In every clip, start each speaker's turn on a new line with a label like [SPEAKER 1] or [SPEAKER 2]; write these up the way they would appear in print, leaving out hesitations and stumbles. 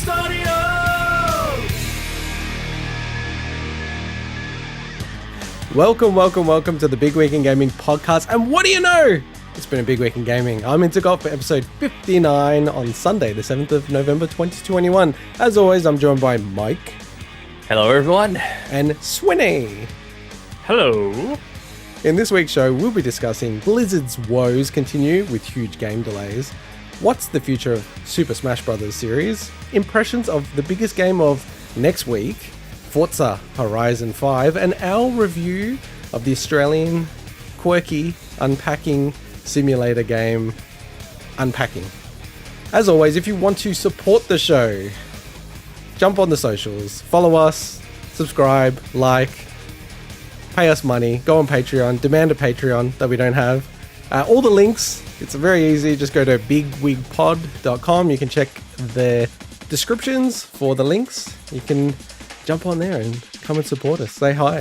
[SPEAKER 1] Studios!
[SPEAKER 2] Welcome to the Big Week in Gaming podcast. And what do you know? It's been a big week in gaming. I'm into golf for episode 59 on Sunday, the 7th of November, 2021. As always, I'm joined by Mike.
[SPEAKER 3] Hello, everyone.
[SPEAKER 2] And Swinny.
[SPEAKER 1] Hello.
[SPEAKER 2] In this week's show, we'll be discussing Blizzard's woes continue with huge game delays. What's the future of Super Smash Bros. Series? Impressions of the biggest game of next week, Forza Horizon 5, and our review of the Australian quirky Unpacking simulator game, Unpacking. As always, if you want to support the show, jump on the socials, follow us, subscribe, like, pay us money, go on Patreon, demand a Patreon that we don't have. All the links, it's very easy. Just go to bigwigpod.com. You can check the descriptions for the links. You can jump on there and come and support us. Say hi.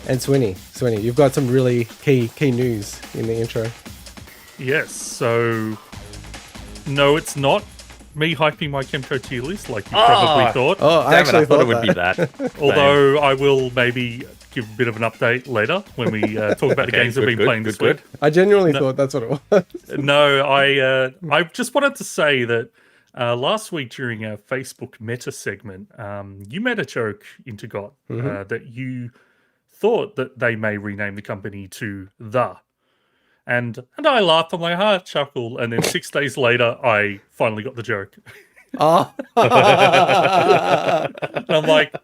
[SPEAKER 2] And Swinny, you've got some really key news in the intro.
[SPEAKER 1] Yes, so no, it's not me hyping my Chemco tier list like you probably thought.
[SPEAKER 2] Oh, I actually
[SPEAKER 3] thought it would be that.
[SPEAKER 1] Although I will maybe give a bit of an update later when we talk about the games we've been playing this week.
[SPEAKER 2] I genuinely thought that's what it was.
[SPEAKER 1] No, I just wanted to say that last week during our Facebook meta segment, you made a joke into God that you thought that they may rename the company to The. And I laughed, I'm like, chuckle. And then 6 days later, I finally got the joke.
[SPEAKER 2] Oh.
[SPEAKER 1] And I'm like,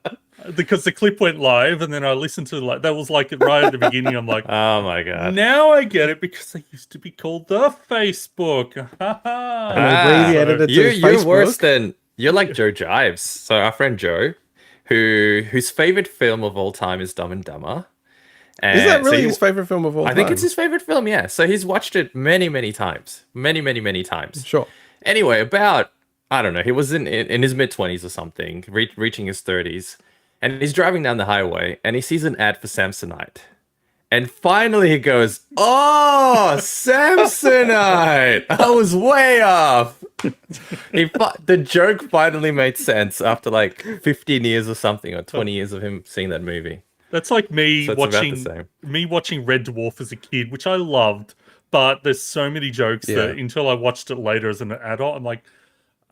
[SPEAKER 1] because the clip went live, and then I listened to that was like right at the beginning. I'm like,
[SPEAKER 3] oh my god!
[SPEAKER 1] Now I get it because they used to be called The Facebook.
[SPEAKER 3] You're worse than you're like Joe Jives. So our friend Joe, whose favorite film of all time is Dumb and Dumber. And
[SPEAKER 2] is that really his favorite film of all time?
[SPEAKER 3] I think it's his favorite film. Yeah. So he's watched it many times, many times.
[SPEAKER 2] Sure.
[SPEAKER 3] Anyway, about I don't know. He was in his mid-20s or something, reaching his 30s. And he's driving down the highway and he sees an ad for Samsonite. And finally he goes, oh, Samsonite! I was way off! The joke finally made sense after like 15 years or something, or 20 years of him seeing that movie.
[SPEAKER 1] That's like me watching Red Dwarf as a kid, which I loved. But there's so many jokes that until I watched it later as an adult, I'm like,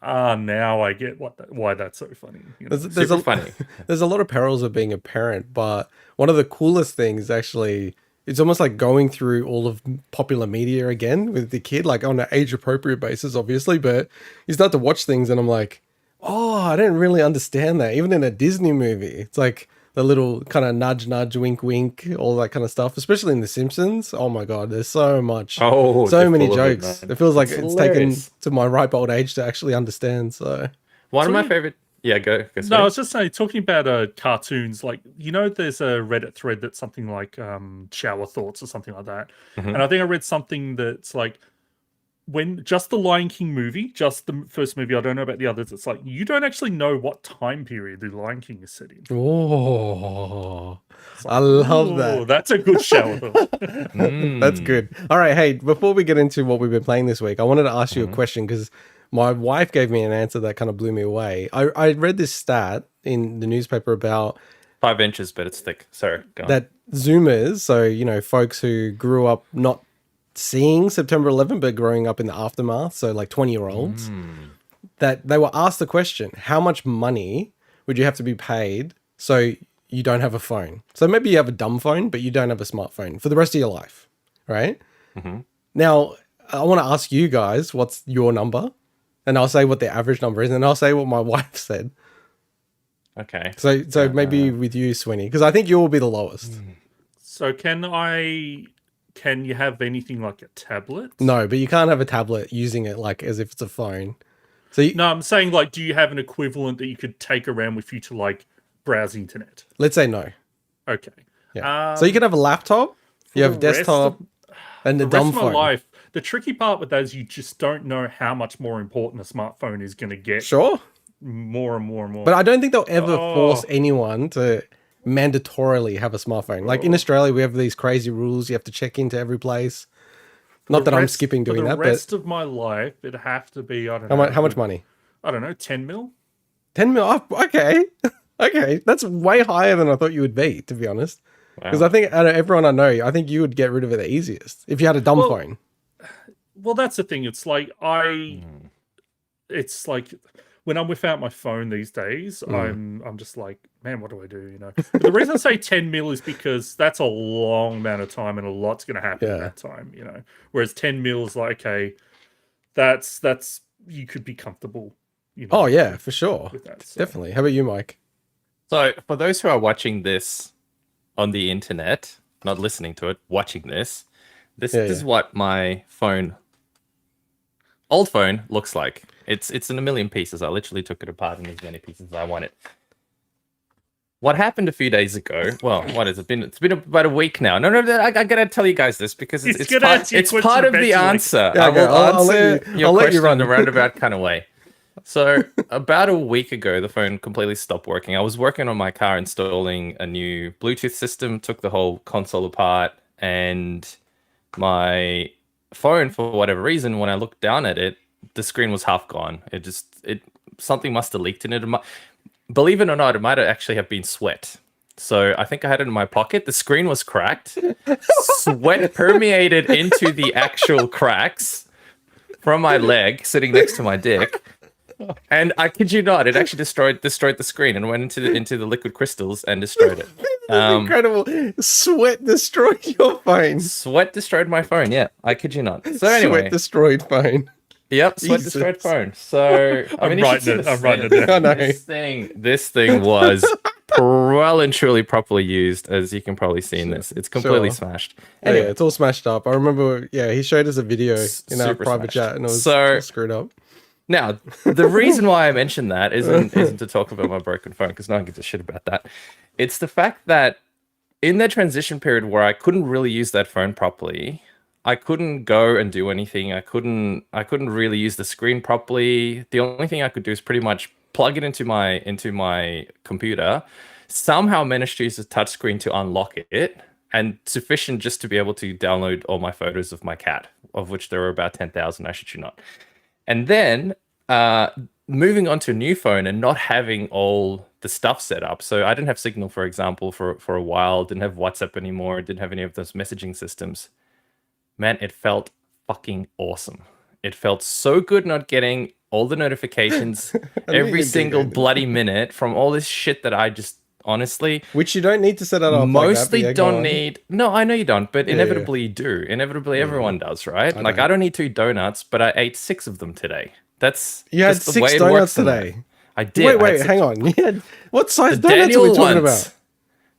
[SPEAKER 1] now I get why that's so funny. You know?
[SPEAKER 2] There's a lot of perils of being a parent, but one of the coolest things actually, it's almost like going through all of popular media again with the kid, like on an age appropriate basis, obviously, but you start to watch things and I'm like, oh, I didn't really understand that. Even in a Disney movie, it's like the little kind of nudge, wink, all that kind of stuff, especially in The Simpsons. Oh my God, there's so much, so many jokes. It feels like it's taken to my ripe old age to actually understand. So
[SPEAKER 3] one of my favorite, go.
[SPEAKER 1] No, I was just saying, talking about cartoons, like, there's a Reddit thread that's something like shower thoughts or something like that. And I think I read something that's like, when just the Lion King movie, just the first movie, I don't know about the others, it's like you don't actually know what time period the Lion King is set in.
[SPEAKER 2] Oh, I love that.
[SPEAKER 1] That's a good shower thought.
[SPEAKER 2] That's good. All right, hey, before we get into what we've been playing this week, I wanted to ask you a question because my wife gave me an answer that kind of blew me away. I read this stat in the newspaper about
[SPEAKER 3] 5 inches, but it's thick. Sorry, go on.
[SPEAKER 2] That Zoomers, so folks who grew up not seeing September 11 but growing up in the aftermath, so like 20-year-olds, that they were asked the question, how much money would you have to be paid so you don't have a phone? So maybe you have a dumb phone but you don't have a smartphone for the rest of your life, right? Now I want to ask you guys, what's your number? And I'll say what the average number is, and I'll say what my wife said.
[SPEAKER 3] Okay.
[SPEAKER 2] So maybe with you, Swinny, because I think you will be the lowest.
[SPEAKER 1] So can you have anything like a tablet?
[SPEAKER 2] No, but you can't have a tablet using it like as if it's a phone. So
[SPEAKER 1] no, I'm saying, like, do you have an equivalent that you could take around with you to like browse internet?
[SPEAKER 2] Let's say no.
[SPEAKER 1] Okay.
[SPEAKER 2] Yeah. So you can have a laptop, you have a desktop, and the dumb phone.
[SPEAKER 1] Life, the tricky part with that is you just don't know how much more important a smartphone is going to get.
[SPEAKER 2] Sure.
[SPEAKER 1] More and more.
[SPEAKER 2] But I don't think they'll ever force anyone to mandatorily have a smartphone. Like in Australia, we have these crazy rules. You have to check into every place. Not that I'm skipping doing that, but...
[SPEAKER 1] the rest of my life, it'd have to be, I don't know.
[SPEAKER 2] How much money?
[SPEAKER 1] I don't know, 10 mil?
[SPEAKER 2] 10 mil. Oh, okay. Okay. That's way higher than I thought you would be, to be honest. Because
[SPEAKER 3] Wow.
[SPEAKER 2] I think out of everyone I know, I think you would get rid of it the easiest if you had a dumb phone.
[SPEAKER 1] Well, that's the thing. It's like it's like when I'm without my phone these days, I'm just like, man, what do I do? You know. But the reason I say 10 mil is because that's a long amount of time and a lot's going to happen in that time. You know, whereas 10 mil is like, okay, that's you could be comfortable. You know,
[SPEAKER 2] Oh yeah, for sure.
[SPEAKER 1] with that, so.
[SPEAKER 2] Definitely. How about you, Mike?
[SPEAKER 3] So, for those who are watching this on the internet, not listening to it, watching this, this is what my old phone looks like. It's in a million pieces. I literally took it apart in as many pieces as I wanted. What happened a few days ago? Well, what has it been? It's been about a week now. No, I gotta tell you guys this because it's part of the answer.
[SPEAKER 2] Yeah,
[SPEAKER 3] I will
[SPEAKER 2] I'll let
[SPEAKER 3] answer
[SPEAKER 2] you-
[SPEAKER 3] your
[SPEAKER 2] I'll let
[SPEAKER 3] question
[SPEAKER 2] you run.
[SPEAKER 3] in a roundabout kind of way. So about a week ago, the phone completely stopped working. I was working on my car installing a new Bluetooth system, took the whole console apart, and my phone, for whatever reason, when I looked down at it, the screen was half gone. Something must have leaked in it. Believe it or not, it might actually have been sweat. So I think I had it in my pocket. The screen was cracked. Sweat permeated into the actual cracks from my leg sitting next to my dick. And I kid you not, it actually destroyed the screen and went into the liquid crystals and destroyed it.
[SPEAKER 2] Incredible. Sweat destroyed your phone.
[SPEAKER 3] Sweat destroyed my phone. Yeah, I kid you not. So anyway,
[SPEAKER 2] Sweat destroyed phone.
[SPEAKER 3] yep, sweat
[SPEAKER 2] Jesus.
[SPEAKER 3] destroyed phone. So I mean,
[SPEAKER 1] I'm writing it down.
[SPEAKER 2] I know.
[SPEAKER 3] This thing was well and truly properly used, as you can probably see in this. It's completely
[SPEAKER 2] Sure.
[SPEAKER 3] smashed.
[SPEAKER 2] Anyway, it's all smashed up. I remember, he showed us a video in our
[SPEAKER 3] Super
[SPEAKER 2] private
[SPEAKER 3] smashed.
[SPEAKER 2] chat and it was
[SPEAKER 3] So-
[SPEAKER 2] all screwed up.
[SPEAKER 3] Now, the reason why I mentioned that isn't to talk about my broken phone, because no one gives a shit about that. It's the fact that in the transition period where I couldn't really use that phone properly, I couldn't go and do anything. I couldn't really use the screen properly. The only thing I could do is pretty much plug it into my computer, somehow manage to use the touchscreen to unlock it, and sufficient just to be able to download all my photos of my cat, of which there were about 10,000, I shit you not. And then moving on to a new phone and not having all the stuff set up. So I didn't have Signal, for example, for a while. Didn't have WhatsApp anymore. Didn't have any of those messaging systems. Man, it felt fucking awesome. It felt so good not getting all the notifications every single bloody minute from all this shit that I just honestly...
[SPEAKER 2] Which you don't need to set it up
[SPEAKER 3] mostly
[SPEAKER 2] like that,
[SPEAKER 3] don't need. No, I know you don't, but inevitably
[SPEAKER 2] yeah.
[SPEAKER 3] you do. Inevitably everyone does, right? I don't need 2 donuts, but I ate 6 of them today. That's
[SPEAKER 2] You had
[SPEAKER 3] just the
[SPEAKER 2] 6
[SPEAKER 3] way it
[SPEAKER 2] donuts
[SPEAKER 3] works in
[SPEAKER 2] today.
[SPEAKER 3] there. I did.
[SPEAKER 2] Wait, hang on. You had, what size
[SPEAKER 3] The
[SPEAKER 2] donuts are we talking
[SPEAKER 3] ones.
[SPEAKER 2] about?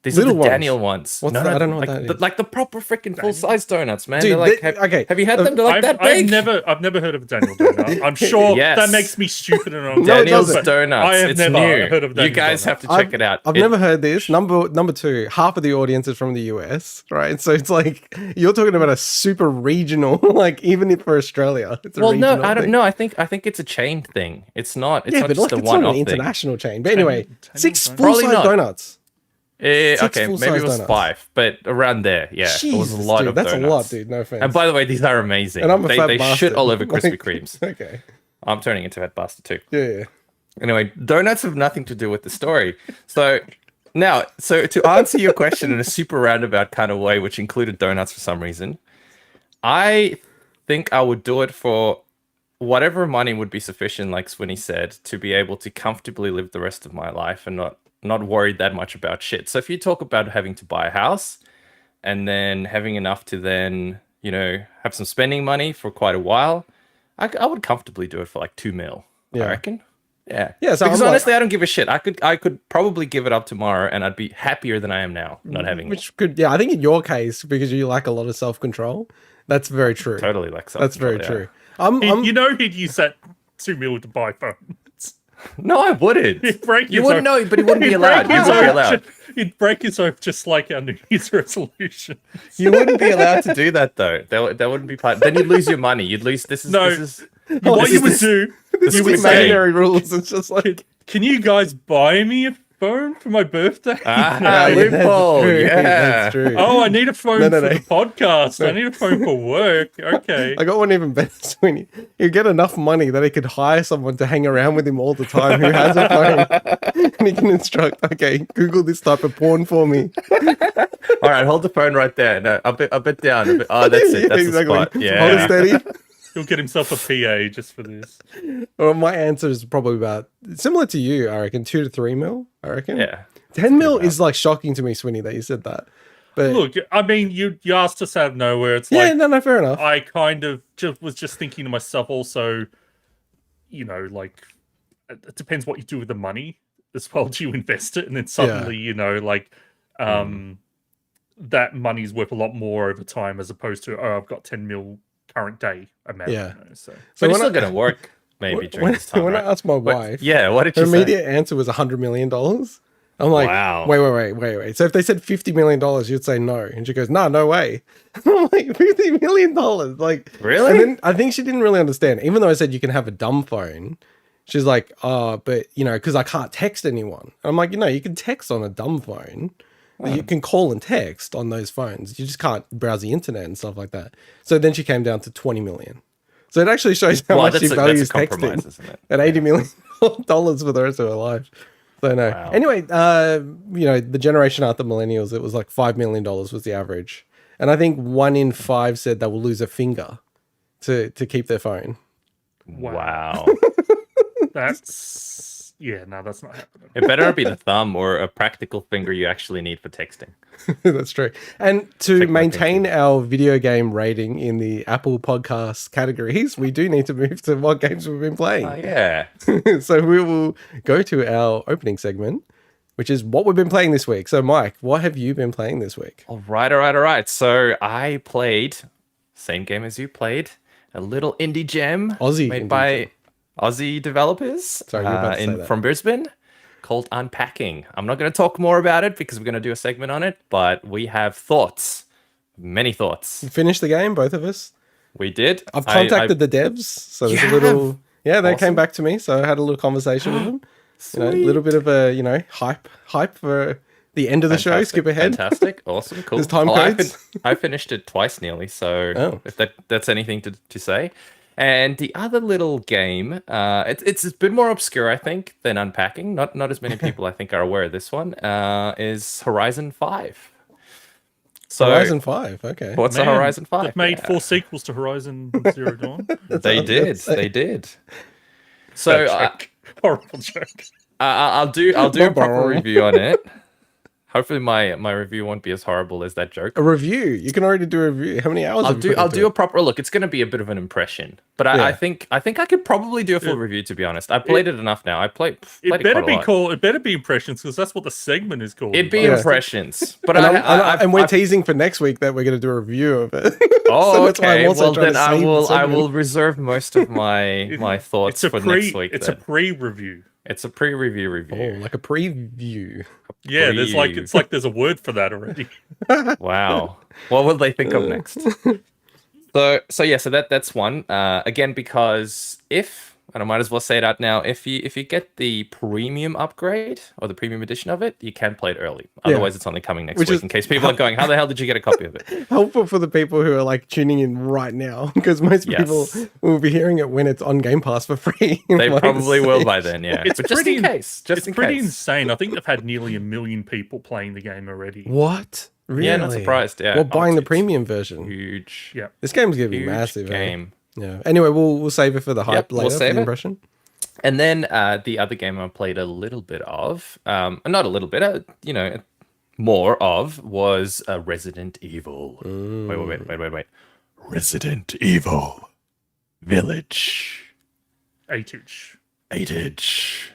[SPEAKER 3] These
[SPEAKER 2] Little
[SPEAKER 3] are the
[SPEAKER 2] ones.
[SPEAKER 3] Daniel ones.
[SPEAKER 2] What's that? I don't know what that is.
[SPEAKER 3] like the proper freaking full size donuts, man.
[SPEAKER 2] Dude,
[SPEAKER 3] They're like,
[SPEAKER 2] okay.
[SPEAKER 3] Have you had them? They're like that big.
[SPEAKER 1] I've never heard of Daniel Donut. I'm sure
[SPEAKER 3] Yes.
[SPEAKER 1] that makes me stupid and wrong.
[SPEAKER 3] Daniel's
[SPEAKER 2] doesn't.
[SPEAKER 3] Donuts.
[SPEAKER 1] I have
[SPEAKER 3] It's
[SPEAKER 1] never
[SPEAKER 3] new.
[SPEAKER 1] heard of Daniel
[SPEAKER 3] You guys
[SPEAKER 1] Donut.
[SPEAKER 3] have to check it out.
[SPEAKER 2] I've never heard this. Number 2, half of the audience is from the US, right? So it's like you're talking about a super regional, like even if for Australia, it's a
[SPEAKER 3] Well,
[SPEAKER 2] regional
[SPEAKER 3] no, I don't
[SPEAKER 2] thing.
[SPEAKER 3] know. I think it's a chain thing. It's not. It's
[SPEAKER 2] Yeah,
[SPEAKER 3] not
[SPEAKER 2] but
[SPEAKER 3] just
[SPEAKER 2] like,
[SPEAKER 3] a
[SPEAKER 2] it's not
[SPEAKER 3] one-off
[SPEAKER 2] an
[SPEAKER 3] thing.
[SPEAKER 2] international chain. But anyway,
[SPEAKER 1] 6
[SPEAKER 2] full
[SPEAKER 3] Probably
[SPEAKER 2] size
[SPEAKER 3] not.
[SPEAKER 2] donuts.
[SPEAKER 3] Okay,
[SPEAKER 2] full-size
[SPEAKER 3] maybe it was
[SPEAKER 2] donuts.
[SPEAKER 3] 5, but around there, yeah. it was a
[SPEAKER 2] Jesus,
[SPEAKER 3] lot
[SPEAKER 2] dude,
[SPEAKER 3] of
[SPEAKER 2] that's
[SPEAKER 3] donuts.
[SPEAKER 2] a lot, dude. No offense.
[SPEAKER 3] And by the way, these are amazing.
[SPEAKER 2] And I'm a fat
[SPEAKER 3] they
[SPEAKER 2] bastard.
[SPEAKER 3] shit all over Krispy
[SPEAKER 2] Like-
[SPEAKER 3] Kremes.
[SPEAKER 2] Okay.
[SPEAKER 3] I'm turning into a fat bastard too.
[SPEAKER 2] Yeah.
[SPEAKER 3] Anyway, donuts have nothing to do with the story. So to answer your question in a super roundabout kind of way, which included donuts for some reason, I think I would do it for whatever money would be sufficient, like Swinny said, to be able to comfortably live the rest of my life and not worried that much about shit. So if you talk about having to buy a house and then having enough to then, have some spending money for quite a while, I would comfortably do it for like 2 mil,
[SPEAKER 2] Yeah.
[SPEAKER 3] I reckon. Yeah.
[SPEAKER 2] Yeah, so
[SPEAKER 3] because
[SPEAKER 2] I'm like-
[SPEAKER 3] honestly, I don't give a shit. I could probably give it up tomorrow and I'd be happier than I am now not having it.
[SPEAKER 2] Which could, I think in your case, because you lack a lot of self-control, that's very true.
[SPEAKER 3] Totally like
[SPEAKER 2] That's very
[SPEAKER 3] self-control,
[SPEAKER 2] true.
[SPEAKER 1] You know he'd use that 2 mil to buy phones.
[SPEAKER 3] No, I wouldn't.
[SPEAKER 1] He'd break
[SPEAKER 3] You
[SPEAKER 1] his
[SPEAKER 3] wouldn't
[SPEAKER 1] own-
[SPEAKER 3] know, but he wouldn't be
[SPEAKER 1] he'd
[SPEAKER 3] allowed.
[SPEAKER 1] break
[SPEAKER 3] You
[SPEAKER 1] his
[SPEAKER 3] wouldn't be
[SPEAKER 1] own-
[SPEAKER 3] allowed.
[SPEAKER 1] He'd break his own just like our New Year's resolution.
[SPEAKER 3] You wouldn't be allowed to do that though. That wouldn't be part. Then you'd lose your money. You'd lose. This is.
[SPEAKER 1] What you would do,
[SPEAKER 2] This
[SPEAKER 1] you
[SPEAKER 2] is
[SPEAKER 1] would say,
[SPEAKER 2] imaginary rules. It's just like,
[SPEAKER 1] can you guys buy me a phone for my birthday?
[SPEAKER 3] Ah,
[SPEAKER 2] Yeah,
[SPEAKER 3] loophole. Yeah.
[SPEAKER 2] That's true.
[SPEAKER 1] Oh, I need a phone
[SPEAKER 2] No,
[SPEAKER 1] for
[SPEAKER 2] no.
[SPEAKER 1] the podcast. I need a phone for work. Okay.
[SPEAKER 2] I got one even better, Sweeney. You get enough money that he could hire someone to hang around with him all the time who has a phone. And he can instruct, okay, Google this type of porn for me.
[SPEAKER 3] All right, hold the phone right there. No, a bit down. A bit, oh, that's it.
[SPEAKER 2] Yeah,
[SPEAKER 3] That's the spot.
[SPEAKER 2] Hold it
[SPEAKER 3] Yeah.
[SPEAKER 2] steady.
[SPEAKER 1] He'll get himself a PA just for this.
[SPEAKER 2] Well, my answer is probably about similar to you, I reckon. 2 to 3 mil, I reckon.
[SPEAKER 3] Yeah.
[SPEAKER 2] 10 mil is like shocking to me, Sweeney, that you said that. But
[SPEAKER 1] Look, I mean, you asked us out of nowhere. It's
[SPEAKER 2] yeah,
[SPEAKER 1] like
[SPEAKER 2] no, fair enough.
[SPEAKER 1] I kind of was just thinking to myself also, you know, like it depends what you do with the money as well. Do you invest it and then suddenly, you know, like that money's worth a lot more over time as opposed to, oh, I've got 10 mil current day amount.
[SPEAKER 2] Yeah.
[SPEAKER 1] You know, so
[SPEAKER 3] But it's
[SPEAKER 2] when
[SPEAKER 3] still going to work maybe during this time,
[SPEAKER 2] when
[SPEAKER 3] right?
[SPEAKER 2] I asked my wife,
[SPEAKER 3] Yeah, what did
[SPEAKER 2] her
[SPEAKER 3] you say?
[SPEAKER 2] immediate answer was $100 million. I'm like,
[SPEAKER 3] Wow.
[SPEAKER 2] wait. So if they said $50 million, you'd say no. And she goes, no way. I'm like, $50 million. Like,
[SPEAKER 3] Really?
[SPEAKER 2] And then I think she didn't really understand. Even though I said you can have a dumb phone, she's like, oh, but, you know, because I can't text anyone. I'm like, you know, you can text on a dumb phone. You can call and text on those phones. You just can't browse the internet and stuff like that. So then she came down to 20 million. So it actually shows how much she values
[SPEAKER 3] compromise,
[SPEAKER 2] texting
[SPEAKER 3] isn't it?
[SPEAKER 2] at $80 million for the rest of her life. So no.
[SPEAKER 3] Wow.
[SPEAKER 2] Anyway, you know, the generation after millennials, it was like $5 million was the average. And I think 1 in 5 said they will lose a finger to keep their phone.
[SPEAKER 3] Wow.
[SPEAKER 1] that's that's not happening.
[SPEAKER 3] It better not be the thumb or a practical finger you actually need for texting.
[SPEAKER 2] That's true. And to
[SPEAKER 3] Take my
[SPEAKER 2] maintain our video game rating in the Apple podcast categories, we do need to move to what games we've been playing.
[SPEAKER 3] Oh, yeah.
[SPEAKER 2] So we will go to our opening segment, which is what we've been playing this week. So Mike, what have you been playing this week?
[SPEAKER 3] All right. So I played, same game as you played, a little indie gem
[SPEAKER 2] Aussie
[SPEAKER 3] made
[SPEAKER 2] indie
[SPEAKER 3] by
[SPEAKER 2] gem.
[SPEAKER 3] Aussie developers
[SPEAKER 2] Sorry, you were about to say that.
[SPEAKER 3] from Brisbane called Unpacking. I'm not going to talk more about it because we're going to do a segment on it, but we have thoughts, many thoughts.
[SPEAKER 2] You finished the game, both of us?
[SPEAKER 3] We did.
[SPEAKER 2] I've contacted the devs, so there's
[SPEAKER 3] You
[SPEAKER 2] a little...
[SPEAKER 3] have?
[SPEAKER 2] Yeah, they came
[SPEAKER 3] Awesome.
[SPEAKER 2] back to me, so I had a little conversation with them. You know, a little bit of a, you know, hype for the end of the show. Skip ahead.
[SPEAKER 3] Fantastic. Awesome. Cool.
[SPEAKER 2] There's time
[SPEAKER 3] Well,
[SPEAKER 2] codes.
[SPEAKER 3] I finished it twice nearly, so
[SPEAKER 2] Oh.
[SPEAKER 3] if that's anything to say. And the other little game, it's a bit more obscure, I think, than Unpacking. Not as many people, I think, are aware of this one. Is Horizon 5. So
[SPEAKER 2] Horizon 5, okay.
[SPEAKER 3] what's
[SPEAKER 1] Man,
[SPEAKER 3] a Horizon 5?
[SPEAKER 1] They've made
[SPEAKER 3] Yeah.
[SPEAKER 1] 4 sequels to Horizon Zero Dawn.
[SPEAKER 3] They did. They did. So
[SPEAKER 1] Horrible joke.
[SPEAKER 3] I'll do a proper
[SPEAKER 2] Bye-bye.
[SPEAKER 3] review on it. Hopefully my review won't be as horrible as that joke.
[SPEAKER 2] A review. You can already do a review. How many hours?
[SPEAKER 3] I'll do a proper look. It's going to be a bit of an impression, but
[SPEAKER 2] Yeah.
[SPEAKER 3] I think I could probably do a full review. To be honest, I played it enough now. I played
[SPEAKER 1] It
[SPEAKER 3] it
[SPEAKER 1] better
[SPEAKER 3] quite a
[SPEAKER 1] be
[SPEAKER 3] lot.
[SPEAKER 1] called. It better be impressions because that's what the segment is called.
[SPEAKER 3] It'd be
[SPEAKER 2] Yeah.
[SPEAKER 3] impressions, but
[SPEAKER 2] And we're teasing for next week that we're going to do a review of it.
[SPEAKER 3] Oh,
[SPEAKER 2] So that's why I'm
[SPEAKER 3] okay.
[SPEAKER 2] also
[SPEAKER 3] Well,
[SPEAKER 2] trying
[SPEAKER 3] then
[SPEAKER 2] to
[SPEAKER 3] I
[SPEAKER 2] save the
[SPEAKER 3] will
[SPEAKER 2] segment.
[SPEAKER 3] reserve most of my thoughts
[SPEAKER 1] It's a
[SPEAKER 3] for next week.
[SPEAKER 1] It's
[SPEAKER 3] then.
[SPEAKER 1] a pre-review.
[SPEAKER 3] It's a pre-review
[SPEAKER 2] Oh,
[SPEAKER 3] review.
[SPEAKER 2] like a preview.
[SPEAKER 1] Yeah, there's like
[SPEAKER 3] Pre-
[SPEAKER 1] it's like there's a word for that already.
[SPEAKER 3] Wow. What will they think of next? So that's one. Again, because and I might as well say it out now, if you get the premium upgrade or the premium edition of it, you can play it early. Otherwise, it's only coming next
[SPEAKER 2] Which
[SPEAKER 3] week.
[SPEAKER 2] is-
[SPEAKER 3] In case people are going, how the hell did you get a copy of it?
[SPEAKER 2] Helpful for the people who are like tuning in right now, because most people
[SPEAKER 3] Yes.
[SPEAKER 2] will be hearing it when it's on Game Pass for free.
[SPEAKER 3] They
[SPEAKER 2] Like,
[SPEAKER 3] probably will by then, yeah.
[SPEAKER 1] It's
[SPEAKER 3] But just
[SPEAKER 1] pretty-
[SPEAKER 3] in case. Just
[SPEAKER 1] It's
[SPEAKER 3] in
[SPEAKER 1] pretty
[SPEAKER 3] case.
[SPEAKER 1] insane. I think they've had nearly 1 million people playing the game already.
[SPEAKER 2] What? Really?
[SPEAKER 3] Yeah, not surprised. Yeah.
[SPEAKER 2] Well, buying the
[SPEAKER 3] It's
[SPEAKER 2] premium version.
[SPEAKER 3] Huge.
[SPEAKER 1] Yeah.
[SPEAKER 2] This game's gonna be
[SPEAKER 3] Huge
[SPEAKER 2] massive.
[SPEAKER 3] game.
[SPEAKER 2] Yeah. Anyway, we'll save it for the hype
[SPEAKER 3] Yep, we'll
[SPEAKER 2] later for
[SPEAKER 3] save
[SPEAKER 2] the
[SPEAKER 3] it.
[SPEAKER 2] impression.
[SPEAKER 3] And then the other game I played a little bit of, not a little bit, more of, was Resident Evil. Wait. Resident Evil Village.
[SPEAKER 1] 8-inch.
[SPEAKER 3] 8-inch.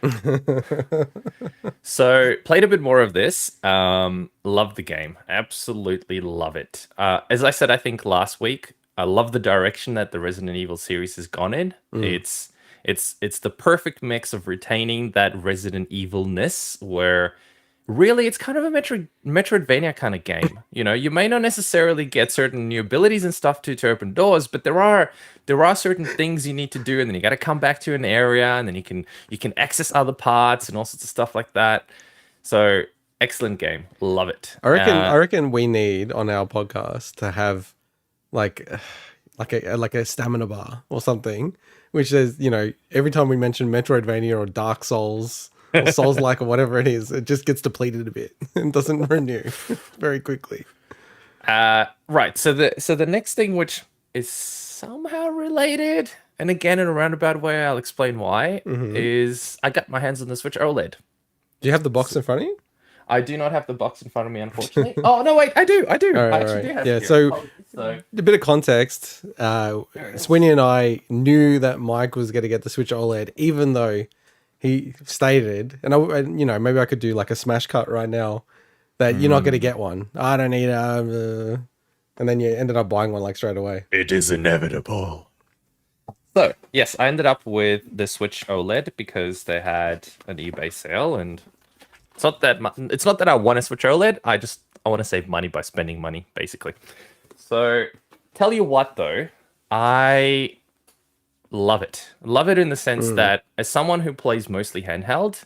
[SPEAKER 3] So played a bit more of this. Love the game. Absolutely love it. As I said, I think last week, I love the direction that the Resident Evil series has gone in. It's the perfect mix of retaining that Resident Evil-ness, where really it's kind of a Metroidvania kind of game. You know, you may not necessarily get certain new abilities and stuff to open doors, but there are certain things you need to do, and then you got to come back to an area, and then you can access other parts and all sorts of stuff like that. So excellent game, love it.
[SPEAKER 2] I reckon we need on our podcast to have like a stamina bar or something, which says, you know, every time we mention Metroidvania or Dark Souls or Souls like or whatever it is, it just gets depleted a bit and doesn't renew very quickly.
[SPEAKER 3] Right. So the next thing, which is somehow related, and again in a roundabout way, I'll explain why, is I got my hands on the Switch OLED.
[SPEAKER 2] Do you have the box in front of you?
[SPEAKER 3] I do not have the box in front of me, unfortunately. Oh no, wait, I do. I
[SPEAKER 2] All right,
[SPEAKER 3] actually do have
[SPEAKER 2] yeah.
[SPEAKER 3] it here.
[SPEAKER 2] So,
[SPEAKER 3] So
[SPEAKER 2] a bit of context. Sweeney and I knew that Mike was going to get the Switch OLED, even though he stated, and you know, maybe I could do like a smash cut right now, that you're not going to get one. I don't need and then you ended up buying one like straight away.
[SPEAKER 3] it is inevitable. So yes, I ended up with the Switch OLED because they had an eBay sale, and it's not that I want to Switch OLED. I want to save money by spending money, basically. So tell you what though, I love it. Love it in the sense that as someone who plays mostly handheld,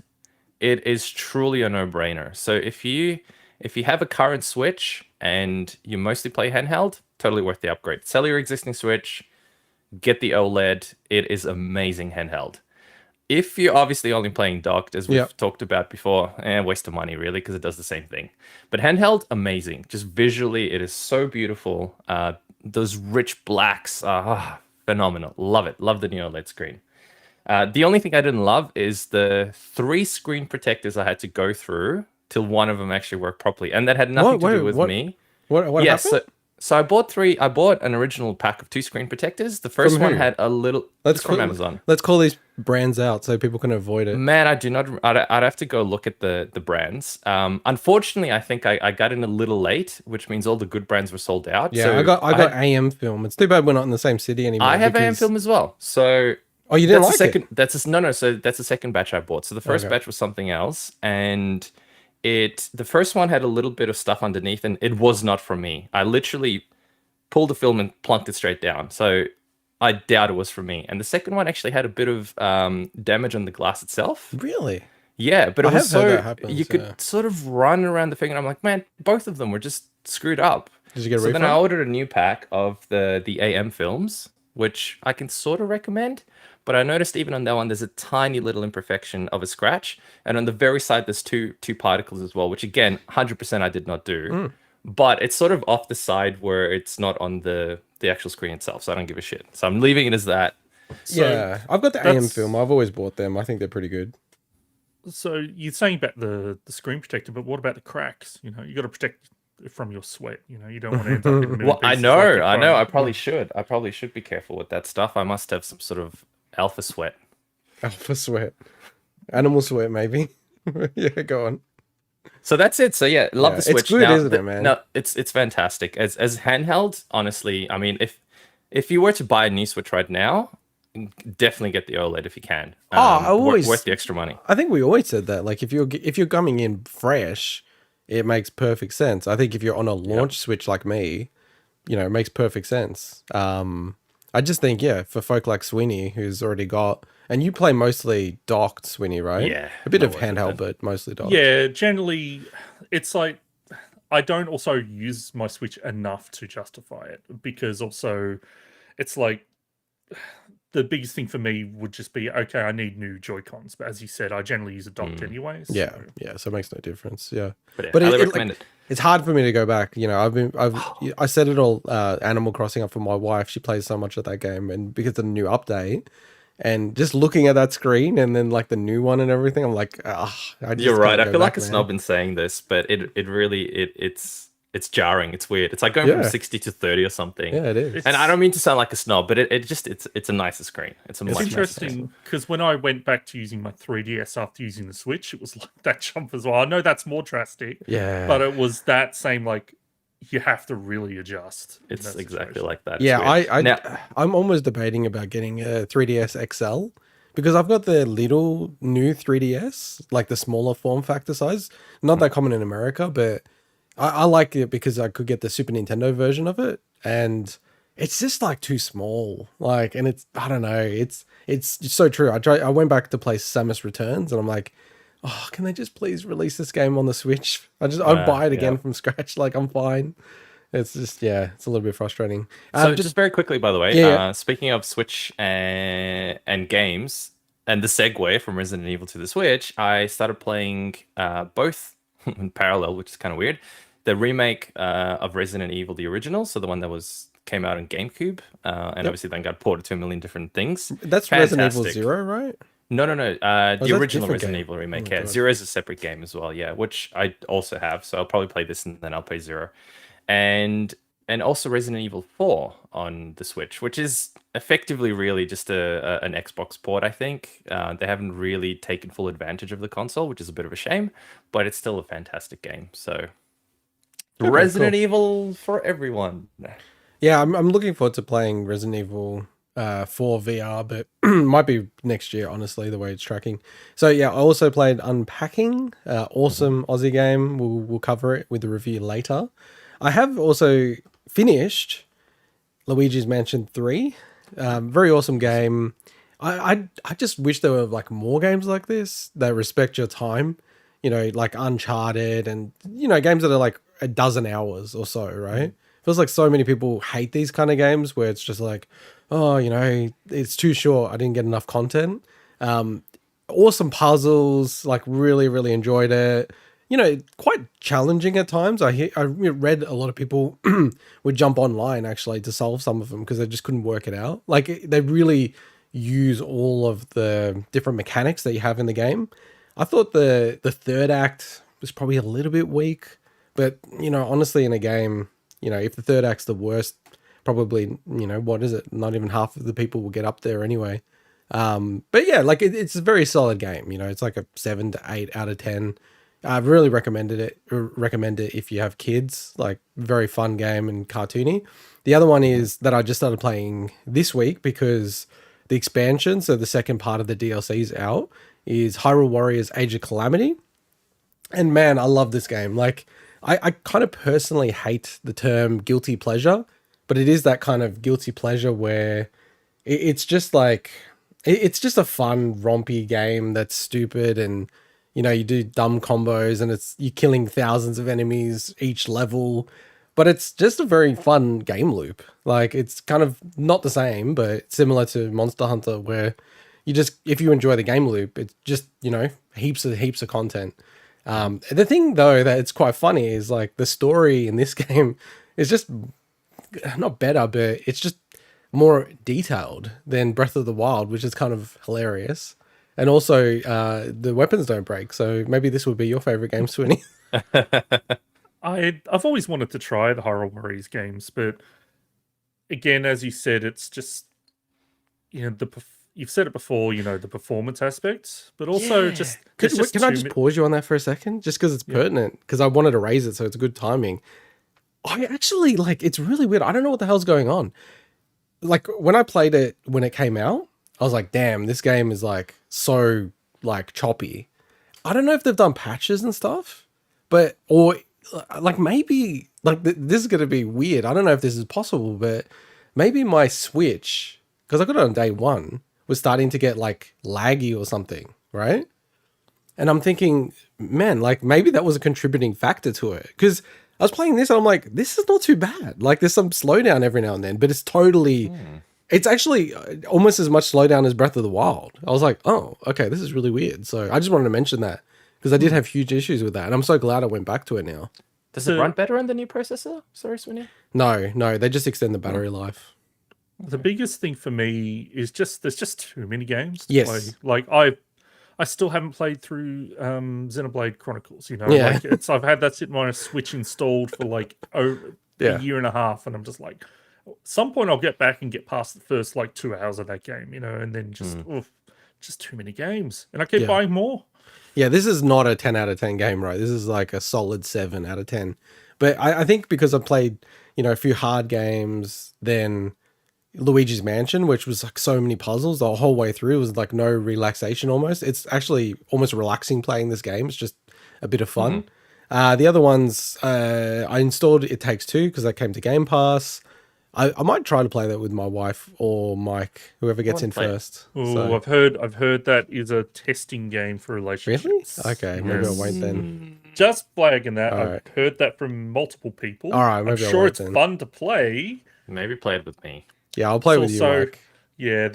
[SPEAKER 3] it is truly a no-brainer. So if you have a current Switch and you mostly play handheld, totally worth the upgrade. Sell your existing Switch, get the OLED. It is amazing handheld. If you're obviously only playing docked, as we've talked about before, waste of money really, because it does the same thing. But handheld, amazing. Just visually, it is so beautiful. Those rich blacks are phenomenal. Love it. Love the new OLED screen. The only thing I didn't love is the 3 screen protectors I had to go through till one of them actually worked properly, and that had nothing to do with me.
[SPEAKER 2] What happened?
[SPEAKER 3] So I bought an original pack of 2 screen protectors. The first one had a little. It's from Amazon.
[SPEAKER 2] Let's call these brands out so people can avoid it.
[SPEAKER 3] Man, I do not. I'd have to go look at the brands. Unfortunately, I think I got in a little late, which means all the good brands were sold out.
[SPEAKER 2] Yeah,
[SPEAKER 3] so
[SPEAKER 2] I got AM Film. It's too bad we're not in the same city anymore.
[SPEAKER 3] I have AM Film as well. So
[SPEAKER 2] oh, you didn't like it?
[SPEAKER 3] So that's the second batch I bought. So the first batch was something else, and the first one had a little bit of stuff underneath, and it was not from me. I literally pulled the film and plunked it straight down. So I doubt it was from me. And the second one actually had a bit of damage on the glass itself.
[SPEAKER 2] Really?
[SPEAKER 3] Yeah, but it was
[SPEAKER 2] heard that
[SPEAKER 3] so
[SPEAKER 2] happens,
[SPEAKER 3] you could sort of run around the thing, and I'm like, man, both of them were just screwed up.
[SPEAKER 2] Did you get a
[SPEAKER 3] So
[SPEAKER 2] refund?
[SPEAKER 3] then I ordered a new pack of the AM films, which I can sort of recommend. But I noticed even on that one, there's a tiny little imperfection of a scratch, and on the very side, there's two particles as well, which again, 100% I did not do. But it's sort of off the side where it's not on the actual screen itself, so I don't give a shit. So I'm leaving it as that.
[SPEAKER 1] So
[SPEAKER 2] yeah, I've got the AM Film. I've always bought them. I think they're pretty good.
[SPEAKER 1] So you're saying about the screen protector, but what about the cracks? You know, you got to protect it from your sweat. You know, you don't want to end up in a million
[SPEAKER 3] Well, I
[SPEAKER 1] pieces
[SPEAKER 3] know.
[SPEAKER 1] like
[SPEAKER 3] I probably should. I probably should be careful with that stuff. I must have some sort of alpha sweat.
[SPEAKER 2] Alpha sweat. Animal sweat, maybe. Yeah, go on.
[SPEAKER 3] So that's it. So yeah, love the Switch.
[SPEAKER 2] It's good, isn't it, man?
[SPEAKER 3] No, it's fantastic. As handheld, honestly, I mean, if you were to buy a new Switch right now, definitely get the OLED if you can. Worth the extra money.
[SPEAKER 2] I think we always said that. Like if you're coming in fresh, it makes perfect sense. I think if you're on a launch Switch like me, you know, it makes perfect sense. I just think, yeah, for folk like Sweeney, who's already got, and you play mostly docked, Sweeney, right?
[SPEAKER 3] Yeah,
[SPEAKER 2] a bit of handheld, but mostly docked.
[SPEAKER 1] Yeah, generally, it's like I don't also use my Switch enough to justify it, because also it's like the biggest thing for me would just be, okay, I need new Joy-Cons, but as you said, I generally use a docked anyways.
[SPEAKER 2] Yeah, so it makes no difference. Yeah,
[SPEAKER 3] but I recommend it.
[SPEAKER 2] It's hard for me to go back. You know, I set it all Animal Crossing up for my wife. She plays so much of that game, and because of the new update, and just looking at that screen, and then like the new one and everything, I'm like,
[SPEAKER 3] you're right. I feel like a snob in saying this, but it really it's jarring. It's weird. It's like going from 60 to 30 or something.
[SPEAKER 2] Yeah, it is.
[SPEAKER 3] And I don't mean to sound like a snob, but it's a nicer screen. It's
[SPEAKER 1] interesting because when I went back to using my 3DS after using the Switch, it was like that jump as well. I know that's more drastic.
[SPEAKER 2] Yeah.
[SPEAKER 1] But it was that same, like, you have to really adjust.
[SPEAKER 3] It's exactly like that.
[SPEAKER 2] Yeah, I'm almost debating about getting a 3DS XL, because I've got the little new 3DS, like the smaller form factor size. Not that common in America, but I like it because I could get the Super Nintendo version of it, and it's just like too small. Like, and I don't know. It's so true. I went back to play Samus Returns, and I'm like, oh, can they just please release this game on the Switch? I'd buy it again from scratch. Like, I'm fine. It's just, yeah, it's a little bit frustrating.
[SPEAKER 3] So just very quickly, by the way,
[SPEAKER 2] yeah.
[SPEAKER 3] speaking of Switch and games and the segue from Resident Evil to the Switch, I started playing both in parallel, which is kind of weird. The remake of Resident Evil, the original, so the one that came out in GameCube, and obviously then got ported to a million different things.
[SPEAKER 2] That's Resident Evil 0, right?
[SPEAKER 3] No. The original Resident
[SPEAKER 2] game?
[SPEAKER 3] Evil remake.
[SPEAKER 2] Oh,
[SPEAKER 3] Yeah,
[SPEAKER 2] God.
[SPEAKER 3] Zero is a separate game as well. Yeah, which I also have. So I'll probably play this and then I'll play Zero, and also Resident Evil 4 on the Switch, which is effectively really just an Xbox port. I think they haven't really taken full advantage of the console, which is a bit of a shame, but it's still a fantastic game. So Resident Evil for everyone.
[SPEAKER 2] Yeah, I'm looking forward to playing Resident Evil 4 VR, but might be next year, honestly, the way it's tracking. So yeah, I also played Unpacking, awesome Aussie game. We'll cover it with a review later. I have also finished Luigi's Mansion 3. Very awesome game. I just wish there were like more games like this that respect your time. You know, like Uncharted and, you know, games that are like a dozen hours or so, right? Feels like so many people hate these kind of games where it's just like, oh, you know, it's too short. I didn't get enough content. Awesome puzzles, like really, really enjoyed it. You know, quite challenging at times. I read a lot of people would jump online actually to solve some of them because they just couldn't work it out. Like they really use all of the different mechanics that you have in the game. I thought the third act was probably a little bit weak, but you know, honestly, in a game, you know, if the third act's the worst, probably, you know, what is it? Not even half of the people will get up there anyway. But yeah, like it's a very solid game. You know, it's like a 7 to 8 out of 10. I've really recommend it if you have kids. Like very fun game and cartoony. The other one is that I just started playing this week because the expansion, so the second part of the DLC is out, is Hyrule Warriors Age of Calamity. And man, I love this game. Like I kind of personally hate the term guilty pleasure, but it is that kind of guilty pleasure where it's just like, it's just a fun, rompy game that's stupid and, you know, you do dumb combos and you're killing thousands of enemies each level, but it's just a very fun game loop. Like it's kind of not the same, but similar to Monster Hunter where you just, if you enjoy the game loop, it's just, you know, heaps of content. The thing though that it's quite funny is like the story in this game is just not better, but it's just more detailed than Breath of the Wild, which is kind of hilarious. And also, the weapons don't break, so maybe this would be your favorite game, Swinny.
[SPEAKER 1] I've always wanted to try the Hyrule Warriors games, but again, as you said, it's just, you know, you've said it before, you know, the performance aspects, but also just
[SPEAKER 2] Can I just pause you on that for a second, just because it's pertinent? Because I wanted to raise it, so it's good timing. I actually like. It's really weird. I don't know what the hell's going on. Like when I played it when it came out, I was like, damn, this game is like so like choppy. I don't know if they've done patches and stuff, but or like maybe like this is gonna be weird. I don't know if this is possible, but maybe my Switch, because I got it on day one, was starting to get like laggy or something, right? And I'm thinking, man, like maybe that was a contributing factor to it. Because I was playing this and I'm like, this is not too bad. Like there's some slowdown every now and then, but it's totally, it's actually almost as much slowdown as Breath of the Wild. I was like, oh, okay, this is really weird. So I just wanted to mention that because I did have huge issues with that. And I'm so glad I went back to it now.
[SPEAKER 3] Does it run better on the new processor? Sorry, Swinny.
[SPEAKER 2] No, they just extend the battery life.
[SPEAKER 1] The biggest thing for me is just there's just too many games to
[SPEAKER 2] Yes.
[SPEAKER 1] play. Like I still haven't played through Xenoblade Chronicles, you know.
[SPEAKER 2] Yeah.
[SPEAKER 1] Like I've had that sitting on a Switch installed for like a year and a half, and I'm just like, at some point I'll get back and get past the first like 2 hours of that game, you know, and then just too many games. And I keep buying more.
[SPEAKER 2] Yeah, this is not a 10 out of 10 game, right? This is like a solid 7 out of 10. But I think because I played, you know, a few hard games, then Luigi's Mansion, which was like so many puzzles the whole way through, it was like no relaxation almost. It's actually almost relaxing playing this game. It's just a bit of fun. The other ones, I installed It Takes Two because that came to Game Pass. I might try to play that with my wife or Mike, whoever gets in
[SPEAKER 3] play it.
[SPEAKER 2] first.
[SPEAKER 1] Oh,
[SPEAKER 2] So,
[SPEAKER 1] I've heard that is a testing game for
[SPEAKER 2] really?
[SPEAKER 1] relationships.
[SPEAKER 2] Okay, maybe I'll wait
[SPEAKER 3] Mm.
[SPEAKER 2] then.
[SPEAKER 1] Just flagging that.
[SPEAKER 2] All
[SPEAKER 1] I've
[SPEAKER 2] right.
[SPEAKER 1] heard that from multiple people.
[SPEAKER 2] All right,
[SPEAKER 1] I'm
[SPEAKER 2] maybe I'll
[SPEAKER 1] sure
[SPEAKER 2] wait
[SPEAKER 1] it's
[SPEAKER 2] then.
[SPEAKER 1] fun to play.
[SPEAKER 3] Maybe play it with me.
[SPEAKER 2] Yeah, I'll play
[SPEAKER 1] It's
[SPEAKER 2] with you,
[SPEAKER 1] also-
[SPEAKER 2] Mike.
[SPEAKER 1] Yeah,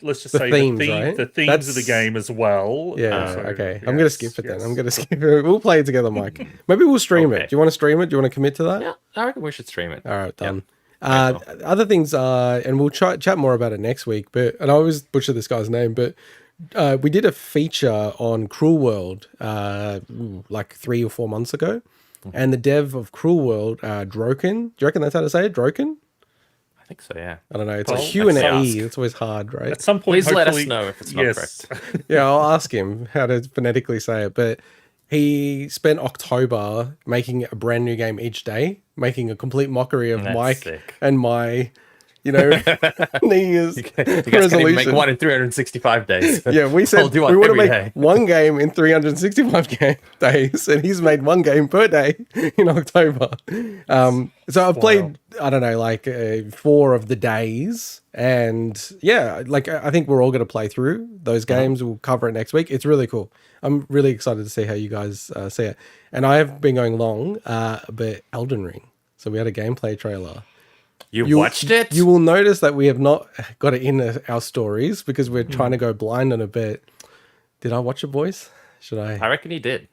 [SPEAKER 1] let's just
[SPEAKER 2] The
[SPEAKER 1] say
[SPEAKER 2] themes, right?
[SPEAKER 1] the themes of the
[SPEAKER 2] That's-
[SPEAKER 1] game as well.
[SPEAKER 2] Yeah,
[SPEAKER 1] So,
[SPEAKER 2] okay. I'm gonna skip
[SPEAKER 1] yes,
[SPEAKER 2] it then.
[SPEAKER 1] yes.
[SPEAKER 2] I'm gonna skip it. We'll play it together, Mike. Maybe we'll stream
[SPEAKER 3] Okay.
[SPEAKER 2] it. Do you want to stream it? Do you want to commit to that?
[SPEAKER 3] Yeah, I reckon we should stream it.
[SPEAKER 2] All right, done.
[SPEAKER 3] Might
[SPEAKER 2] Other things, and we'll chat more about it next week. And I always butcher this guy's name, but we did a feature on Cruel World like 3 or 4 months ago, and the dev of Cruel World, Droken. Do you reckon that's how to say it? Droken?
[SPEAKER 3] I think so, yeah.
[SPEAKER 2] I don't know. It's a
[SPEAKER 1] Well,
[SPEAKER 2] Q and
[SPEAKER 3] let's
[SPEAKER 2] an E.
[SPEAKER 3] ask.
[SPEAKER 2] It's always hard, right?
[SPEAKER 1] At some point,
[SPEAKER 3] Please let us
[SPEAKER 1] hopefully-
[SPEAKER 3] know if it's not
[SPEAKER 1] yes.
[SPEAKER 3] correct.
[SPEAKER 2] Yeah, I'll ask him how to phonetically say it. But he spent October making a brand new game each day, making a complete mockery of
[SPEAKER 3] That's
[SPEAKER 2] Mike
[SPEAKER 3] sick.
[SPEAKER 2] and my, New Year's
[SPEAKER 3] You guys can't even
[SPEAKER 2] resolution.
[SPEAKER 3] make one in 365 days.
[SPEAKER 2] Yeah, we said
[SPEAKER 3] I'll do
[SPEAKER 2] we
[SPEAKER 3] one
[SPEAKER 2] want to
[SPEAKER 3] every
[SPEAKER 2] make
[SPEAKER 3] day.
[SPEAKER 2] one game in 365 days, and he's made one game per day in October. So I've played, I don't know, like 4 of the days, and yeah, like I think we're all going to play through those games. We'll cover it next week. It's really cool. I'm really excited to see how you guys see it. And I have been going long, but Elden Ring. So we had a gameplay trailer.
[SPEAKER 3] You watched it?
[SPEAKER 2] You will notice that we have not got it in our stories because we're trying to go blind on a bit. Did I watch it, boys? Should
[SPEAKER 3] I
[SPEAKER 2] I
[SPEAKER 3] reckon he did.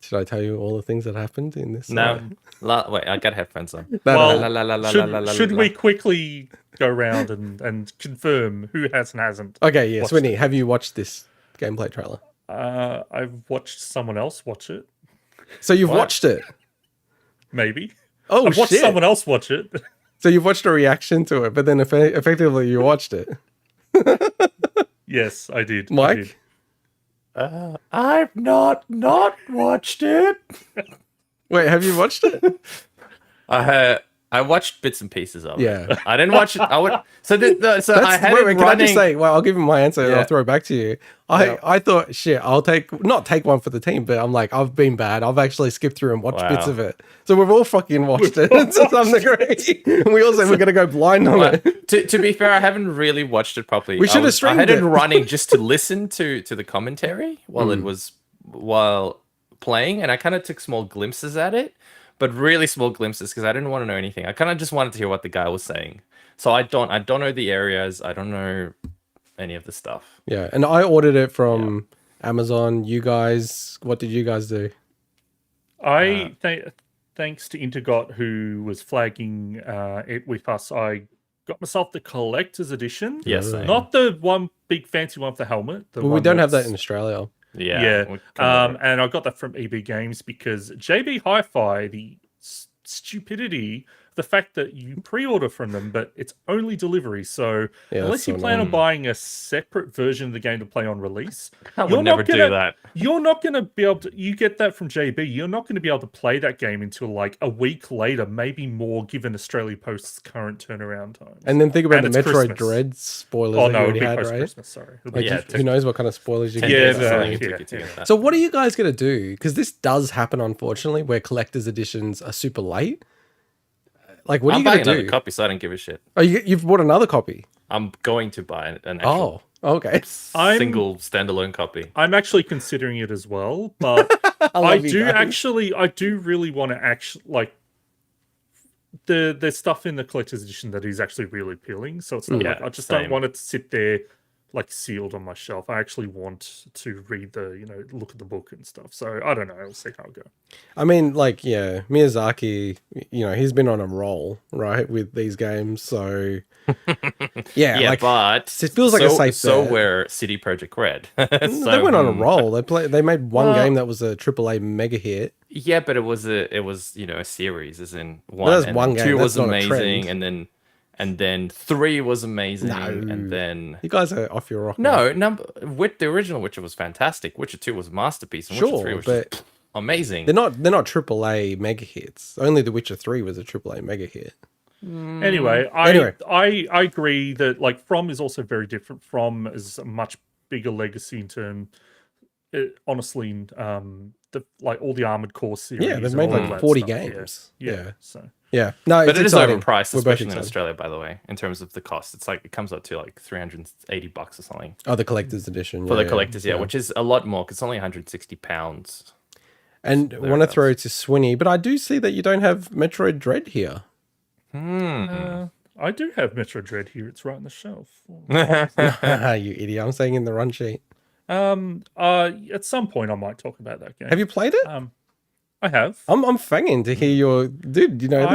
[SPEAKER 2] tell you all the things that happened in this?
[SPEAKER 3] No. Wait, I got headphones on.
[SPEAKER 1] Well,
[SPEAKER 3] La, la, la, la,
[SPEAKER 1] should,
[SPEAKER 3] la, la,
[SPEAKER 1] should
[SPEAKER 3] la.
[SPEAKER 1] we quickly go around and confirm who has and hasn't?
[SPEAKER 2] Okay, yeah,
[SPEAKER 1] watched
[SPEAKER 2] Swinny, have you watched this gameplay trailer?
[SPEAKER 1] I've watched someone else watch it.
[SPEAKER 2] So you've
[SPEAKER 3] What?
[SPEAKER 2] watched it?
[SPEAKER 1] Maybe.
[SPEAKER 2] Oh
[SPEAKER 1] I've watched
[SPEAKER 2] shit!
[SPEAKER 1] someone else watch it.
[SPEAKER 2] So you've watched a reaction to it, but then effectively you watched it,
[SPEAKER 1] Yes, I did. I
[SPEAKER 2] Mike.
[SPEAKER 1] did.
[SPEAKER 3] I've not watched it.
[SPEAKER 2] Wait, have you watched it?
[SPEAKER 3] I watched bits and pieces of
[SPEAKER 2] Yeah.
[SPEAKER 3] it. I didn't watch it. I would. So so I had
[SPEAKER 2] wait,
[SPEAKER 3] it
[SPEAKER 2] can I
[SPEAKER 3] running.
[SPEAKER 2] just say? Well, I'll give him my answer and I'll
[SPEAKER 3] Yeah.
[SPEAKER 2] throw it back to you. I thought, shit, I'll not take one for the team, but I'm like, I've been bad. I've actually skipped through and watched bits
[SPEAKER 3] Wow.
[SPEAKER 2] of it. So we've all fucking watched it to some degree. And we all said we're gonna go blind on it.
[SPEAKER 3] To be fair, I haven't really watched it properly.
[SPEAKER 2] We should have
[SPEAKER 3] I had
[SPEAKER 2] streamed
[SPEAKER 3] it
[SPEAKER 2] it.
[SPEAKER 3] running just to listen to the commentary while playing, and I kind of took small glimpses at it, but really small glimpses because I didn't want to know anything. I kind of just wanted to hear what the guy was saying. So I don't know the areas. I don't know any of the stuff.
[SPEAKER 2] Yeah, and I ordered it from Amazon. You guys, what did you guys do?
[SPEAKER 1] Thanks to Intergot, who was flagging it with us, I got myself the collector's edition.
[SPEAKER 3] Yes,
[SPEAKER 2] Really?
[SPEAKER 1] Not the one big fancy one with the helmet.
[SPEAKER 2] Well, we don't have that in Australia.
[SPEAKER 3] Yeah.
[SPEAKER 1] And I got that from EB Games because JB Hi-Fi, the stupidity, the fact that you pre-order from them, but it's only delivery. So
[SPEAKER 2] Yeah,
[SPEAKER 1] unless
[SPEAKER 2] that's
[SPEAKER 1] you
[SPEAKER 2] so
[SPEAKER 1] plan on
[SPEAKER 2] annoying.
[SPEAKER 1] buying a separate version of the game to play on release,
[SPEAKER 3] I
[SPEAKER 1] you're
[SPEAKER 3] would
[SPEAKER 1] not
[SPEAKER 3] never do
[SPEAKER 1] gonna-
[SPEAKER 3] that.
[SPEAKER 1] you're not going to be able to. You get that from JB. You're not going to be able to play that game until like a week later, maybe more, given Australia Post's current turnaround time.
[SPEAKER 2] And then think about
[SPEAKER 1] And
[SPEAKER 2] the
[SPEAKER 1] it's
[SPEAKER 2] Metroid
[SPEAKER 1] Christmas.
[SPEAKER 2] Dread spoilers
[SPEAKER 1] Oh
[SPEAKER 2] that
[SPEAKER 1] no,
[SPEAKER 2] you
[SPEAKER 1] it'll
[SPEAKER 2] already
[SPEAKER 1] be
[SPEAKER 2] had,
[SPEAKER 1] post
[SPEAKER 2] right?
[SPEAKER 1] Christmas. Sorry. It'll
[SPEAKER 2] Like,
[SPEAKER 1] be
[SPEAKER 3] Yeah,
[SPEAKER 2] who knows what kind of spoilers you
[SPEAKER 3] 10
[SPEAKER 2] can
[SPEAKER 1] Yeah,
[SPEAKER 3] days
[SPEAKER 2] get.
[SPEAKER 3] or
[SPEAKER 1] the-
[SPEAKER 3] something
[SPEAKER 1] yeah,
[SPEAKER 3] took you to get that.
[SPEAKER 2] So what are you guys going to do? Because this does happen, unfortunately, where collector's editions are super late. Like, what are
[SPEAKER 3] I'm
[SPEAKER 2] you
[SPEAKER 3] buying
[SPEAKER 2] going to
[SPEAKER 3] another
[SPEAKER 2] do?
[SPEAKER 3] copy, so I don't give a shit.
[SPEAKER 2] Oh, you've bought another copy?
[SPEAKER 3] I'm going to buy an actual
[SPEAKER 2] Oh, okay.
[SPEAKER 3] single standalone copy.
[SPEAKER 1] I'm actually considering it as well, but I
[SPEAKER 2] love you
[SPEAKER 1] do
[SPEAKER 2] guys.
[SPEAKER 1] I do really want to actually like there's stuff in the collector's edition that is actually really appealing. So it's not
[SPEAKER 3] Yeah,
[SPEAKER 1] like I just
[SPEAKER 3] same.
[SPEAKER 1] don't want it to sit there like sealed on my shelf. I actually want to read look at the book and stuff. So I don't know. We'll see how it go.
[SPEAKER 2] I mean, like, yeah, Miyazaki, he's been on a roll, right, with these games. So, yeah,
[SPEAKER 3] Yeah,
[SPEAKER 2] like,
[SPEAKER 3] but
[SPEAKER 2] it feels like a safe
[SPEAKER 3] So
[SPEAKER 2] bet.
[SPEAKER 3] were City Project Red.
[SPEAKER 2] they
[SPEAKER 3] So,
[SPEAKER 2] went on a roll. They made one
[SPEAKER 3] Well-
[SPEAKER 2] game that was a AAA mega hit.
[SPEAKER 3] Yeah, but it was a series, as in one.
[SPEAKER 2] that's
[SPEAKER 3] and
[SPEAKER 2] one game,
[SPEAKER 3] Two
[SPEAKER 2] that's
[SPEAKER 3] was
[SPEAKER 2] not a
[SPEAKER 3] amazing,
[SPEAKER 2] trend.
[SPEAKER 3] and then 3 was amazing,
[SPEAKER 2] No.
[SPEAKER 3] and then
[SPEAKER 2] You guys are off your rock. man.
[SPEAKER 3] the original Witcher was fantastic. Witcher 2 was a masterpiece, and
[SPEAKER 2] Sure,
[SPEAKER 3] Witcher 3 was
[SPEAKER 2] but
[SPEAKER 3] just amazing.
[SPEAKER 2] they're not AAA mega hits. Only The Witcher 3 was a AAA mega hit.
[SPEAKER 1] Anyway,
[SPEAKER 2] Anyway.
[SPEAKER 1] I agree that like From is also very different. From is a much bigger legacy in terms honestly, like all the Armored Core series.
[SPEAKER 2] Yeah, they've
[SPEAKER 1] and
[SPEAKER 2] made
[SPEAKER 1] all
[SPEAKER 2] like
[SPEAKER 1] that
[SPEAKER 2] 40
[SPEAKER 1] stuff, yeah.
[SPEAKER 2] games.
[SPEAKER 1] Yeah. So
[SPEAKER 2] Yeah. No,
[SPEAKER 3] But
[SPEAKER 2] it's
[SPEAKER 3] it is
[SPEAKER 2] exciting.
[SPEAKER 3] overpriced,
[SPEAKER 2] We're both
[SPEAKER 3] especially in
[SPEAKER 2] excited.
[SPEAKER 3] Australia, by the way, in terms of the cost. It's like it comes up to like $380 or something
[SPEAKER 2] Oh, the collector's edition.
[SPEAKER 3] for the collectors, which is a lot more because it's only £160.
[SPEAKER 2] And I want to throw to Swinny, but I do see that you don't have Metroid Dread here.
[SPEAKER 1] I do have Metro Dread here. It's right on the shelf.
[SPEAKER 2] You idiot. I'm saying in the run sheet.
[SPEAKER 1] At some point I might talk about that game.
[SPEAKER 2] Have you played it?
[SPEAKER 1] I have.
[SPEAKER 2] I'm fanging to hear your... Dude, you know,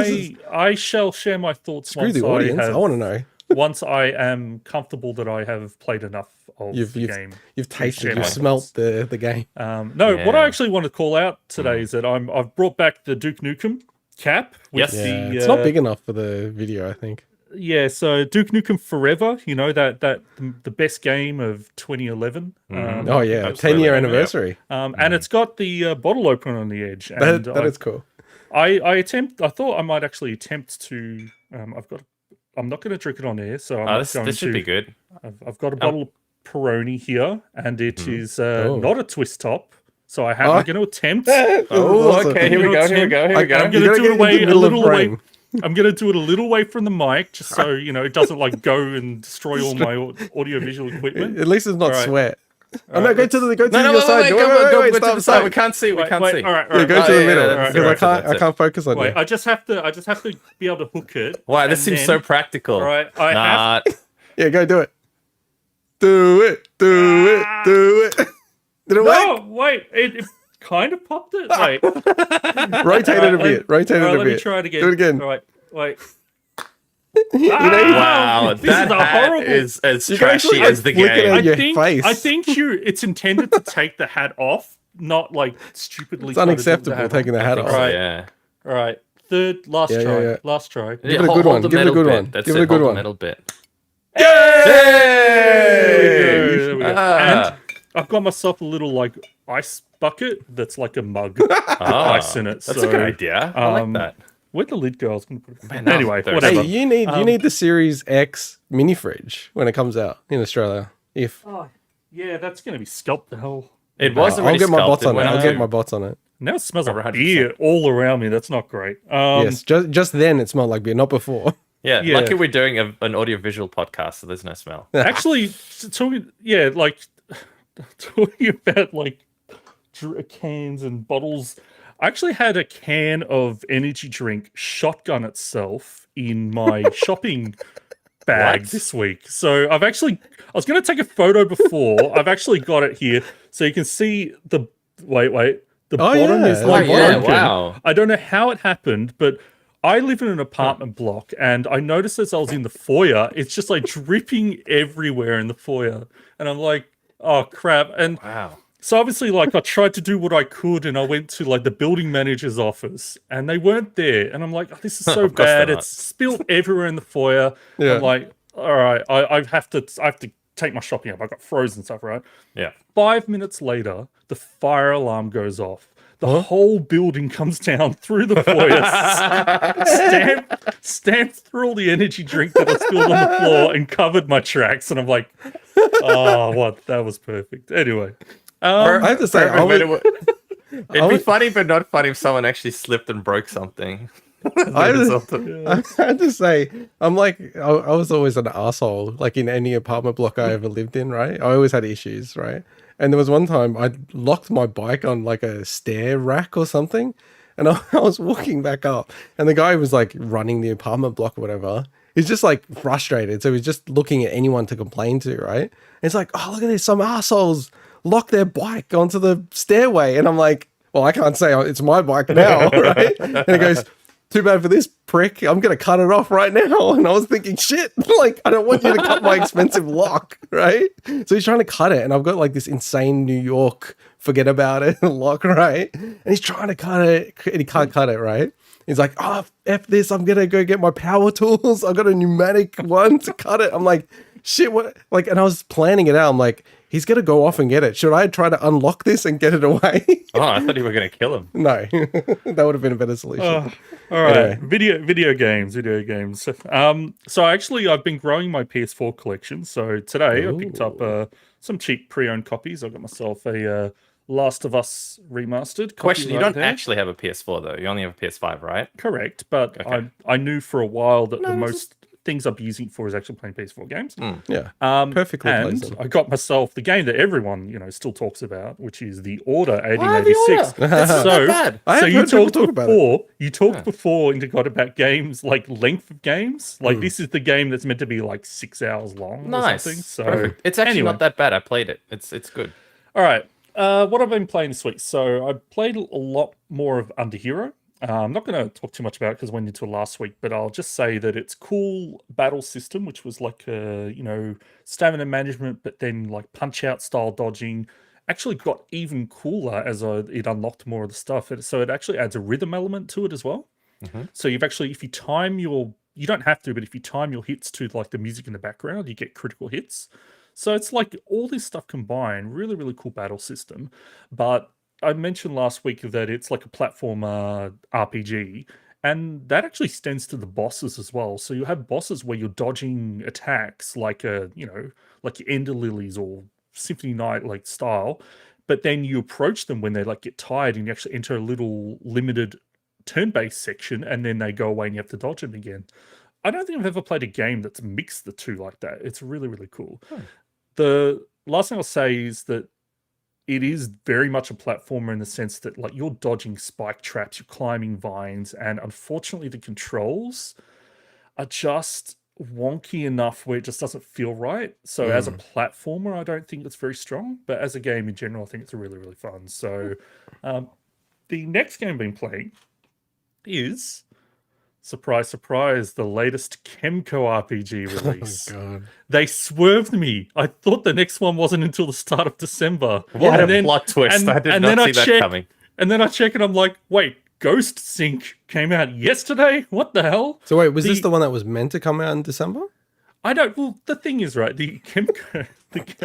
[SPEAKER 1] I shall share my thoughts
[SPEAKER 2] Screw the audience. I want to know.
[SPEAKER 1] once I am comfortable that I have played enough of the game.
[SPEAKER 2] You've tasted, you've smelt the game.
[SPEAKER 1] What I actually want to call out today is that I've brought back the Duke Nukem cap. With
[SPEAKER 2] Yeah, it's not big enough for the video, I think.
[SPEAKER 1] Yeah, so Duke Nukem Forever, you know, the best game of 2011.
[SPEAKER 2] Oh yeah, 10-year anniversary.
[SPEAKER 1] And it's got the bottle opener on the edge. And
[SPEAKER 2] that is cool.
[SPEAKER 1] I thought I might actually attempt to. I'm not going to drink it on air, so
[SPEAKER 3] this should be good.
[SPEAKER 1] I've got a bottle of Peroni here, and it is not a twist top. So I'm going to attempt.
[SPEAKER 3] Okay, here we go.
[SPEAKER 1] I'm going to do it a little away. I'm going to do it a little way from the mic, just so it doesn't like go and destroy all my audio-visual equipment.
[SPEAKER 2] At least it's not sweat. Oh no, go to your side.
[SPEAKER 3] Go to the side. We can't see. We can't see.
[SPEAKER 1] All right.
[SPEAKER 2] Yeah, go to the middle because I can't focus on you.
[SPEAKER 1] I just have to be able to hook it.
[SPEAKER 3] Wow, this seems so practical.
[SPEAKER 1] All right,
[SPEAKER 2] Yeah, go do it. Do it. Did it work?
[SPEAKER 1] Wait, it kind of popped it. Wait,
[SPEAKER 2] rotate it a bit.
[SPEAKER 1] Let me try it again.
[SPEAKER 2] Do it again.
[SPEAKER 1] All right, wait.
[SPEAKER 3] Wow,
[SPEAKER 1] this
[SPEAKER 3] that
[SPEAKER 1] is a
[SPEAKER 3] hat
[SPEAKER 1] horrible.
[SPEAKER 3] is as trashy as the game.
[SPEAKER 1] I think it's intended to take the hat off, not like stupidly.
[SPEAKER 2] It's unacceptable taking the hat off.
[SPEAKER 1] Right.
[SPEAKER 3] Yeah.
[SPEAKER 1] All right. Last try.
[SPEAKER 2] Yeah.
[SPEAKER 1] Last try.
[SPEAKER 2] Give it a good one. Give it a good one.
[SPEAKER 3] That's
[SPEAKER 2] Give it a good one.
[SPEAKER 3] Metal bit.
[SPEAKER 2] Yay!
[SPEAKER 1] There we go. And I've got myself a little like ice bucket that's like a mug with ice in it.
[SPEAKER 3] That's a good idea. I like that.
[SPEAKER 1] Where'd the lid go? I was going to put it.
[SPEAKER 3] Man, now
[SPEAKER 1] Anyway,
[SPEAKER 3] I'm thirsty.
[SPEAKER 1] whatever.
[SPEAKER 2] Hey, you need the Series X mini fridge when it comes out in Australia.
[SPEAKER 1] Yeah, that's going to be scalped the hell.
[SPEAKER 3] It was
[SPEAKER 2] I'll
[SPEAKER 3] already
[SPEAKER 2] get my bots on it.
[SPEAKER 3] sculpted.
[SPEAKER 2] I'll get my bots on it.
[SPEAKER 1] Now it smells like
[SPEAKER 3] 100%.
[SPEAKER 1] beer all around me. That's not great.
[SPEAKER 2] Yes, just then it smelled like beer, not before.
[SPEAKER 3] Yeah, lucky we're doing an audio-visual podcast, so there's no smell.
[SPEAKER 1] Actually, talking about like cans and bottles. I actually had a can of energy drink shotgun itself in my shopping bag this week. So I was going to take a photo before. I've actually got it here, so you can see the bottom is like broken.
[SPEAKER 3] Wow.
[SPEAKER 1] I don't know how it happened, but I live in an apartment block, and I noticed as I was in the foyer, it's just like dripping everywhere in the foyer, and I'm like, oh crap! And
[SPEAKER 3] Wow.
[SPEAKER 1] so obviously, like, I tried to do what I could, and I went to like the building manager's office, and they weren't there. And I'm like, oh, this is so bad. It's spilled everywhere in the foyer.
[SPEAKER 2] Yeah.
[SPEAKER 1] I'm like, all right, I have to take my shopping up. I got frozen stuff, right?
[SPEAKER 3] Yeah.
[SPEAKER 1] 5 minutes later, the fire alarm goes off. The whole building comes down through the foyer, stamped through all the energy drink that I spilled on the floor, and covered my tracks. And I'm like, oh, what? That was perfect. Anyway.
[SPEAKER 2] I have to say,
[SPEAKER 3] it'd be funny but not funny if someone actually slipped and broke something.
[SPEAKER 2] I had to say, I'm like, I was always an asshole, like in any apartment block I ever lived in, right? I always had issues, right? And there was one time I locked my bike on like a stair rack or something, and I was walking back up, and the guy was like running the apartment block or whatever. He's just like frustrated, so he's just looking at anyone to complain to, right? And it's like, oh, look at this, some assholes lock their bike onto the stairway, and I'm like, well, I can't say it's my bike now, right? And he goes, too bad for this prick, I'm gonna cut it off right now. And I was thinking, shit, like, I don't want you to cut my expensive lock, right? So he's trying to cut it, and I've got like this insane New York forget about it lock, right? And he's trying to cut it, and he can't cut it, right? He's like, oh, F this, I'm gonna go get my power tools, I've got a pneumatic one to cut it. I'm like, shit, what? Like, and I was planning it out, I'm like, he's gonna go off and get it. Should I try to unlock this and get it away?
[SPEAKER 3] Oh, I thought you were gonna kill him.
[SPEAKER 2] No, that would have been a better solution.
[SPEAKER 1] All right, anyway. Video games. So actually, I've been growing my PS4 collection. So today I picked up some cheap pre-owned copies. I got myself a Last of Us remastered.
[SPEAKER 3] Question: You don't
[SPEAKER 1] there.
[SPEAKER 3] actually have a PS4 though. You only have a PS5, right?
[SPEAKER 1] Correct, but
[SPEAKER 3] Okay.
[SPEAKER 1] I knew for a while that
[SPEAKER 3] No,
[SPEAKER 1] the
[SPEAKER 3] it's
[SPEAKER 1] most things I'll be using it for is actually playing PS4 games.
[SPEAKER 2] Yeah.
[SPEAKER 1] Um,
[SPEAKER 2] Perfectly
[SPEAKER 1] and
[SPEAKER 2] plays them.
[SPEAKER 1] I got myself the game that everyone still talks about, which is The Order
[SPEAKER 3] Ah, the
[SPEAKER 1] 1886.
[SPEAKER 3] Order. That's not
[SPEAKER 1] So-
[SPEAKER 3] that bad.
[SPEAKER 2] I
[SPEAKER 1] So
[SPEAKER 2] have
[SPEAKER 1] you
[SPEAKER 2] heard people
[SPEAKER 1] talked
[SPEAKER 2] talk about it.
[SPEAKER 1] before. You talked
[SPEAKER 3] Yeah.
[SPEAKER 1] before and got about games like length of games. Like this is the game that's meant to be like 6 hours long or
[SPEAKER 3] Nice.
[SPEAKER 1] something. So
[SPEAKER 3] Perfect. It's actually
[SPEAKER 1] anyway.
[SPEAKER 3] not that bad. I played it. It's good.
[SPEAKER 1] All right. What I've been playing this week. So I played a lot more of Underhero. I'm not going to talk too much about it because I went into it last week, but I'll just say that it's cool battle system, which was like stamina management, but then like punch out style dodging. Actually got even cooler as it unlocked more of the stuff. So it actually adds a rhythm element to it as well. So if you time you don't have to, but if you time your hits to like the music in the background, you get critical hits. So it's like all this stuff combined, really, really cool battle system. But I mentioned last week that it's like a platformer RPG, and that actually extends to the bosses as well. So you have bosses where you're dodging attacks like like your Ender Lilies or Symphony Knight like style, but then you approach them when they like get tired, and you actually enter a little limited turn-based section, and then they go away and you have to dodge them again. I don't think I've ever played a game that's mixed the two like that. It's really, really cool. The last thing I'll say is that it is very much a platformer in the sense that like you're dodging spike traps, you're climbing vines, and unfortunately the controls are just wonky enough where it just doesn't feel right. So as a platformer, I don't think it's very strong, but as a game in general, I think it's really, really fun. So the next game I've been playing is, surprise, surprise, the latest Kemco RPG release.
[SPEAKER 2] Oh, God.
[SPEAKER 1] They swerved me. I thought the next one wasn't until the start of December.
[SPEAKER 3] What
[SPEAKER 1] And
[SPEAKER 3] a
[SPEAKER 1] then-
[SPEAKER 3] plot twist! I did not see that coming.
[SPEAKER 1] And then I check and I'm like, wait, Ghost Sync came out yesterday? What the hell?
[SPEAKER 2] So wait, was this the one that was meant to come out in December?
[SPEAKER 1] I don't. Well, the thing is, right? The Kemco.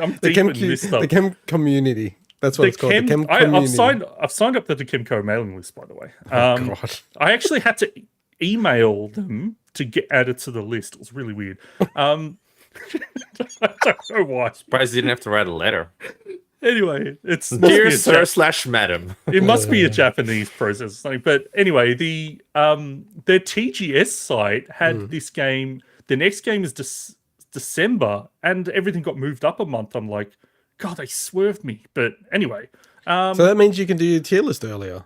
[SPEAKER 1] I'm
[SPEAKER 2] The
[SPEAKER 1] deep
[SPEAKER 2] Chem,
[SPEAKER 1] in this stuff.
[SPEAKER 2] the Chem community. That's what it's called. The Chem community.
[SPEAKER 1] I've signed up to the Kemco mailing list, by the way.
[SPEAKER 2] God.
[SPEAKER 1] I actually had to email them to get added to the list. It was really weird. I don't know why.
[SPEAKER 3] Surprised you didn't have to write a letter.
[SPEAKER 1] Anyway, it's
[SPEAKER 3] Dear sir / madam.
[SPEAKER 1] it must be a Japanese process or something. But anyway, their TGS site had this game. The next game is December, and everything got moved up a month. I'm like, God, they swerved me. But anyway,
[SPEAKER 2] So that means you can do your tier list earlier.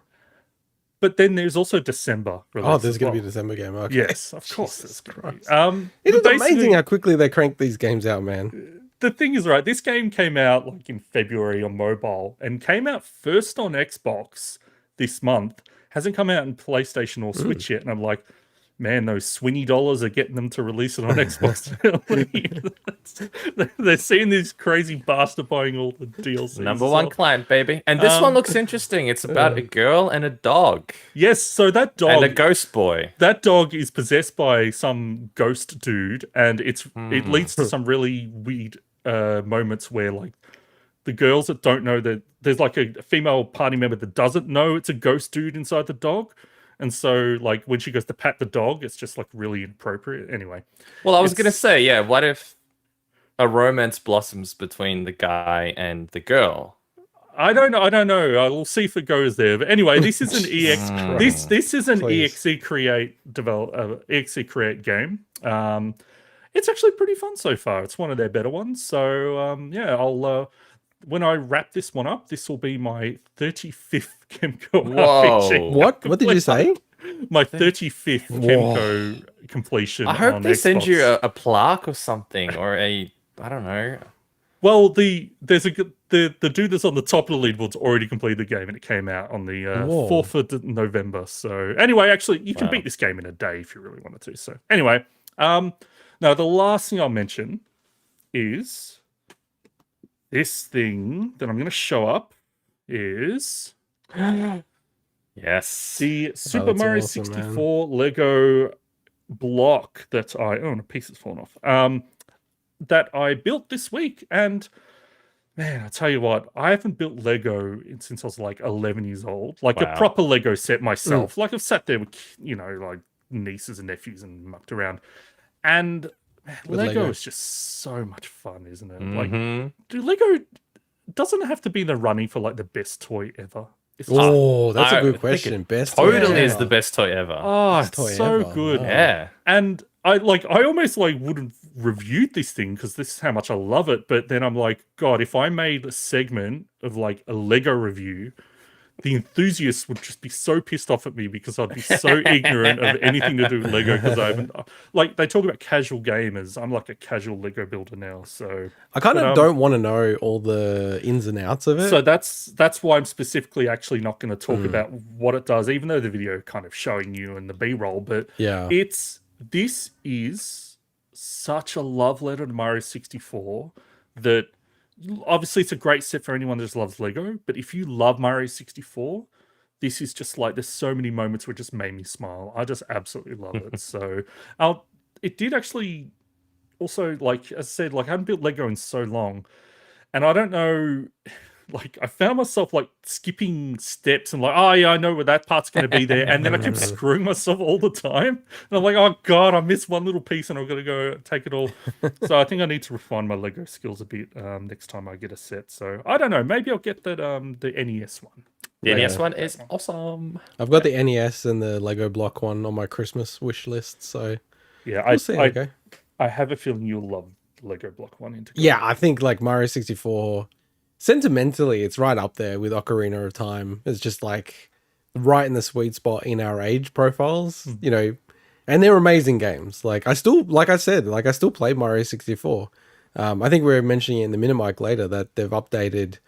[SPEAKER 1] but then there's also December.
[SPEAKER 2] Oh, there's going to be a December game. Okay.
[SPEAKER 1] Yes, of course.
[SPEAKER 2] Jesus
[SPEAKER 1] There's gonna be.
[SPEAKER 2] Christ. It
[SPEAKER 1] but
[SPEAKER 2] is
[SPEAKER 1] basically,
[SPEAKER 2] amazing how quickly they crank these games out, man.
[SPEAKER 1] the thing is, right, this game came out like in February on mobile and came out first on Xbox this month. Hasn't come out in PlayStation or Switch yet. And I'm like, man, those Swinny dollars are getting them to release it on Xbox early. They're seeing these crazy bastard buying all the DLC.
[SPEAKER 3] Number one client, baby. And this one looks interesting. It's about a girl and a dog.
[SPEAKER 1] Yes, so that dog
[SPEAKER 3] And a ghost boy.
[SPEAKER 1] that dog is possessed by some ghost dude, and it leads to some really weird moments where like the girls that don't know that there's like a female party member that doesn't know it's a ghost dude inside the dog. And so, like, when she goes to pat the dog, it's just, like, really inappropriate. Anyway.
[SPEAKER 3] Well, I was going to say, yeah, what if a romance blossoms between the guy and the girl?
[SPEAKER 1] I don't know. We'll see if it goes there. But anyway, this is an this is an
[SPEAKER 2] Please.
[SPEAKER 1] EXE Create game. It's actually pretty fun so far. It's one of their better ones. So yeah, I'll when I wrap this one up, this will be my 35th Kemco RPG.
[SPEAKER 2] What? What did you say?
[SPEAKER 1] My 35th Kemco completion.
[SPEAKER 3] I hope
[SPEAKER 1] on
[SPEAKER 3] they send
[SPEAKER 1] Xbox.
[SPEAKER 3] you a plaque or something, or I don't know.
[SPEAKER 1] Well, the dude that's on the top of the leaderboard's already completed the game, and it came out on the 4th of November. So anyway, actually, you can beat this game in a day if you really wanted to. So anyway, now the last thing I'll mention is this thing that I'm going to show up is
[SPEAKER 3] Yes.
[SPEAKER 1] the Super
[SPEAKER 2] that's
[SPEAKER 1] Mario
[SPEAKER 2] awesome,
[SPEAKER 1] 64 Lego block that I own. A piece has fallen off. That I built this week, and man, I tell you what, I haven't built Lego since I was like 11 years old, like a proper Lego set myself. Like I've sat there with like nieces and nephews and mucked around, and
[SPEAKER 2] with
[SPEAKER 1] Lego
[SPEAKER 2] Lego?
[SPEAKER 1] is just so much fun, isn't it? Like,
[SPEAKER 3] Mm-hmm.
[SPEAKER 1] Lego doesn't have to be in the running for like the best toy ever. It's just
[SPEAKER 2] Oh, that's a
[SPEAKER 3] I
[SPEAKER 2] good
[SPEAKER 3] think
[SPEAKER 2] question.
[SPEAKER 3] it
[SPEAKER 2] Best toy
[SPEAKER 3] totally is the
[SPEAKER 2] ever.
[SPEAKER 3] best toy ever.
[SPEAKER 2] Best
[SPEAKER 1] it's
[SPEAKER 2] toy
[SPEAKER 1] so
[SPEAKER 2] ever.
[SPEAKER 1] good.
[SPEAKER 2] Wow.
[SPEAKER 3] Yeah.
[SPEAKER 1] And I almost like would have reviewed this thing because this is how much I love it. But then I'm like, God, if I made a segment of like a Lego review, the enthusiasts would just be so pissed off at me because I'd be so ignorant of anything to do with Lego because I haven't like they talk about casual gamers. I'm like a casual Lego builder now. So
[SPEAKER 2] I kind
[SPEAKER 1] but
[SPEAKER 2] of don't want to know all the ins and outs of it.
[SPEAKER 1] so that's why I'm specifically actually not going to talk about what it does, even though the video kind of showing you and the B-roll. But
[SPEAKER 2] Yeah.
[SPEAKER 1] this is such a love letter to Mario 64 that obviously it's a great set for anyone that just loves Lego. But if you love Mario 64, this is just like there's so many moments where it just made me smile. I just absolutely love it. So it did actually also like as I said, like I haven't built Lego in so long. And I don't know, like I found myself like skipping steps and like, oh yeah, I know where that part's going to be there, and then I kept screwing myself all the time. And I'm like, oh god, I missed one little piece, and I've got to go take it all. So I think I need to refine my Lego skills a bit next time I get a set. So I don't know, maybe I'll get that the NES one.
[SPEAKER 3] The NES
[SPEAKER 2] Yeah.
[SPEAKER 3] one is awesome.
[SPEAKER 2] I've got the NES and the Lego block one on my Christmas wish list, so
[SPEAKER 1] Yeah,
[SPEAKER 2] we'll see. Okay.
[SPEAKER 1] I have a feeling you'll love the Lego block one.
[SPEAKER 2] Yeah, I think like Mario 64, sentimentally, it's right up there with Ocarina of Time. It's just like right in the sweet spot in our age profiles, you know, and they're amazing games. Like I still, like I said, like I still play Mario 64. I think we were mentioning in the Minimic later that they've updated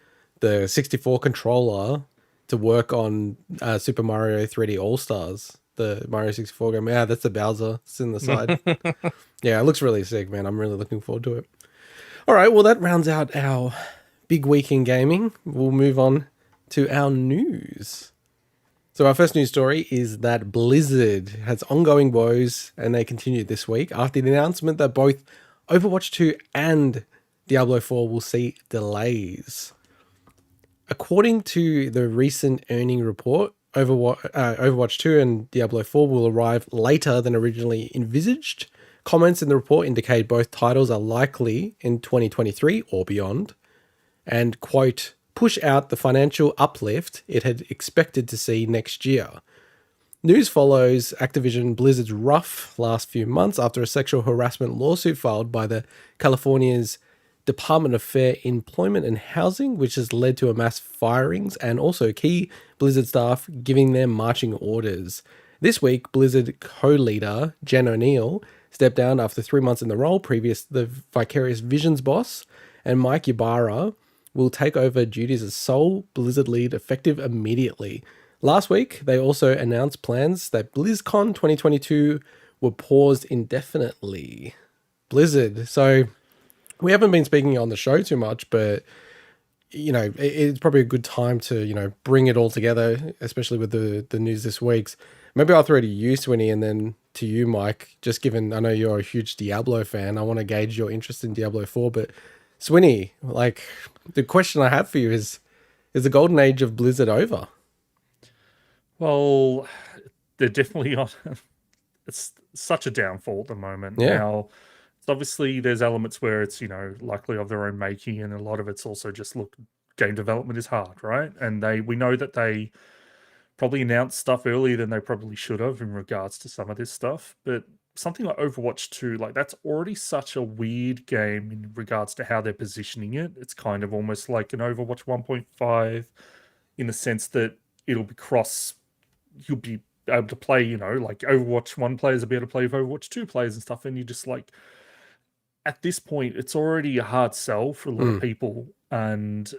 [SPEAKER 2] the 64 controller to work on Super Mario 3D All Stars, the Mario 64 game. Yeah, that's the Bowser. It's in the side. Yeah, it looks really sick, man. I'm really looking forward to it. All right, well, that rounds out our big week in gaming. We'll move on to our news. So our first news story is that Blizzard has ongoing woes, and they continued this week after the announcement that both Overwatch 2 and Diablo 4 will see delays. According to the recent earning report, Overwatch 2 and Diablo 4 will arrive later than originally envisaged. Comments in the report indicate both titles are likely in 2023 or beyond, and, quote, push out the financial uplift it had expected to see next year. News follows Activision Blizzard's rough last few months after a sexual harassment lawsuit filed by the California's Department of Fair Employment and Housing, which has led to a mass firings and also key Blizzard staff giving them marching orders. This week, Blizzard co-leader Jen O'Neill stepped down after 3 months in the role. The Vicarious Visions boss and Mike Ybarra will take over duties as sole Blizzard lead effective immediately. Last week, they also announced plans that BlizzCon 2022 were paused indefinitely. Blizzard. So we haven't been speaking on the show too much, but you know, it's probably a good time to, you know, bring it all together, especially with the news this week's. Maybe I'll throw it to you, Swinny, and then to you, Mike, just given I know you're a huge Diablo fan. I want to gauge your interest in Diablo 4, but Swinny, like, the question I have for you is the golden age of Blizzard over?
[SPEAKER 1] Well, they're definitely on. It's such a downfall at the moment.
[SPEAKER 2] Yeah.
[SPEAKER 1] Now, it's obviously there's elements where it's, you know, likely of their own making, and a lot of it's also just look, game development is hard, right? And we know that they probably announced stuff earlier than they probably should have in regards to some of this stuff. But something like Overwatch 2, like that's already such a weird game in regards to how they're positioning it. It's kind of almost like an Overwatch 1.5 in the sense that it'll be you'll be able to play, you know, like Overwatch 1 players will be able to play with Overwatch 2 players and stuff. And you just like, at this point, it's already a hard sell for a lot of people. And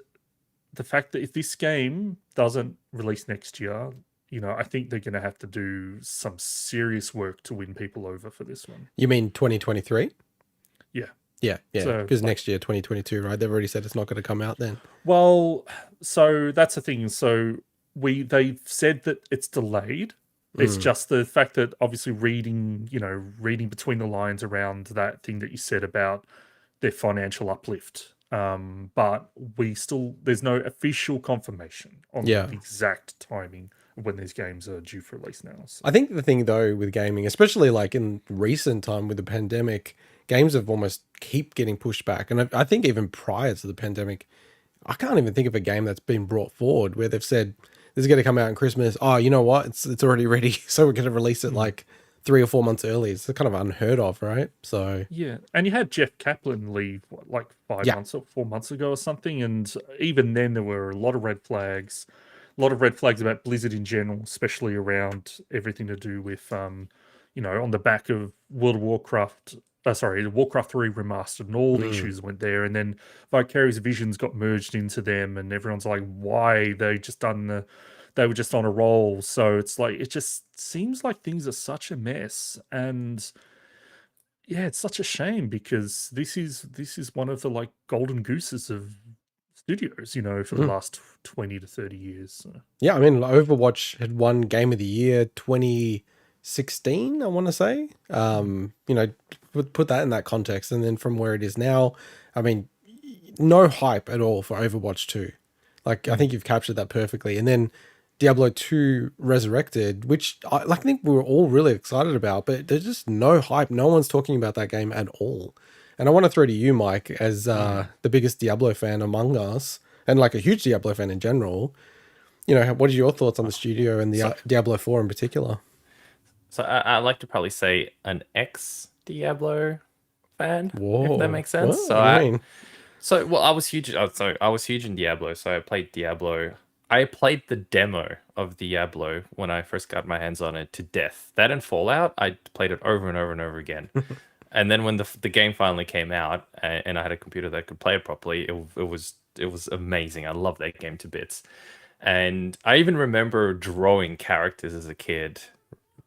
[SPEAKER 1] the fact that if this game doesn't release next year, you know, I think they're going to have to do some serious work to win people over for this one.
[SPEAKER 2] You mean 2023?
[SPEAKER 1] Yeah.
[SPEAKER 2] Yeah.
[SPEAKER 1] So,
[SPEAKER 2] Because next year, 2022, right? They've already said it's not going to come out then.
[SPEAKER 1] Well, so that's the thing. So they've said that it's delayed. It's just the fact that obviously reading between the lines around that thing that you said about their financial uplift. But there's no official confirmation on the exact timing of when these games are due for release now. So.
[SPEAKER 2] I think the thing though with gaming, especially like in recent time with the pandemic, games have almost keep getting pushed back. And I think even prior to the pandemic, I can't even think of a game that's been brought forward where they've said this is going to come out in Christmas. Oh, you know what? It's already ready, so we're going to release it like 3 or 4 months early. It's kind of unheard of, right? So
[SPEAKER 1] Yeah, and you had Jeff Kaplan leave like 5 months or 4 months ago or something, and even then there were a lot of red flags, about Blizzard in general, especially around everything to do with on the back of World of Warcraft. Warcraft 3 remastered, and all the issues went there, and then Vicarious Visions got merged into them, and everyone's like, "Why they were just on a roll?" So it's like it just seems like things are such a mess, and yeah, it's such a shame because this is one of the like golden gooses of studios, for the last 20 to 30 years. So.
[SPEAKER 2] yeah, I mean, Overwatch had won Game of the Year 2016, I want to say. Put that in that context, and then from where it is now, I mean, no hype at all for Overwatch 2. Like, I think you've captured that perfectly. And then Diablo 2 Resurrected, which I think we were all really excited about, but there's just no hype. No one's talking about that game at all. And I want to throw to you, Mike, as the biggest Diablo fan among us, and like a huge Diablo fan in general. What are your thoughts on the studio and the Diablo 4 in particular?
[SPEAKER 3] So I like to probably say an ex-Diablo fan,
[SPEAKER 2] Whoa.
[SPEAKER 3] if that makes sense.
[SPEAKER 2] What do you mean?
[SPEAKER 3] I was huge. I was huge in Diablo. So I played Diablo. I played the demo of Diablo when I first got my hands on it to death. That and Fallout, I played it over and over and over again. And then when the game finally came out, and I had a computer that could play it properly, it was amazing. I love that game to bits. And I even remember drawing characters as a kid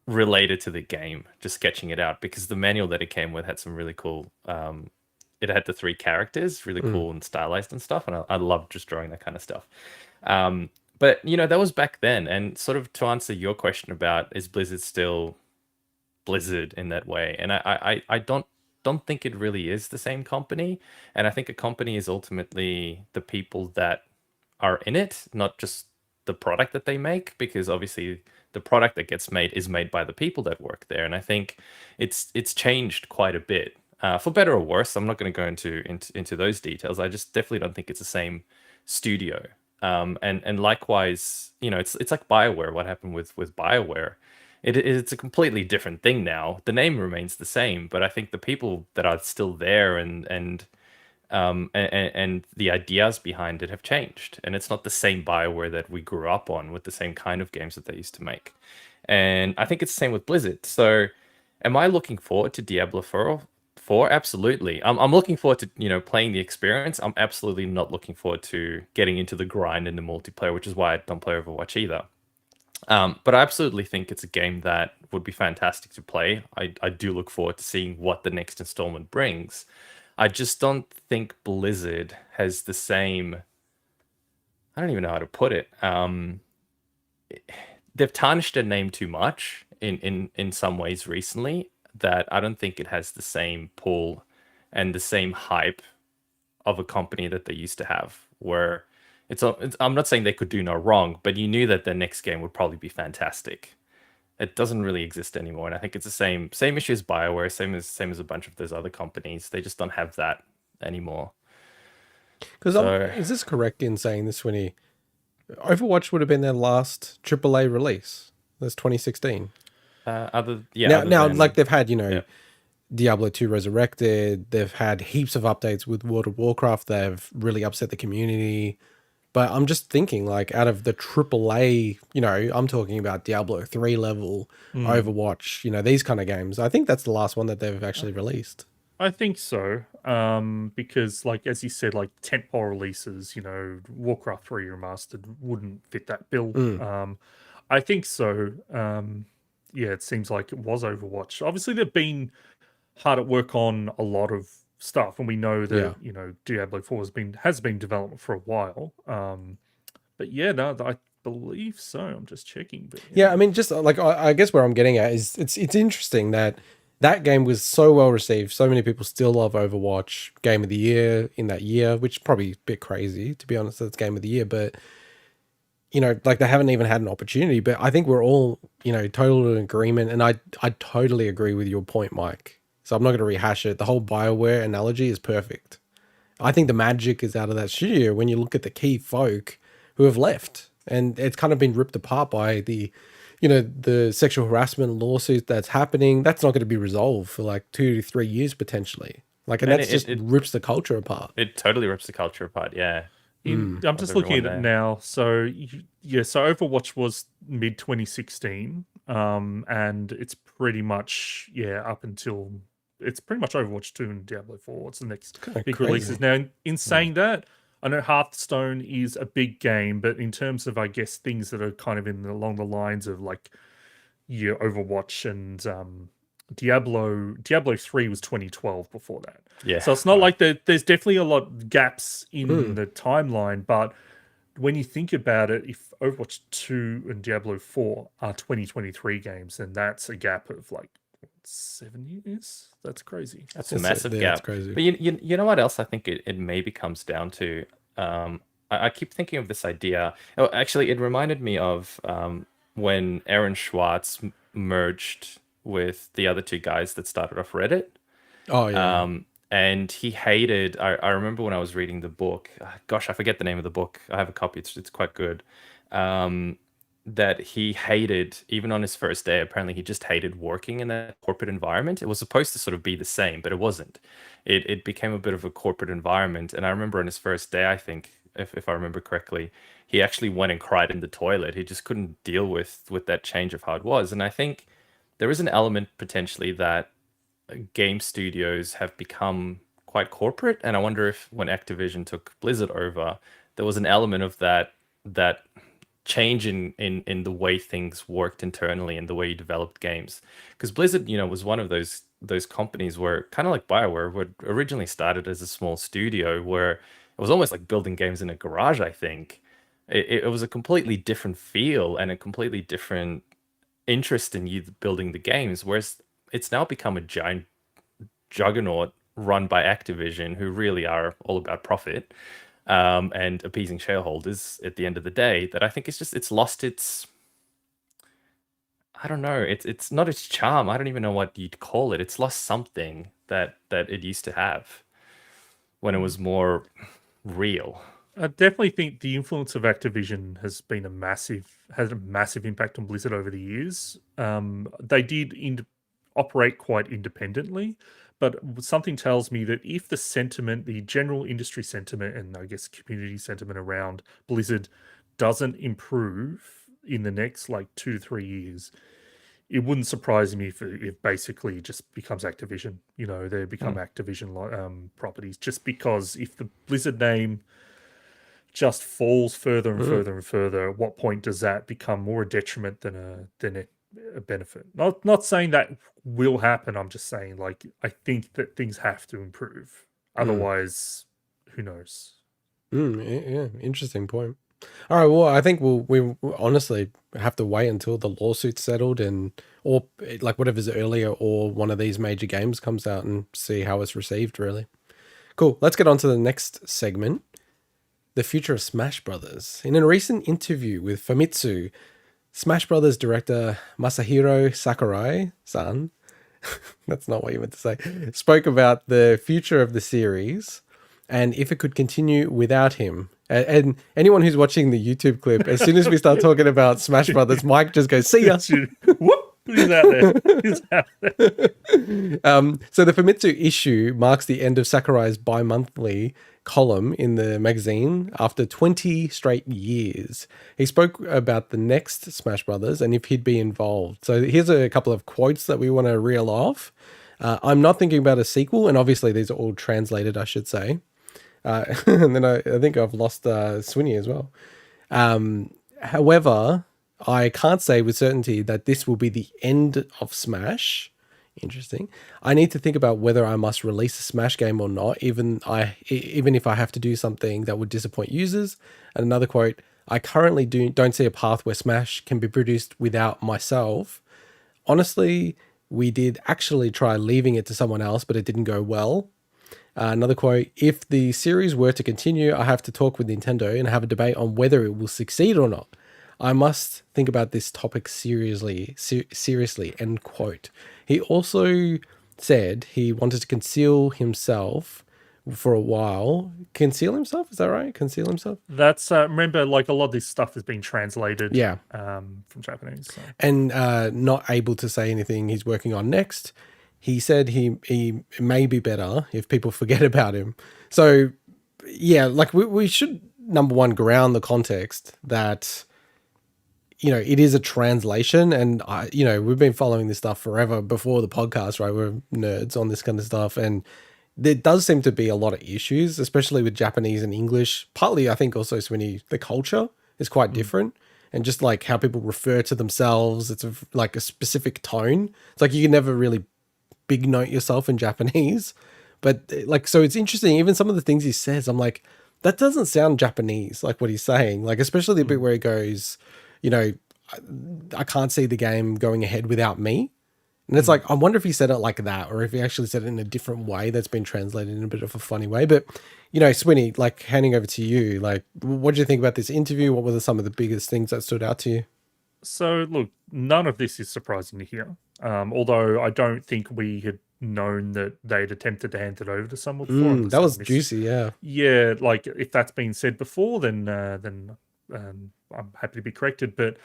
[SPEAKER 3] related to the game, just sketching it out, because the manual that it came with had some really cool. It had the 3 characters, really cool and stylized and stuff, and I loved just drawing that kind of stuff. But that was back then, and sort of to answer your question about is Blizzard still Blizzard in that way, and I don't think it really is the same company, and I think a company is ultimately the people that are in it, not just the product that they make, because obviously the product that gets made is made by the people that work there, and I think it's changed quite a bit, for better or worse. I'm not going to go into those details. I just definitely don't think it's the same studio. And likewise, it's like BioWare. What happened with BioWare? It's a completely different thing now. The name remains the same, but I think the people that are still there and the ideas behind it have changed, and it's not the same BioWare that we grew up on with the same kind of games that they used to make. And I think it's the same with Blizzard. So, am I looking forward to Diablo 4? Absolutely. I'm looking forward to playing the experience. I'm absolutely not looking forward to getting into the grind in the multiplayer, which is why I don't play Overwatch either. But I absolutely think it's a game that would be fantastic to play. I do look forward to seeing what the next installment brings. I just don't think Blizzard has the same. I don't even know how to put it. They've tarnished their name too much in some ways recently, that I don't think it has the same pull and the same hype of a company that they used to have, where I'm not saying they could do no wrong, but you knew that their next game would probably be fantastic. It doesn't really exist anymore, and I think it's the same issue as BioWare, same as a bunch of those other companies. They just don't have that anymore.
[SPEAKER 2] Because is this correct in saying this, Winnie? Overwatch would have been their last AAA release. That's 2016. Like they've had, Diablo 2 Resurrected. They've had heaps of updates with World of Warcraft. They've really upset the community. But I'm just thinking, like, out of the AAA, I'm talking about Diablo 3 level, Overwatch, these kind of games. I think that's the last one that they've actually released.
[SPEAKER 1] I think so, because, like, as you said, like, tentpole releases, Warcraft 3 Remastered wouldn't fit that bill. I think so. Yeah, it seems like it was Overwatch. Obviously, they've been hard at work on a lot of stuff, and we know that Diablo 4 has been development for a while. But yeah, no, I believe so. I'm just checking. But
[SPEAKER 2] yeah, I mean, just like I guess where I'm getting at is it's interesting that game was so well received. So many people still love Overwatch. Game of the Year in that year, which is probably a bit crazy to be honest. That's Game of the Year, but like they haven't even had an opportunity. But I think we're all totally in agreement, and I totally agree with your point, Mike. so I'm not going to rehash it. The whole BioWare analogy is perfect. I think the magic is out of that studio when you look at the key folk who have left, and it's kind of been ripped apart by the, the sexual harassment lawsuit that's happening. That's not going to be resolved for like 2 to 3 years potentially. Like, and that's just rips the culture apart.
[SPEAKER 3] It totally rips the culture apart. Yeah.
[SPEAKER 1] I'm just looking at it now. So so Overwatch was mid 2016, and it's pretty much up until it's pretty much Overwatch 2 and Diablo 4. What's the next big releases now? In saying that, I know Hearthstone is a big game, but in terms of, I guess, things that are kind of along the lines of like Overwatch and Diablo 3 was 2012 before that.
[SPEAKER 3] Yeah.
[SPEAKER 1] So it's not like there's definitely a lot of gaps in the timeline, but when you think about it, if Overwatch 2 and Diablo 4 are 2023 games, then that's a gap of like 7 years. That's crazy.
[SPEAKER 3] That's a massive gap.
[SPEAKER 2] That's crazy.
[SPEAKER 3] But you know what else I think it maybe comes down to? I keep thinking of this idea. Oh, actually, it reminded me of when Aaron Schwartz merged with the other two guys that started off Reddit.
[SPEAKER 2] Oh, yeah.
[SPEAKER 3] And he hated. I remember when I was reading the book. Gosh, I forget the name of the book. I have a copy. It's quite good. That he hated, even on his first day. Apparently, he just hated working in that corporate environment. It was supposed to sort of be the same, but it wasn't. It became a bit of a corporate environment. And I remember on his first day, I think, if I remember correctly, he actually went and cried in the toilet. He just couldn't deal with that change of how it was. And I think there is an element potentially that game studios have become quite corporate, and I wonder if when Activision took Blizzard over, there was an element of that change in the way things worked internally and the way you developed games. Because Blizzard, was one of those companies where, kind of like BioWare, would originally started as a small studio where it was almost like building games in a garage. I think it was a completely different feel and a completely different interest in you building the games, whereas it's now become a giant juggernaut run by Activision, who really are all about profit and appeasing shareholders at the end of the day, that I think it's lost its, I don't know, it's not its charm. I don't even know what you'd call it. It's lost something that it used to have when it was more real.
[SPEAKER 1] I definitely think the influence of Activision has a massive impact on Blizzard over the years. They did operate quite independently, but something tells me that if the sentiment, the general industry sentiment, and I guess community sentiment around Blizzard doesn't improve in the next like 2 to 3 years, it wouldn't surprise me if it basically just becomes Activision. They become Activision properties, just because if the Blizzard name just falls further and further and further, at what point does that become more a detriment than a benefit? Not saying that will happen. I'm just saying, like, I think that things have to improve. Otherwise, who knows?
[SPEAKER 2] Yeah, interesting point. All right, well, I think we honestly have to wait until the lawsuit's settled or like whatever's earlier, or one of these major games comes out, and see how it's received, really. Cool. Let's get on to the next segment. The future of Smash Brothers. In a recent interview with Famitsu, Smash Brothers director Masahiro Sakurai-san, that's not what you meant to say, spoke about the future of the series and if it could continue without him. And anyone who's watching the YouTube clip, as soon as we start talking about Smash Brothers, Mike just goes, "See ya."
[SPEAKER 1] Whoop! He's out there. He's out there.
[SPEAKER 2] So the Famitsu issue marks the end of Sakurai's bi-monthly column in the magazine after 20 straight years. He spoke about the next Smash Brothers and if he'd be involved. So here's a couple of quotes that we want to reel off. I'm not thinking about a sequel, and obviously these are all translated, I should say. And then I think I've lost Swinny as well. However, I can't say with certainty that this will be the end of Smash. Interesting. I need to think about whether I must release a Smash game or not, even if I have to do something that would disappoint users. And another quote, I currently don't see a path where Smash can be produced without myself. Honestly, we did actually try leaving it to someone else, but it didn't go well. Another quote, if the series were to continue, I have to talk with Nintendo and have a debate on whether it will succeed or not. I must think about this topic seriously, end quote. He also said he wanted to conceal himself for a while. Conceal himself? Is that right? Conceal himself?
[SPEAKER 1] That's remember, like a lot of this stuff has been translated,
[SPEAKER 2] Yeah.
[SPEAKER 1] from Japanese. So.
[SPEAKER 2] And not able to say anything he's working on next. He said he may be better if people forget about him. So, yeah, like we should, number one, ground the context that, you know, it is a translation. And, we've been following this stuff forever before the podcast, right? We're nerds on this kind of stuff. And there does seem to be a lot of issues, especially with Japanese and English. Partly, I think also the culture is quite different. And just like how people refer to themselves, it's like a specific tone. It's like you can never really big note yourself in Japanese. But like, so it's interesting. Even some of the things he says, I'm like, that doesn't sound Japanese, like what he's saying. Like, especially the bit where he goes, you know, I can't see the game going ahead without me. And it's like, I wonder if he said it like that, or if he actually said it in a different way that's been translated in a bit of a funny way. But, you know, Swinny, like handing over to you, like, what do you think about this interview? What were some of the biggest things that stood out to you?
[SPEAKER 1] So, look, none of this is surprising to hear. Although I don't think we had known that they'd attempted to hand it over to someone before.
[SPEAKER 2] That was juicy, yeah.
[SPEAKER 1] Yeah, like if that's been said before, then I'm happy to be corrected. But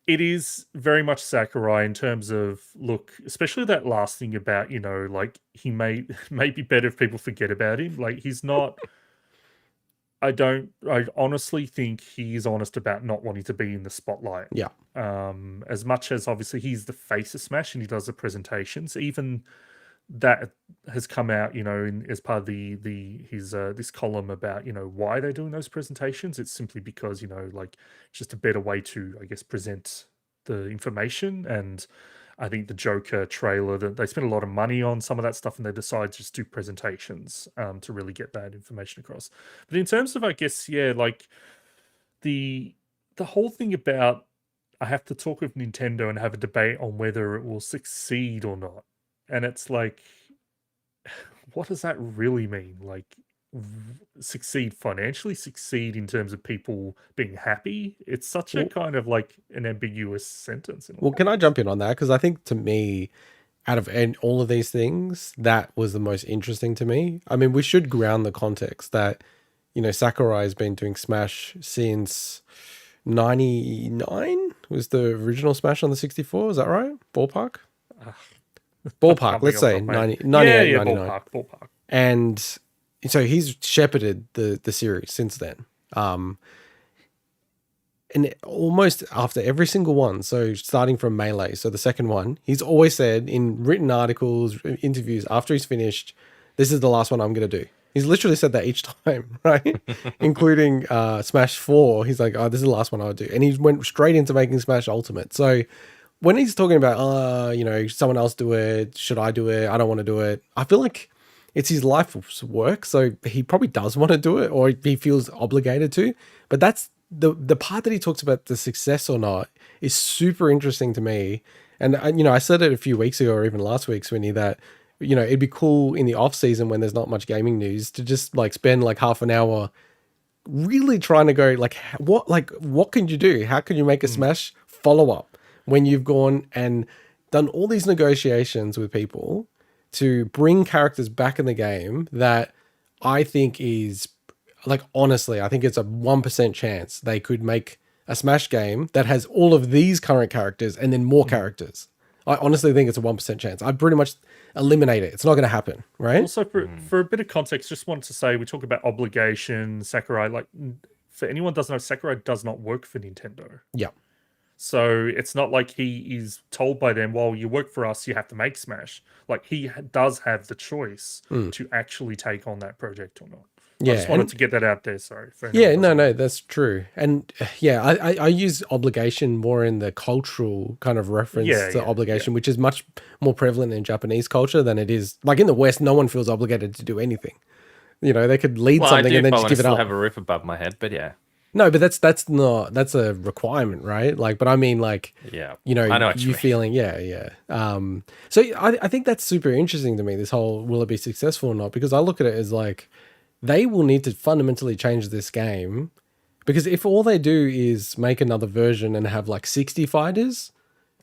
[SPEAKER 1] it is very much Sakurai in terms of, look, especially that last thing about, you know, like he may be better if people forget about him. Like he's not. I honestly think he's honest about not wanting to be in the spotlight.
[SPEAKER 2] Yeah.
[SPEAKER 1] As much as obviously he's the face of Smash and he does the presentations, even that has come out, you know, as part of his this column about, you know, why they're doing those presentations. It's simply because, you know, like it's just a better way to, I guess, present the information. And I think the Joker trailer, that they spent a lot of money on some of that stuff, and they decided to just do presentations to really get that information across. But in terms of, I guess, yeah, like the whole thing about I have to talk with Nintendo and have a debate on whether it will succeed or not, and it's like, what does that really mean? Like, succeed financially, succeed in terms of people being happy? It's such a kind of like an ambiguous sentence.
[SPEAKER 2] Well, can I jump in on that? Because I think to me, out of all of these things, that was the most interesting to me. I mean, we should ground the context that, you know, Sakurai has been doing Smash since 99 was the original Smash on the 64. Is that right? Ballpark? Ballpark, let's say 98, 99.
[SPEAKER 1] Ballpark.
[SPEAKER 2] And so he's shepherded the series since then. And almost after every single one, so starting from Melee, so the second one, he's always said in written articles, interviews, after he's finished, this is the last one I'm going to do. He's literally said that each time, right? Including Smash 4. He's like, oh, this is the last one I would do. And he went straight into making Smash Ultimate. So when he's talking about, you know, someone else do it, should I do it? I don't want to do it. I feel like it's his life's work. So he probably does want to do it, or he feels obligated to. But that's the part that he talks about the success or not is super interesting to me. And, you know, I said it a few weeks ago or even last week, Swinny, that, you know, it'd be cool in the off season when there's not much gaming news to just like spend like half an hour really trying to go what can you do? How can you make a Smash follow up when you've gone and done all these negotiations with people to bring characters back in the game that I think is like, honestly, I think it's a 1% chance they could make a Smash game that has all of these current characters and then more characters. I honestly think it's a 1% chance. I'd pretty much eliminate it. It's not going to happen, right?
[SPEAKER 1] Also, for a bit of context, just wanted to say, we talk about obligation, Sakurai. Like, for anyone who doesn't know, Sakurai does not work for Nintendo.
[SPEAKER 2] Yeah.
[SPEAKER 1] So it's not like he is told by them, well, you work for us, you have to make Smash. Like, he does have the choice to actually take on that project or not.
[SPEAKER 2] Yeah,
[SPEAKER 1] I just wanted to get that out there. Sorry.
[SPEAKER 2] Yeah, no, that's true. And yeah, I use obligation more in the cultural kind of reference to obligation, which is much more prevalent in Japanese culture than it is. Like in the West, no one feels obligated to do anything. You know, they could lead something and then just give it up.
[SPEAKER 3] I have a roof above my head, but yeah.
[SPEAKER 2] No, but that's a requirement, right? Like, but I mean, like,
[SPEAKER 3] yeah,
[SPEAKER 2] you know,
[SPEAKER 3] I know what you mean.
[SPEAKER 2] feeling, yeah. So I think that's super interesting to me. This whole will it be successful or not? Because I look at it as like, they will need to fundamentally change this game, because if all they do is make another version and have like 60 fighters,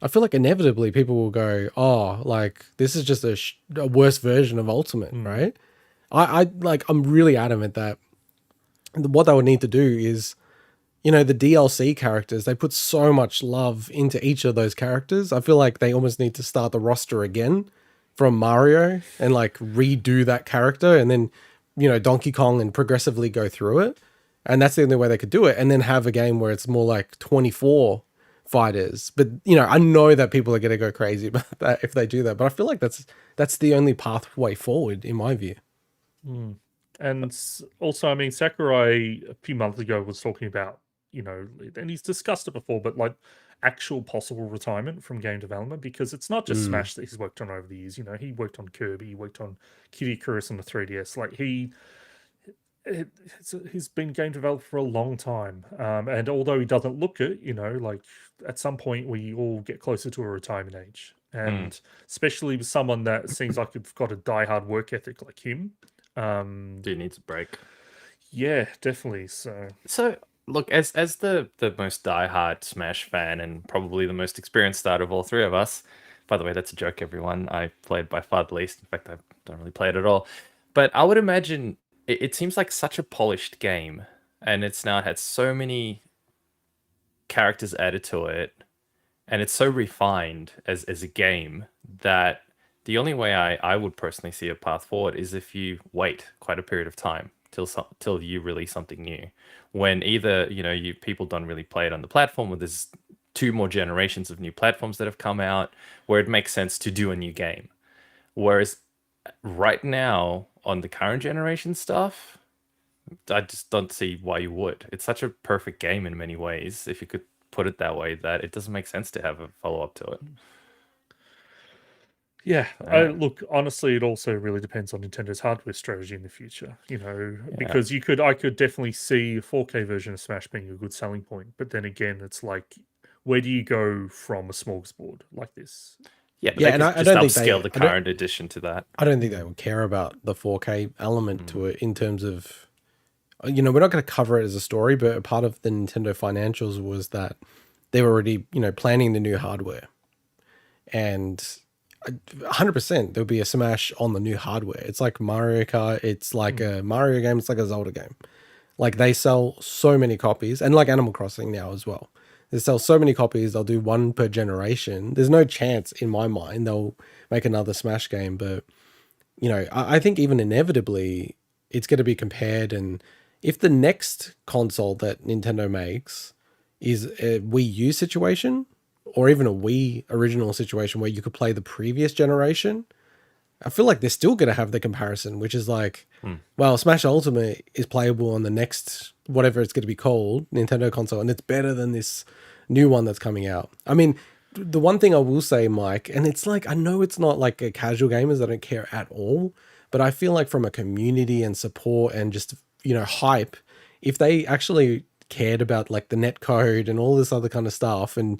[SPEAKER 2] I feel like inevitably people will go, oh, like this is just a worse version of Ultimate, right? I'm really adamant that what they would need to do is, the DLC characters, they put so much love into each of those characters. I feel like they almost need to start the roster again from Mario and like redo that character and then, Donkey Kong and progressively go through it. And that's the only way they could do it. And then have a game where it's more like 24 fighters. But, I know that people are going to go crazy about that if they do that. But I feel like that's the only pathway forward in my view.
[SPEAKER 1] And also, I mean, Sakurai a few months ago was talking about, and he's discussed it before, but like actual possible retirement from game development, because it's not just Smash that he's worked on over the years. He worked on Kirby, he worked on Kid Icarus on the 3DS. Like he's been game developer for a long time. And although he doesn't look it, like at some point we all get closer to a retirement age. And especially with someone that seems like you've got a diehard work ethic like him.
[SPEAKER 3] Do needs a break.
[SPEAKER 1] Yeah, definitely. So
[SPEAKER 3] look, as the most diehard Smash fan and probably the most experienced out of all three of us. By the way, that's a joke, everyone. I played by far the least. In fact, I don't really play it at all. But I would imagine it seems like such a polished game, and it's now had so many characters added to it, and it's so refined as a game that the only way I would personally see a path forward is if you wait quite a period of time till you release something new. When either you people don't really play it on the platform, or there's 2 more generations of new platforms that have come out, where it makes sense to do a new game. Whereas right now on the current generation stuff, I just don't see why you would. It's such a perfect game in many ways, if you could put it that way, that it doesn't make sense to have a follow-up to it.
[SPEAKER 1] Yeah, look, honestly, it also really depends on Nintendo's hardware strategy in the future, because I could definitely see a 4K version of Smash being a good selling point, but then again, it's like, where do you go from a smorgasbord like this?
[SPEAKER 3] Yeah, but and I don't think upscale the current edition to that.
[SPEAKER 2] I don't think they would care about the 4K element to it in terms of, we're not going to cover it as a story, but a part of the Nintendo financials was that they were already, planning the new hardware. And 100% there'll be a Smash on the new hardware. It's like Mario Kart. It's like a Mario game. It's like a Zelda game. Like they sell so many copies, and like Animal Crossing now as well. They sell so many copies. They'll do 1 per generation. There's no chance in my mind they'll make another Smash game. But, I think even inevitably it's going to be compared. And if the next console that Nintendo makes is a Wii U situation, or even a Wii original situation where you could play the previous generation, I feel like they're still going to have the comparison, which is like, well, Smash Ultimate is playable on the next, whatever it's going to be called, Nintendo console, and it's better than this new one that's coming out. I mean, the one thing I will say, Mike, and it's like, I know it's not like a casual gamers, I don't care at all, but I feel like from a community and support and just, hype, if they actually cared about like the net code and all this other kind of stuff and,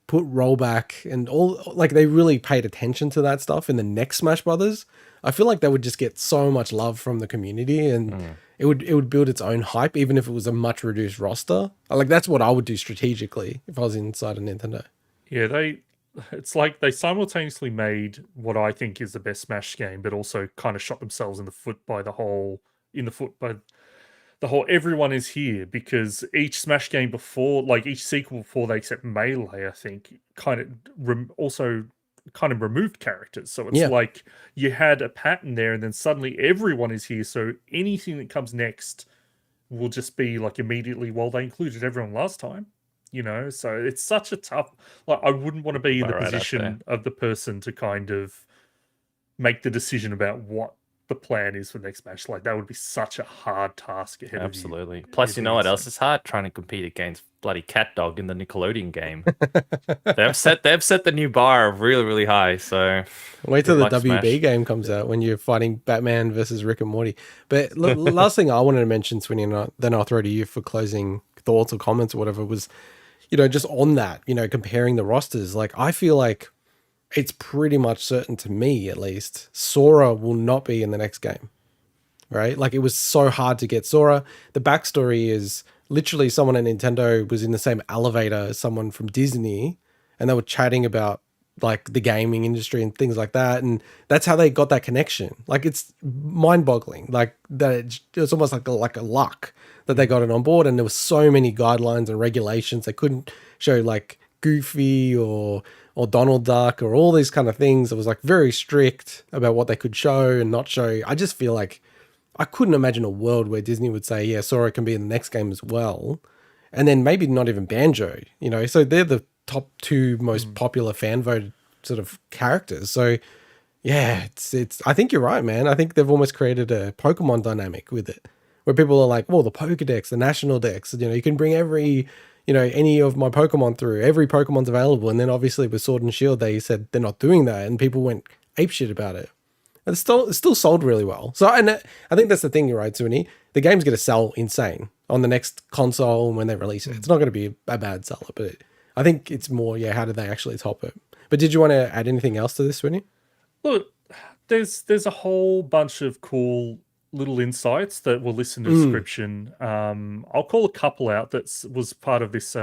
[SPEAKER 2] put rollback and all, like they really paid attention to that stuff in the next Smash Brothers, I feel like they would just get so much love from the community, and it would build its own hype, even if it was a much reduced roster. Like that's what I would do strategically if I was inside of Nintendo.
[SPEAKER 1] Yeah, it's like they simultaneously made what I think is the best Smash game, but also kind of shot themselves in the foot by the whole everyone is here, because each Smash game before, like each sequel before they accept Melee, I think, kind of also kind of removed characters. So it's like you had a pattern there, and then suddenly everyone is here. So anything that comes next will just be like immediately, well, they included everyone last time, So it's such a tough. Like I wouldn't want to be in the position of the person to kind of make the decision about what the plan is for next Smash. Like that would be such a hard task ahead of you.
[SPEAKER 3] Absolutely. Plus, you know what else is hard? Trying to compete against bloody Cat Dog in the Nickelodeon game. they've set the new bar really, really high. So
[SPEAKER 2] wait till the WB game comes out when you're fighting Batman versus Rick and Morty. But last thing I wanted to mention, Swinny, and then I'll throw to you for closing thoughts or comments or whatever, was, just on that, comparing the rosters. Like I feel like it's pretty much certain to me, at least, Sora will not be in the next game, right? Like it was so hard to get Sora. The backstory is literally someone at Nintendo was in the same elevator as someone from Disney, and they were chatting about like the gaming industry and things like that, and that's how they got that connection. Like it's mind-boggling. Like that it's almost like a luck that they got it on board, and there were so many guidelines and regulations. They couldn't show like Goofy or Donald Duck or all these kind of things. It was like very strict about what they could show and not show. I just feel like I couldn't imagine a world where Disney would say, yeah, Sora can be in the next game as well. And then maybe not even Banjo, you know? So they're the top two most popular fan voted sort of characters. So yeah, it's, I think you're right, man. I think they've almost created a Pokemon dynamic with it where people are like, well, the Pokedex, the National Dex, you know, you can bring every, you know, any of my Pokemon through, every Pokemon's available. And then obviously with Sword and Shield, they said they're not doing that. And people went apeshit about it. And it's still sold really well. So, and I think that's the thing, you're right, Suni. The game's going to sell insane on the next console when they release it. It's not going to be a bad seller, but I think it's more, yeah, how do they actually top it? But did you want to add anything else to this, Suni?
[SPEAKER 1] Look, there's a whole bunch of cool little insights that we'll list in the description. I'll call a couple out that was part of this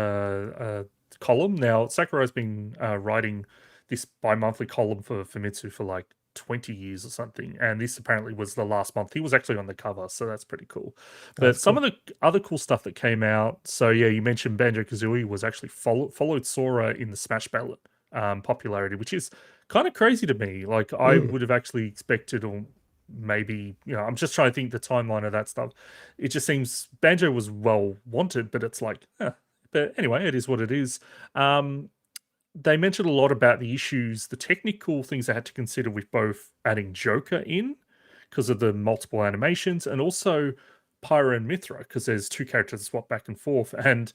[SPEAKER 1] column. Now, Sakurai's been writing this bi-monthly column for Famitsu for like 20 years or something, and this apparently was the last month. He was actually on the cover, so that's pretty cool. But some of the other cool stuff that came out, so yeah, you mentioned Banjo-Kazooie was actually followed Sora in the Smash Ballot popularity, which is kind of crazy to me. Like I would have actually expected, or maybe, you know, I'm just trying to think the timeline of that stuff. It just seems Banjo was well wanted, but it's like, but anyway, it is what it is. They mentioned a lot about the issues, the technical things they had to consider with both adding Joker in because of the multiple animations, and also Pyra and Mithra because there's two characters that swap back and forth. And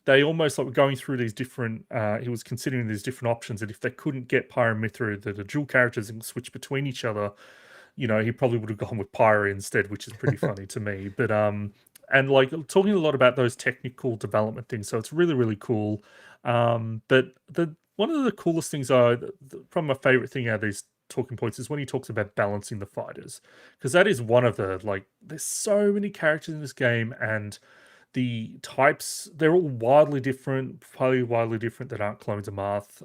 [SPEAKER 1] they almost like were going through these different, he was considering these different options. And if they couldn't get Pyra and Mithra, that are dual characters and switch between each other, you know, he probably would have gone with Pyra instead, which is pretty funny to me. But, and like talking a lot about those technical development things. So it's really, really cool. But one of the coolest things from my favorite thing out of these talking points is when he talks about balancing the fighters, because that is one of the, like, there's so many characters in this game, and the types, they're all wildly different, probably wildly different that aren't clones of Marth.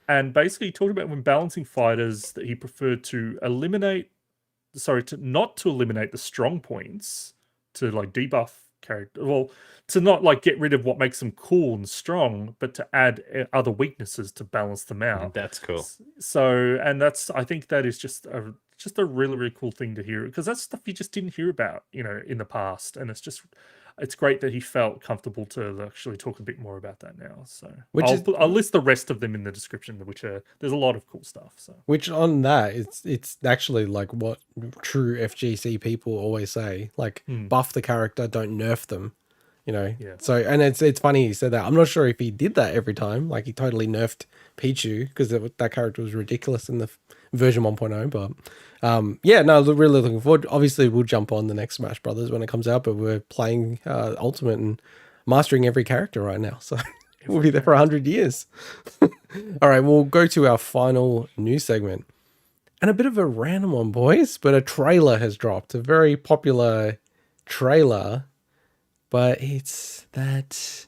[SPEAKER 1] And basically he talked about when balancing fighters that he preferred to not to eliminate the strong points, to like debuff character, well, to not like get rid of what makes them cool and strong, but to add other weaknesses to balance them out.
[SPEAKER 3] That's cool.
[SPEAKER 1] So, and I think that is just a really, really cool thing to hear, because that's stuff you just didn't hear about, you know, in the past. And it's great that he felt comfortable to actually talk a bit more about that now. So I'll list the rest of them in the description, which there's a lot of cool stuff. So, which
[SPEAKER 2] on that, it's actually like what true FGC people always say, like buff the character, don't nerf them, you know?
[SPEAKER 1] Yeah.
[SPEAKER 2] So, and it's funny he said that. I'm not sure if he did that every time. Like he totally nerfed Pichu because that character was ridiculous in the version 1.0, but yeah, no, really looking forward. Obviously we'll jump on the next Smash Brothers when it comes out, but we're playing Ultimate and mastering every character right now, so we'll be there for 100 years. All right, we'll go to our final news segment, and a bit of a random one, boys, but a trailer has dropped, a very popular trailer, but it's that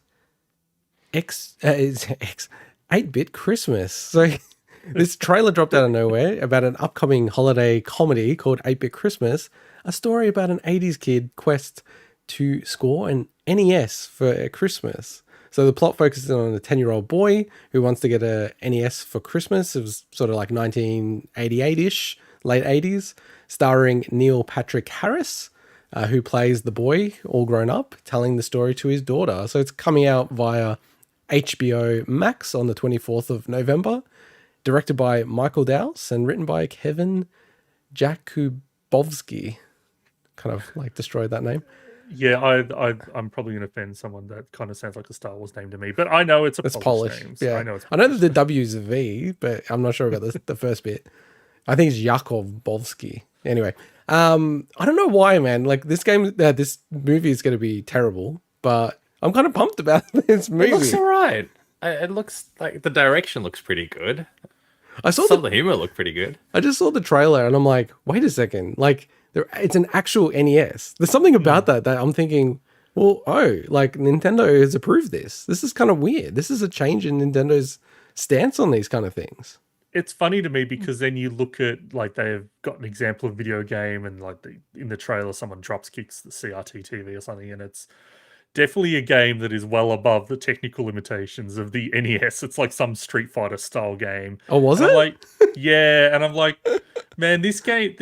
[SPEAKER 2] 8-bit Christmas. So this trailer dropped out of nowhere about an upcoming holiday comedy called 8-Bit Christmas, a story about an 80s kid quest to score an NES for Christmas. So the plot focuses on a 10-year-old boy who wants to get a NES for Christmas. It was sort of like 1988-ish, late 80s, starring Neil Patrick Harris, who plays the boy, all grown up, telling the story to his daughter. So it's coming out via HBO Max on the 24th of November. Directed by Michael Dowse and written by Kevin Jakubowski. Kind of like destroyed that name.
[SPEAKER 1] Yeah, I'm probably going to offend someone. That kind of sounds like a Star Wars name to me, but I know it's Polish name, so
[SPEAKER 2] yeah,
[SPEAKER 1] I know it's
[SPEAKER 2] Polish. I know that the W is a V, but I'm not sure about the first bit. I think it's Jakubowski. Anyway, I don't know why, man. Like this movie is going to be terrible, but I'm kind of pumped about this movie.
[SPEAKER 3] It looks alright. It looks like the direction looks pretty good. Some of the humor looked pretty good.
[SPEAKER 2] I just saw the trailer and I'm like, wait a second. Like, it's an actual NES. There's something about that I'm thinking, Well, like Nintendo has approved this. This is kind of weird. This is a change in Nintendo's stance on these kind of things.
[SPEAKER 1] It's funny to me because then you look at like they've got an example of video game and like in the trailer someone drops kicks the CRT TV or something, and it's definitely a game that is well above the technical limitations of the NES. It's like some Street Fighter style game.
[SPEAKER 2] Oh, was
[SPEAKER 1] and
[SPEAKER 2] it?
[SPEAKER 1] I'm like, yeah, and I'm like, man, this game,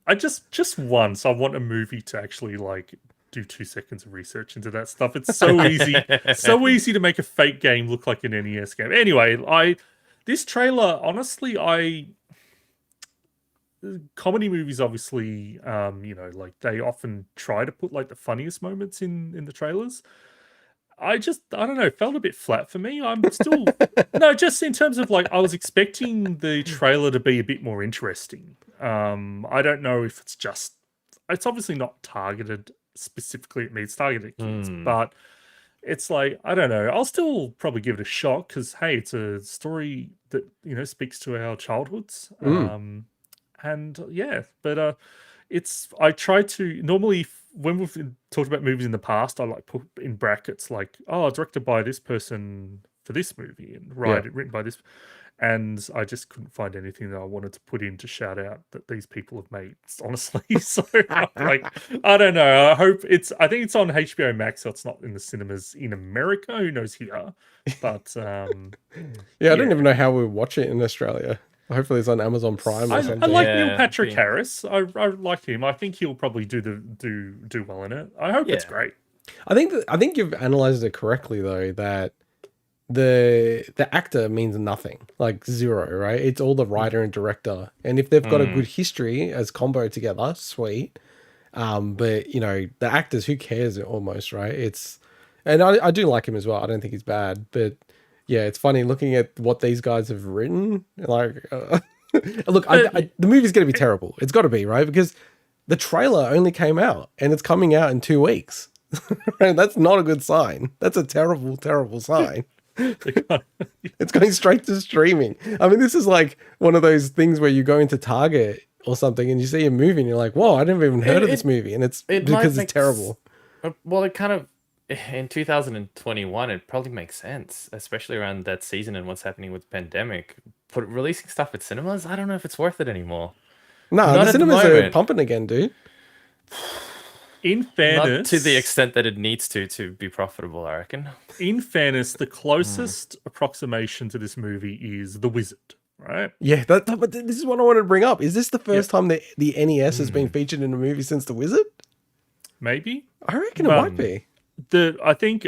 [SPEAKER 1] I just once I want a movie to actually like do 2 seconds of research into that stuff. It's so easy, so easy to make a fake game look like an NES game. Anyway, this trailer, honestly, comedy movies obviously, like they often try to put like the funniest moments in the trailers. I don't know, felt a bit flat for me. I'm still no, just in terms of like I was expecting the trailer to be a bit more interesting. I don't know if it's obviously not targeted specifically at me, it's targeted at kids, but it's like, I don't know. I'll still probably give it a shot because hey, it's a story that speaks to our childhoods. And yeah, but I try to normally when we've talked about movies in the past, I like put in brackets like, oh, directed by this person for this movie and written by this, and I just couldn't find anything that I wanted to put in to shout out that these people have made, honestly. So like, I don't know. I think it's on HBO Max, so it's not in the cinemas in America. Who knows here? But
[SPEAKER 2] I don't even know how we watch it in Australia. Hopefully it's on Amazon Prime or something.
[SPEAKER 1] I like Neil Patrick Harris. I like him. I think he'll probably do well in it. I hope it's great.
[SPEAKER 2] I think you've analyzed it correctly though, that the actor means nothing, like zero, right? It's all the writer and director, and if they've got a good history as combo together, sweet. But the actors, who cares almost, right? And I do like him as well. I don't think he's bad, but yeah, it's funny looking at what these guys have written. Like, look, the movie's going to be terrible. It's got to be, right? Because the trailer only came out, and it's coming out in 2 weeks. And that's not a good sign. That's a terrible, terrible sign. It's going straight to streaming. I mean, this is like one of those things where you go into Target or something and you see a movie and you're like, whoa, I never even heard of this movie. And it's because it's terrible.
[SPEAKER 3] Well, it kind of, in 2021, it probably makes sense, especially around that season and what's happening with the pandemic. Releasing stuff at cinemas, I don't know if it's worth it anymore.
[SPEAKER 2] No, the cinemas are pumping again, dude.
[SPEAKER 1] In fairness,
[SPEAKER 3] not to the extent that it needs to be profitable, I reckon.
[SPEAKER 1] In fairness, the closest approximation to this movie is The Wizard, right?
[SPEAKER 2] Yeah, but this is what I wanted to bring up. Is this the first time that the NES has been featured in a movie since The Wizard?
[SPEAKER 1] Maybe.
[SPEAKER 2] I reckon it might be.
[SPEAKER 1] I think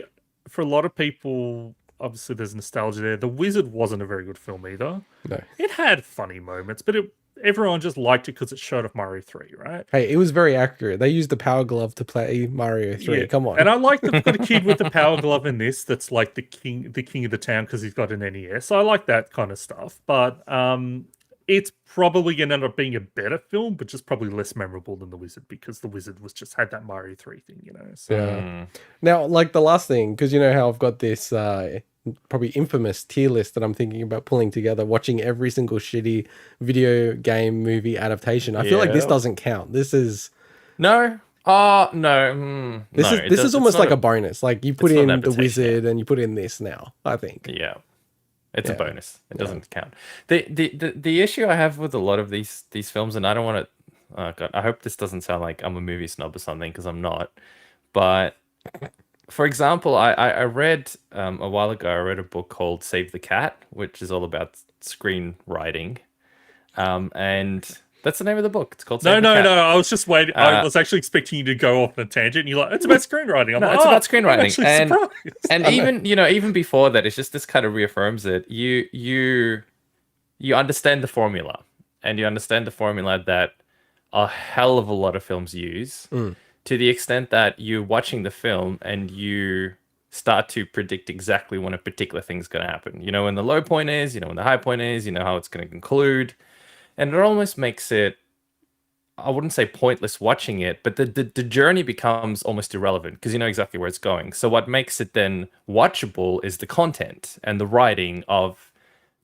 [SPEAKER 1] for a lot of people, obviously there's nostalgia there. The Wizard wasn't a very good film either.
[SPEAKER 2] No.
[SPEAKER 1] It had funny moments, but everyone just liked it because it showed off Mario 3, right?
[SPEAKER 2] Hey, it was very accurate. They used the Power Glove to play Mario 3. Yeah. Come on.
[SPEAKER 1] And I like that they've got a kid with the Power Glove in this that's like the king of the town because he's got an NES. I like that kind of stuff. But it's probably going to end up being a better film, but just probably less memorable than The Wizard because The Wizard had that Mario 3 thing, So.
[SPEAKER 2] Yeah. Now, like the last thing, because you know how I've got this probably infamous tier list that I'm thinking about pulling together, watching every single shitty video game movie adaptation. I feel like this doesn't count. This is...
[SPEAKER 3] No. No.
[SPEAKER 2] This is almost like a bonus. Like you put in The Wizard and you put in this now, I think.
[SPEAKER 3] Yeah. It's a bonus. It doesn't count. The issue I have with a lot of these films, and I don't want to... God, I hope this doesn't sound like I'm a movie snob or something, because I'm not. But, for example, I read a while ago, I read a book called Save the Cat, which is all about screenwriting. And... that's the name of the book. It's called Save the Cat.
[SPEAKER 1] No. I was just waiting. I was actually expecting you to go off on a tangent. And you're like, it's about screenwriting. I'm
[SPEAKER 3] it's about screenwriting.
[SPEAKER 1] And
[SPEAKER 3] even before that, it's just this kind of reaffirms it. You understand the formula, and you understand the formula that a hell of a lot of films use, to the extent that you're watching the film and you start to predict exactly when a particular thing's going to happen. You know when the low point is. You know when the high point is. You know how it's going to conclude. And it almost makes it, I wouldn't say pointless watching it, but the journey becomes almost irrelevant because you know exactly where it's going. So what makes it then watchable is the content and the writing of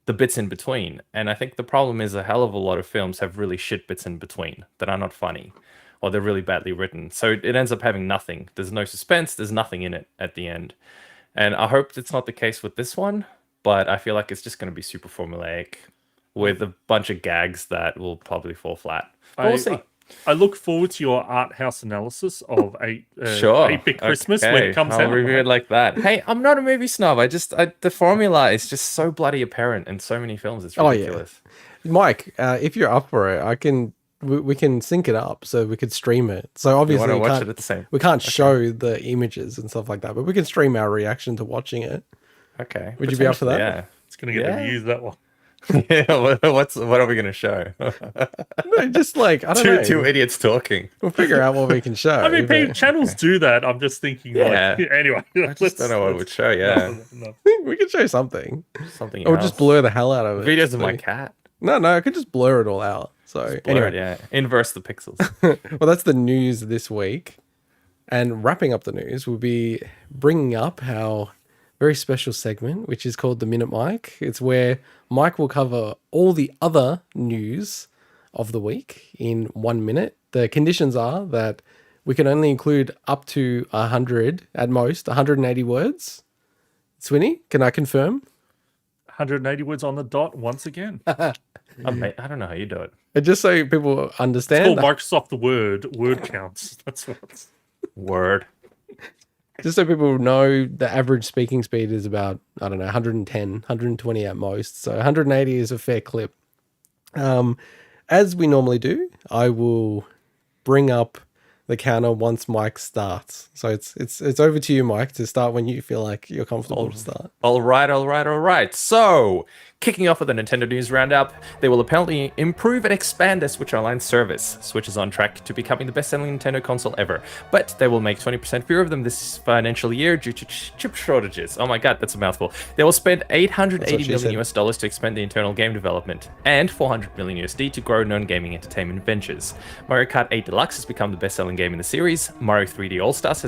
[SPEAKER 3] the bits in between. And I think the problem is a hell of a lot of films have really shit bits in between that are not funny. or they're really badly written. So it ends up having nothing. There's no suspense. There's nothing in it at the end. And I hope it's not the case with this one, but I feel like it's just going to be super formulaic with a bunch of gags that will probably fall flat. But we'll see.
[SPEAKER 1] I look forward to your art house analysis of
[SPEAKER 3] Sure.
[SPEAKER 1] 8-Bit Christmas when it comes
[SPEAKER 3] I'll
[SPEAKER 1] out.
[SPEAKER 3] review it like that. Hey, I'm not a movie snob. The formula is just so bloody apparent in so many films. It's ridiculous.
[SPEAKER 2] Mike, if you're up for it, we can sync it up so we could stream it. So obviously
[SPEAKER 3] You want to watch it at the same.
[SPEAKER 2] we can't show the images and stuff like that, but we can stream our reaction to watching it.
[SPEAKER 3] Okay.
[SPEAKER 2] Would you be up for that?
[SPEAKER 3] Yeah.
[SPEAKER 1] It's going to get the views, that one.
[SPEAKER 3] Yeah. What are we gonna show?
[SPEAKER 2] No, just like I don't know.
[SPEAKER 3] Two idiots talking.
[SPEAKER 2] We'll figure out what we can show.
[SPEAKER 1] I mean,
[SPEAKER 2] but
[SPEAKER 1] channels do that. I'm just thinking,
[SPEAKER 3] Yeah.
[SPEAKER 1] like, anyway.
[SPEAKER 3] I just don't know what it would show. Yeah.
[SPEAKER 1] No.
[SPEAKER 2] we can show something.
[SPEAKER 3] Something
[SPEAKER 2] Or
[SPEAKER 3] else.
[SPEAKER 2] just blur the hell out of it.
[SPEAKER 3] Videos of
[SPEAKER 2] So-
[SPEAKER 3] my cat.
[SPEAKER 2] No, I could just blur it all out. So
[SPEAKER 3] Blur
[SPEAKER 2] anyway,
[SPEAKER 3] it, yeah. Inverse the pixels.
[SPEAKER 2] well, that's the news this week. And wrapping up the news, we'll be bringing up our very special segment, which is called the Minute Mike. It's where Mike will cover all the other news of the week in 1 minute. The conditions are that we can only include up to 100, at most, 180 words. Swinny, can I confirm?
[SPEAKER 1] 180 words on the dot once again.
[SPEAKER 3] I don't know how you do it.
[SPEAKER 2] And just so people understand,
[SPEAKER 1] Called Microsoft the word counts. That's what it's...
[SPEAKER 3] Word.
[SPEAKER 2] just so people know, the average speaking speed is about, I don't know, 110, 120 at most. So 180 is a fair clip. As we normally do, I will bring up the counter once Mike starts. So it's over to you, Mike, to start when you feel like you're comfortable to start.
[SPEAKER 3] All right. So, kicking off with the Nintendo News Roundup, they will apparently improve and expand their Switch Online service. Switch is on track to becoming the best-selling Nintendo console ever, but they will make 20% fewer of them this financial year due to chip shortages. Oh my god, that's a mouthful. They will spend $880 million US dollars to expand the internal game development, and $400 million USD to grow non-gaming entertainment ventures. Mario Kart 8 Deluxe has become the best-selling game in the series. Mario 3D All-Stars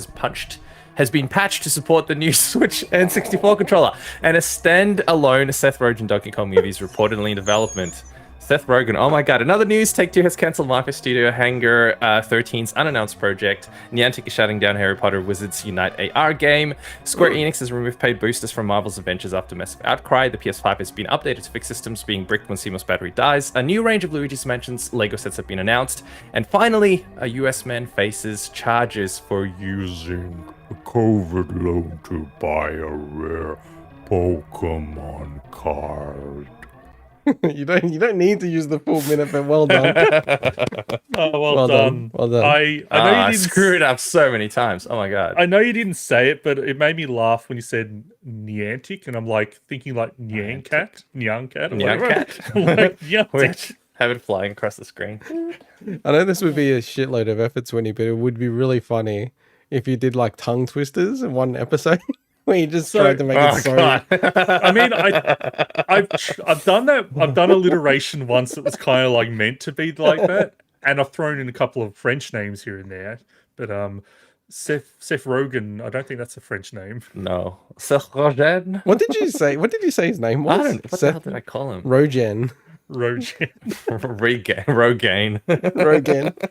[SPEAKER 3] has been patched to support the new Switch N64 controller, and a stand-alone Seth Rogen Donkey Kong movie is reportedly in development. Seth Rogen, oh my god. Another news, Take-Two has cancelled Marco Studio Hangar 13's unannounced project. Niantic is shutting down Harry Potter Wizards Unite AR game. Square Enix has removed paid boosters from Marvel's Adventures after massive outcry. The PS5 has been updated to fix systems being bricked when CMOS battery dies. A new range of Luigi's Mansions Lego sets have been announced. And finally, a US man faces charges for using a COVID loan to buy a rare Pokemon card.
[SPEAKER 2] You don't need to use the full minute, but well done.
[SPEAKER 1] Oh, well done.
[SPEAKER 2] Well done.
[SPEAKER 1] I know you didn't
[SPEAKER 3] screw it up so many times. Oh my god.
[SPEAKER 1] I know you didn't say it, but it made me laugh when you said Niantic, and I'm like thinking like Nyancat, or whatever. Like Niantic.
[SPEAKER 3] Which have it flying across the screen.
[SPEAKER 2] I know this would be a shitload of effort, Swinny, but it would be really funny if you did like tongue twisters in one episode. Where you just tried to make it so.
[SPEAKER 3] God.
[SPEAKER 1] I mean, I've done that. I've done alliteration once that was kind of like meant to be like that, and I've thrown in a couple of French names here and there. But Seth Rogen, I don't think that's a French name.
[SPEAKER 3] No. Seth Rogen?
[SPEAKER 2] What did you say? What did you say his name was?
[SPEAKER 3] What the hell did I call him?
[SPEAKER 2] Rogen.
[SPEAKER 1] Rogen.
[SPEAKER 3] Rogaine.
[SPEAKER 2] Rogen.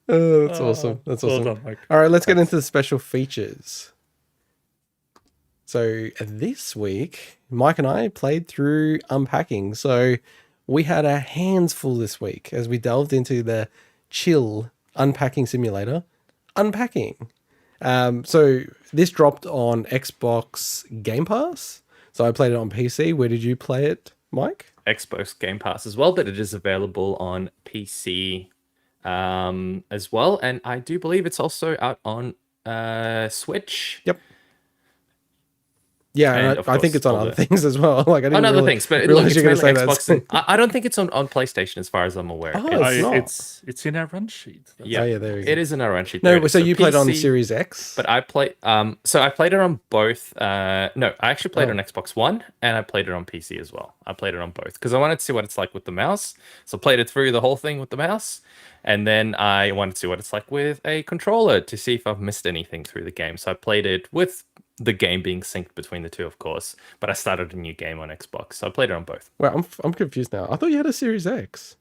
[SPEAKER 2] Oh, that's awesome. That's awesome.
[SPEAKER 1] Well done, Mike.
[SPEAKER 2] All right, let's get into the special features. So this week, Mike and I played through Unpacking. So we had our hands full this week as we delved into the chill unpacking simulator, Unpacking. So this dropped on Xbox Game Pass. So I played it on PC. Where did you play it, Mike?
[SPEAKER 3] Xbox Game Pass as well, but it is available on PC as well. And I do believe it's also out on Switch.
[SPEAKER 2] Yep. Yeah,
[SPEAKER 3] And
[SPEAKER 2] and I think it's on other things as well. Like I didn't
[SPEAKER 3] on other
[SPEAKER 2] really
[SPEAKER 3] things, but look,
[SPEAKER 2] realize
[SPEAKER 3] it's
[SPEAKER 2] you were going to
[SPEAKER 3] mainly
[SPEAKER 2] say
[SPEAKER 3] Xbox.
[SPEAKER 2] that.
[SPEAKER 3] I don't think it's on PlayStation as far as I'm aware.
[SPEAKER 2] Oh, it's not.
[SPEAKER 1] It's in our run sheet.
[SPEAKER 3] Yeah,
[SPEAKER 2] Oh, yeah, there we go.
[SPEAKER 3] it is in our run sheet.
[SPEAKER 2] No,
[SPEAKER 3] There it is.
[SPEAKER 2] so you played on
[SPEAKER 3] PC,
[SPEAKER 2] Series X?
[SPEAKER 3] but I played. So I played it on both. No, I actually played it on Xbox One, and I played it on PC as well. I played it on both because I wanted to see what it's like with the mouse. So I played it through the whole thing with the mouse, and then I wanted to see what it's like with a controller to see if I've missed anything through the game. So I played it with the game being synced between the two, of course. But I started a new game on Xbox, so I played it on both.
[SPEAKER 2] Well, I'm confused now. I thought you had a Series X.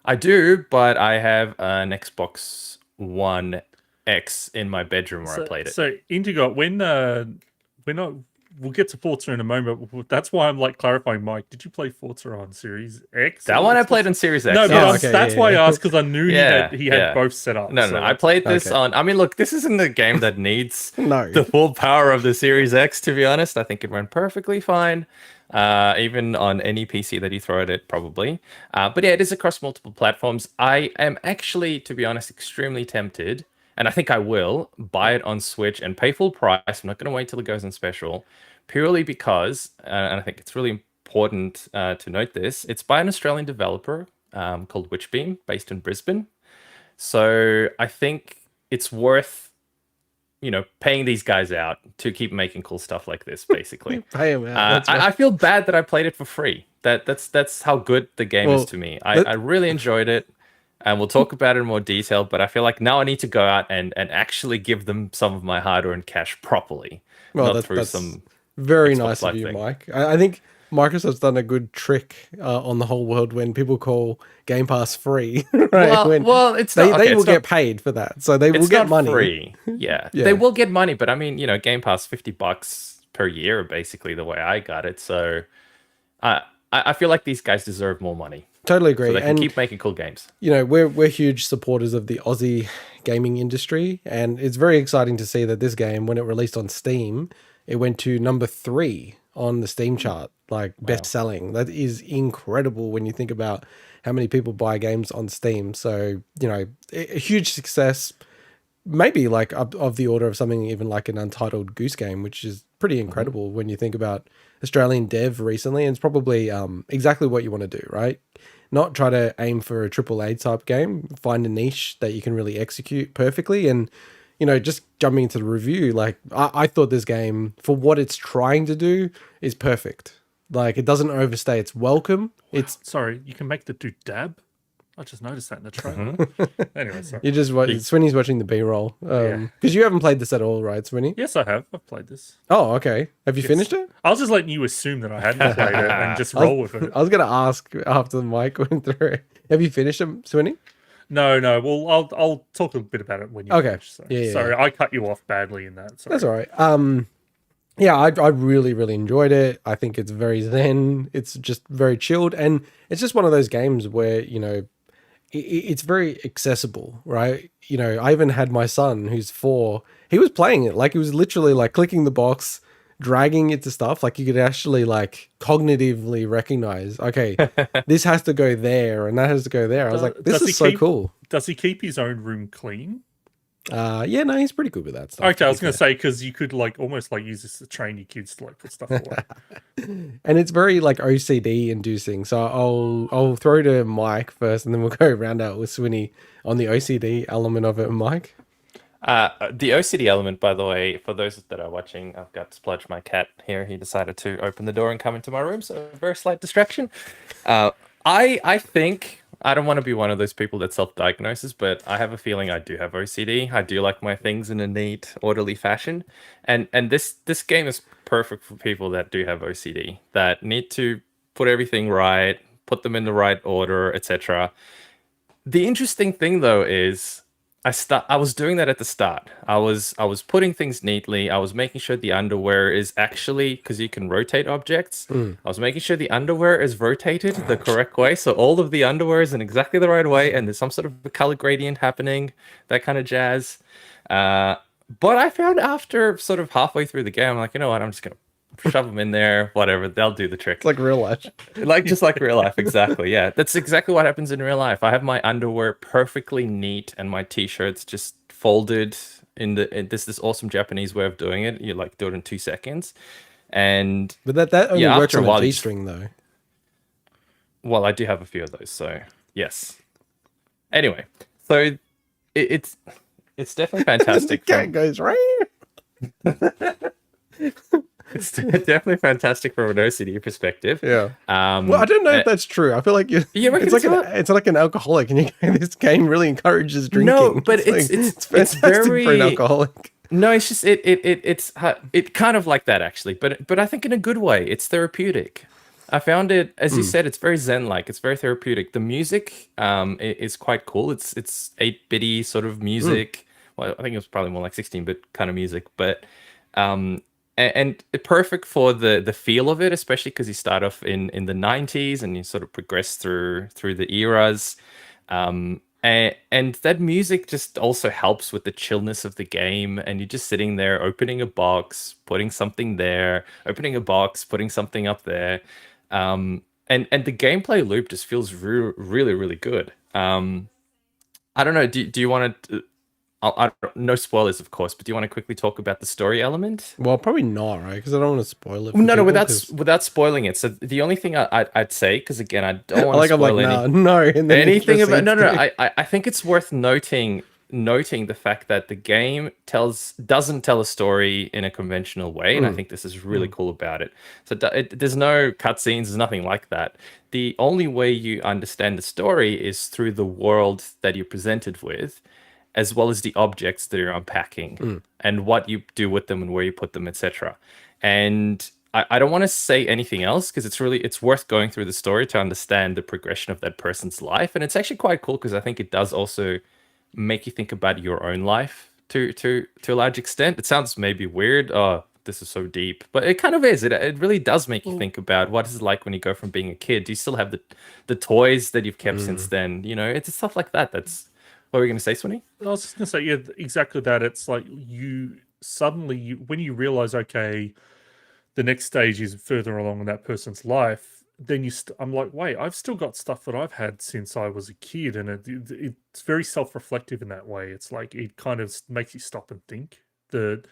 [SPEAKER 3] I do, but I have an Xbox One X in my bedroom where I played it.
[SPEAKER 1] So Indigo, when we're not, we'll get to Forza in a moment. But that's why I'm like clarifying, Mike. Did you play Forza on Series X?
[SPEAKER 3] That one I played on Series X.
[SPEAKER 1] No,
[SPEAKER 3] yes.
[SPEAKER 1] but that's why I asked, because I knew he had both set up.
[SPEAKER 3] No, I played this on. I mean, look, this isn't a game that needs the full power of the Series X. To be honest, I think it ran perfectly fine. Even on any PC that you throw at it, probably. But yeah, it is across multiple platforms. I am actually, to be honest, extremely tempted, and I think I will buy it on Switch and pay full price. I'm not going to wait till it goes on special, purely because, and I think it's really important to note this, it's by an Australian developer called Witchbeam, based in Brisbane. So I think it's worth, paying these guys out to keep making cool stuff like this, basically.
[SPEAKER 2] Pay them out.
[SPEAKER 3] I feel bad that I played it for free. That's how good the game is to me. I really enjoyed it, and we'll talk about it in more detail, but I feel like now I need to go out and actually give them some of my hard-earned cash properly.
[SPEAKER 2] Well,
[SPEAKER 3] not through
[SPEAKER 2] that's
[SPEAKER 3] some
[SPEAKER 2] very
[SPEAKER 3] Xbox
[SPEAKER 2] nice of
[SPEAKER 3] Live
[SPEAKER 2] you,
[SPEAKER 3] thing.
[SPEAKER 2] Mike. I think Microsoft's done a good trick on the whole world when people call Game Pass free. Right?
[SPEAKER 3] Well, it's
[SPEAKER 2] they
[SPEAKER 3] not, okay,
[SPEAKER 2] will
[SPEAKER 3] it's
[SPEAKER 2] get
[SPEAKER 3] not,
[SPEAKER 2] paid for that, so they will
[SPEAKER 3] it's
[SPEAKER 2] get
[SPEAKER 3] not
[SPEAKER 2] money.
[SPEAKER 3] free. Yeah,
[SPEAKER 2] Yeah.
[SPEAKER 3] they will get money, but I mean, Game Pass $50 per year, basically the way I got it. So I feel like these guys deserve more money.
[SPEAKER 2] Totally agree.
[SPEAKER 3] So they can
[SPEAKER 2] And
[SPEAKER 3] keep making cool games.
[SPEAKER 2] we're huge supporters of the Aussie gaming industry, and it's very exciting to see that this game, when it released on Steam, it went to number 3 on the Steam chart, like best selling. That is incredible when you think about how many people buy games on Steam. So, a huge success, maybe like of the order of something even like an Untitled Goose Game, which is pretty incredible when you think about Australian dev recently. And it's probably exactly what you want to do, right? Not try to aim for a AAA type game, find a niche that you can really execute perfectly. And, just jumping into the review, like I thought this game, for what it's trying to do, is perfect. Like, it doesn't overstay its welcome. It's
[SPEAKER 1] Sorry, you can make the dude dab. I just noticed that in the trailer. Anyway, sorry.
[SPEAKER 2] you just Swinny's watching the B-roll because you haven't played this at all, right, Swinny?
[SPEAKER 1] Yes, I have. I've played this.
[SPEAKER 2] Oh, okay. Have you finished it?
[SPEAKER 1] I was just letting you assume that I hadn't played it and just roll with it.
[SPEAKER 2] I was gonna ask after the mic went through. Have you finished it, Swinny?
[SPEAKER 1] No. Well, I'll talk a bit about it when you finish. So.
[SPEAKER 2] Yeah.
[SPEAKER 1] Sorry, I cut you off badly in that. Sorry.
[SPEAKER 2] That's all right. Yeah, I really, really enjoyed it. I think it's very zen. It's just very chilled, and it's just one of those games where it's very accessible, right? I even had my son, who's 4. He was playing it like he was literally like clicking the box, dragging it to stuff. Like you could actually like cognitively recognize, okay, this has to go there and that has to go there. I was like, this is so cool.
[SPEAKER 1] Does he keep his own room clean?
[SPEAKER 2] Yeah, no, he's pretty good with that stuff.
[SPEAKER 1] Okay, I was going to say, because you could like almost like use this to train your kids to like put stuff away.
[SPEAKER 2] And it's very like OCD inducing. So I'll throw to Mike first, and then we'll go round out with Swinny on the OCD element of it. Mike,
[SPEAKER 3] the OCD element, by the way, for those that are watching, I've got Spludge, my cat here. He decided to open the door and come into my room, so a very slight distraction. I think, I don't want to be one of those people that self-diagnoses, but I have a feeling I do have OCD. I do like my things in a neat, orderly fashion. And this game is perfect for people that do have OCD, that need to put everything right, put them in the right order, etc. The interesting thing, though, is I was doing that at the start. I was putting things neatly. I was making sure the underwear is actually, because you can rotate objects. I was making sure the underwear is rotated the correct way. So all of the underwear is in exactly the right way, and there's some sort of a color gradient happening, that kind of jazz. But I found after sort of halfway through the game, I'm like, you know what? I'm just going to shove them in there, whatever, they'll do the trick.
[SPEAKER 2] it's like real life.
[SPEAKER 3] Just like real life, exactly. Yeah, that's exactly what happens in real life. I have my underwear perfectly neat and my t-shirts just folded in this awesome Japanese way of doing it. You like do it in 2 seconds, and
[SPEAKER 2] But that only works
[SPEAKER 3] after a
[SPEAKER 2] on
[SPEAKER 3] while,
[SPEAKER 2] a G-string though.
[SPEAKER 3] well, I do have a few of those, so yes. Anyway, so it's definitely fantastic.
[SPEAKER 2] The cat goes right.
[SPEAKER 3] It's definitely fantastic from an OCD perspective.
[SPEAKER 2] Yeah. Well, I don't know if that's true. I feel like it's like an alcoholic, and this game really encourages drinking.
[SPEAKER 3] No, but
[SPEAKER 2] it's fantastic for an alcoholic.
[SPEAKER 3] No, it's just it's kind of like that actually, but I think in a good way. It's therapeutic. I found it, as you said, it's very zen-like. It's very therapeutic. The music is quite cool. It's 8-bitty sort of
[SPEAKER 2] Mm.
[SPEAKER 3] music. Well, I think it was probably more like 16-bit kind of music, but um and perfect for the feel of it, especially because you start off in the 90s and you sort of progress through the eras. And that music just also helps with the chillness of the game. And you're just sitting there opening a box, putting something there, opening a box, putting something up there. And the gameplay loop just feels really, really good. I don't know. Do you want to? No spoilers, of course, but do you want to quickly talk about the story element?
[SPEAKER 2] Well, probably not, right? Because I don't want to spoil it for
[SPEAKER 3] No, no,
[SPEAKER 2] people.
[SPEAKER 3] without
[SPEAKER 2] Because
[SPEAKER 3] without spoiling it. So the only thing I'd say, because again, I don't want to
[SPEAKER 2] I'm like,
[SPEAKER 3] spoil
[SPEAKER 2] nah, no, and then it
[SPEAKER 3] anything about.
[SPEAKER 2] proceeds
[SPEAKER 3] No, no,
[SPEAKER 2] to.
[SPEAKER 3] I think it's worth noting the fact that the game doesn't tell a story in a conventional way, and I think this is really cool about it. So there's no cutscenes, there's nothing like that. The only way you understand the story is through the world that you're presented with, as well as the objects that you're unpacking and what you do with them and where you put them, etc. And I don't want to say anything else because it's worth going through the story to understand the progression of that person's life. And it's actually quite cool because I think it does also make you think about your own life to a large extent. It sounds maybe weird. Oh, this is so deep, but it kind of is. It really does make you think about what is it like when you go from being a kid. Do you still have the toys that you've kept since then? You know, it's stuff like that. That's what we're going to say, Swanee.
[SPEAKER 1] I was just gonna say, yeah, exactly that. It's like you suddenly, when you realize, okay, the next stage is further along in that person's life, then I'm like, wait, I've still got stuff that I've had since I was a kid, and it's very self-reflective in that way. It's like it kind of makes you stop and think that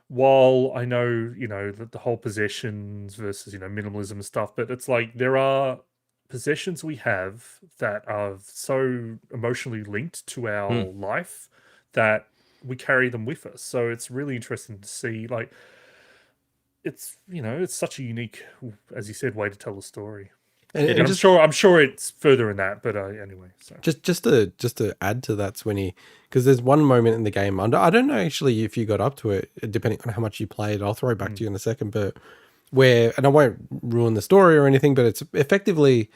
[SPEAKER 1] while I know, that the whole possessions versus, minimalism and stuff, but it's like there are possessions we have that are so emotionally linked to our
[SPEAKER 3] Mm.
[SPEAKER 1] life that we carry them with us. So it's really interesting to see, like, it's such a unique, as you said, way to tell a story.
[SPEAKER 2] And,
[SPEAKER 3] It
[SPEAKER 2] and
[SPEAKER 1] And I'm
[SPEAKER 3] is.
[SPEAKER 1] sure I'm sure it's further in that, but anyway. So
[SPEAKER 2] just to add to that, Swinny, because there's one moment in the game. I don't know actually if you got up to it, depending on how much you played. I'll throw it back to you in a second, but where, and I won't ruin the story or anything, but it's effectively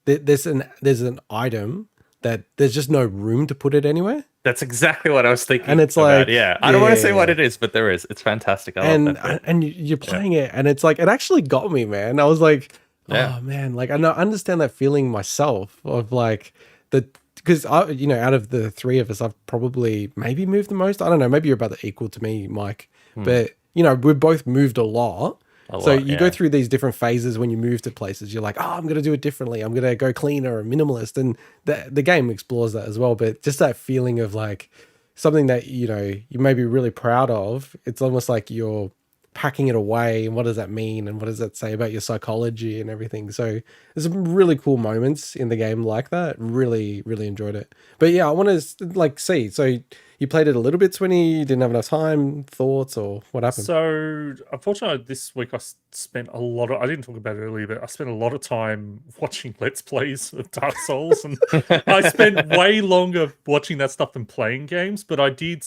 [SPEAKER 2] there's an item that there's just no room to put it anywhere.
[SPEAKER 3] That's exactly what I was thinking
[SPEAKER 2] And it's
[SPEAKER 3] about.
[SPEAKER 2] like,
[SPEAKER 3] Yeah, I don't want to say what
[SPEAKER 2] yeah,
[SPEAKER 3] it is, but there is. It's fantastic. I love
[SPEAKER 2] and
[SPEAKER 3] that bit.
[SPEAKER 2] and you're
[SPEAKER 3] Yeah,
[SPEAKER 2] playing it, and it's like it actually got me, man. I was like,
[SPEAKER 3] yeah.
[SPEAKER 2] oh man, like I know, I understand that feeling myself of like the because out of the three of us, I've probably maybe moved the most. I don't know, maybe you're about equal to me, Mike, but we've both moved a lot.
[SPEAKER 3] A
[SPEAKER 2] So
[SPEAKER 3] lot.
[SPEAKER 2] you go
[SPEAKER 3] Yeah.
[SPEAKER 2] through these different phases when you move to places. You're like, oh, I'm gonna do it differently. I'm gonna go cleaner or minimalist, and the game explores that as well. But just that feeling of like something that you may be really proud of. It's almost like you're packing it away, and what does that mean, and what does that say about your psychology and everything. So there's some really cool moments in the game like that. Really, really enjoyed it. But yeah, I want to like see. So you played it a little bit, Swinny. You didn't have enough time, thoughts, or what happened?
[SPEAKER 1] So, unfortunately, this week spent a lot of. I didn't talk about it earlier, but I spent a lot of time watching Let's Plays of Dark Souls, and I spent way longer watching that stuff than playing games. But I did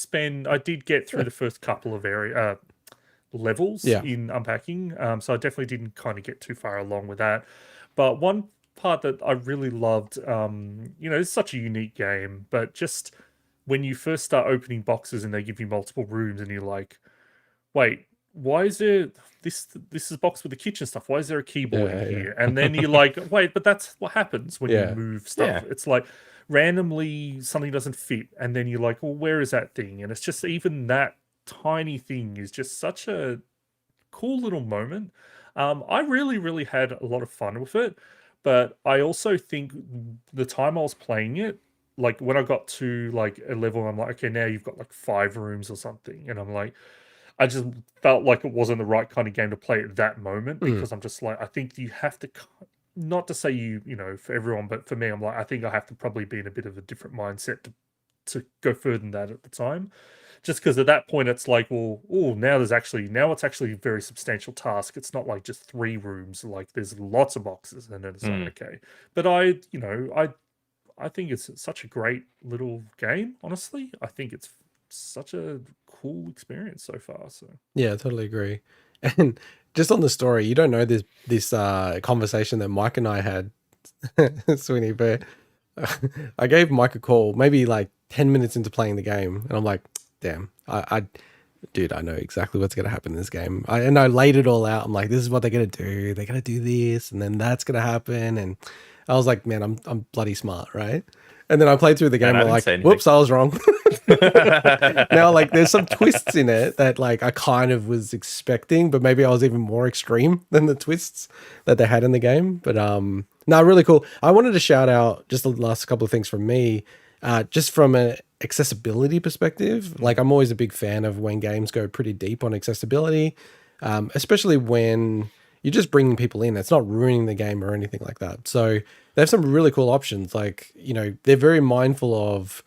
[SPEAKER 1] get through the first couple of levels
[SPEAKER 2] Yeah,
[SPEAKER 1] in Unpacking. So I definitely didn't kind of get too far along with that. But one part that I really loved, it's such a unique game, but just when you first start opening boxes and they give you multiple rooms, and you're like, wait, why is there this is a box with the kitchen stuff? Why is there a keyboard in
[SPEAKER 2] yeah, yeah,
[SPEAKER 1] here? And then you're like, wait, but that's what happens when you
[SPEAKER 2] yeah.
[SPEAKER 1] move stuff.
[SPEAKER 3] Yeah.
[SPEAKER 1] It's like randomly something doesn't fit, and then you're like, well, where is that thing? And it's just even that tiny thing is just such a cool little moment. I really, really had a lot of fun with it, but I also think the time I was playing it, like when I got to like a level, I'm like, okay, now you've got like 5 rooms or something, and I'm like, I just felt like it wasn't the right kind of game to play at that moment
[SPEAKER 2] Mm,
[SPEAKER 1] because I'm just like, I think you have to, not to say for everyone, but for me, I'm like, I think I have to probably be in a bit of a different mindset to go further than that at the time. Just because at that point it's like, well, oh, now it's actually a very substantial task. It's not like just 3 rooms, like there's lots of boxes, and then it's like,
[SPEAKER 3] Mm.
[SPEAKER 1] okay. But I think it's such a great little game, honestly. I think it's such a cool experience so far. So
[SPEAKER 2] yeah, totally agree. And just on the story, you don't know this conversation that Mike and I had, Sweeney, but I gave Mike a call maybe like 10 minutes into playing the game, and I'm like, damn, dude, I know exactly what's going to happen in this game. I laid it all out. I'm like, this is what they're going to do. They're going to do this, and then that's going to happen. And I was like, man, I'm bloody smart, right? And then I played through the game. I'm like, whoops, I was wrong. Now, like, there's some twists in it that, like, I kind of was expecting, but maybe I was even more extreme than the twists that they had in the game. But no, really cool. I wanted to shout out just the last couple of things from me, just from an accessibility perspective. Like, I'm always a big fan of when games go pretty deep on accessibility, especially when you're just bringing people in. It's not ruining the game or anything like that. So they have some really cool options. Like, you know, they're very mindful of,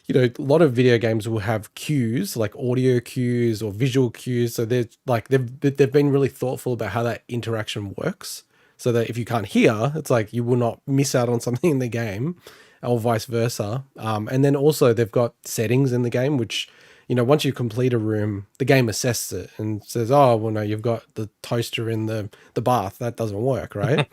[SPEAKER 2] you know, a lot of video games will have cues, like audio cues or visual cues. So they're like, they've been really thoughtful about how that interaction works, so that if you can't hear, it's like you will not miss out on something in the game, or vice versa. And then also they've got settings in the game, which, you know, once you complete a room, the game assesses it and says, oh, well, no, you've got the toaster in the bath. That doesn't work, right?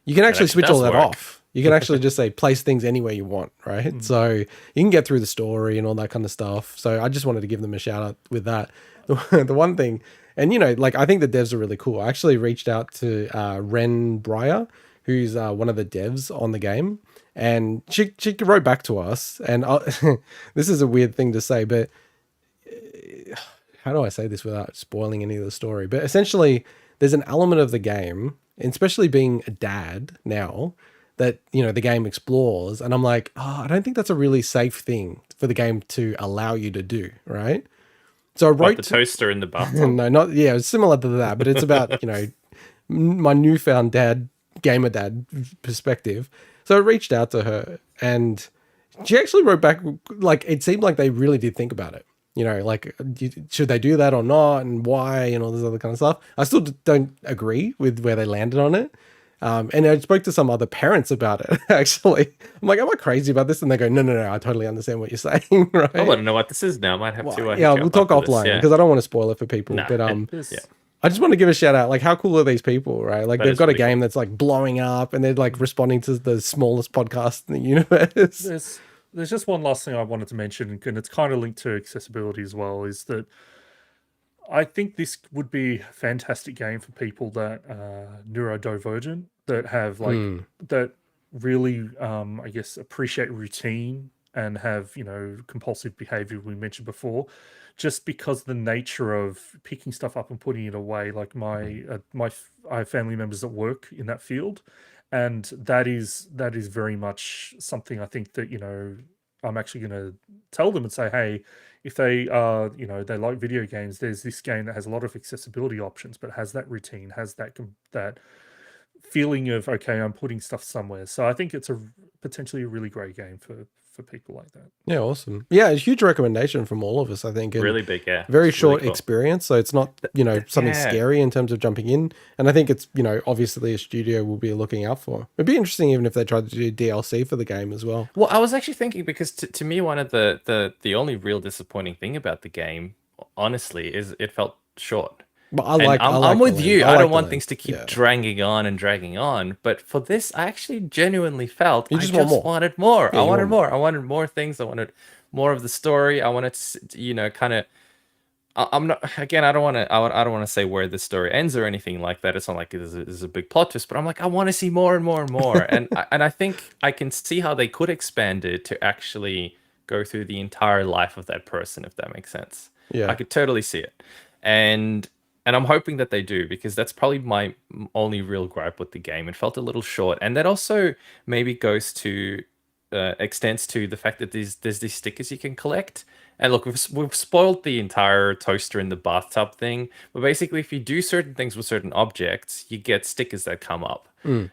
[SPEAKER 2] You can actually switch all that off. You can actually just say, place things anywhere you want, right? So you can get through the story and all that kind of stuff. So I just wanted to give them a shout out with that. The one thing, and, you know, like, I think the devs are really cool. I actually reached out to Ren Breyer, who's one of the devs on the game. And she wrote back to us. And this is a weird thing to say, but how do I say this without spoiling any of the story? But essentially, there's an element of the game, and especially being a dad now, that, you know, the game explores. And I'm like, oh, I don't think that's a really safe thing for the game to allow you to do, right? So I wrote
[SPEAKER 3] the toaster in the bathtub.
[SPEAKER 2] No, not, yeah, it's similar to that, but it's about, you know, my newfound gamer dad perspective. So I reached out to her, and she actually wrote back, like, it seemed like they really did think about it. You know, like, should they do that or not, and why, and all this other kind of stuff. I still don't agree with where they landed on it. And I spoke to some other parents about it, actually. I'm like, am I crazy about this? And they go, no, I totally understand what you're saying, right?
[SPEAKER 3] I want to know what this is now. I might have to.
[SPEAKER 2] Yeah, we'll talk offline, because I don't want to spoil it for people.
[SPEAKER 3] Nah,
[SPEAKER 2] but
[SPEAKER 3] yeah.
[SPEAKER 2] I just want to give a shout out. Like, how cool are these people, right? Like, they've got a game that's like blowing up, and they're like responding to the smallest podcast in the universe.
[SPEAKER 1] There's just one last thing I wanted to mention, and it's kind of linked to accessibility as well, is that I think this would be a fantastic game for people that are neurodivergent, that have like that really, I guess, appreciate routine and have, you know, compulsive behavior we mentioned before, just because the nature of picking stuff up and putting it away. Like I have family members that work in that field, and that is very much something I think that, you know, I'm actually going to tell them and say, hey, if they are, you know, they like video games, there's this game that has a lot of accessibility options, but has that routine, has that feeling of, okay, I'm putting stuff somewhere. So I think it's potentially a really great game for people like that.
[SPEAKER 2] Yeah, awesome. Yeah, a huge recommendation from all of us, I think.
[SPEAKER 3] Really big, yeah.
[SPEAKER 2] Very short experience, so it's not, you know, something scary in terms of jumping in. And I think it's, you know, obviously a studio will be looking out for. It'd be interesting even if they tried to do DLC for the game as well.
[SPEAKER 3] Well, I was actually thinking, because to me, one of the only real disappointing thing about the game, honestly, is it felt short.
[SPEAKER 2] But
[SPEAKER 3] I'm with you. I don't want things to keep dragging on. But for this, I actually genuinely felt I just wanted more. I wanted more. I wanted more things. I wanted more of the story. I wanted to, you know, kind of. I'm not. Again, I don't want to say where the story ends or anything like that. It's not like there's a big plot twist. But I'm like, I want to see more and more and more. and I think I can see how they could expand it to actually go through the entire life of that person, if that makes sense.
[SPEAKER 2] Yeah,
[SPEAKER 3] I could totally see it. And I'm hoping that they do, because that's probably my only real gripe with the game. It felt a little short. And that also maybe goes to, extends to the fact that there's these stickers you can collect. And look, we've spoiled the entire toaster in the bathtub thing. But basically, if you do certain things with certain objects, you get stickers that come up.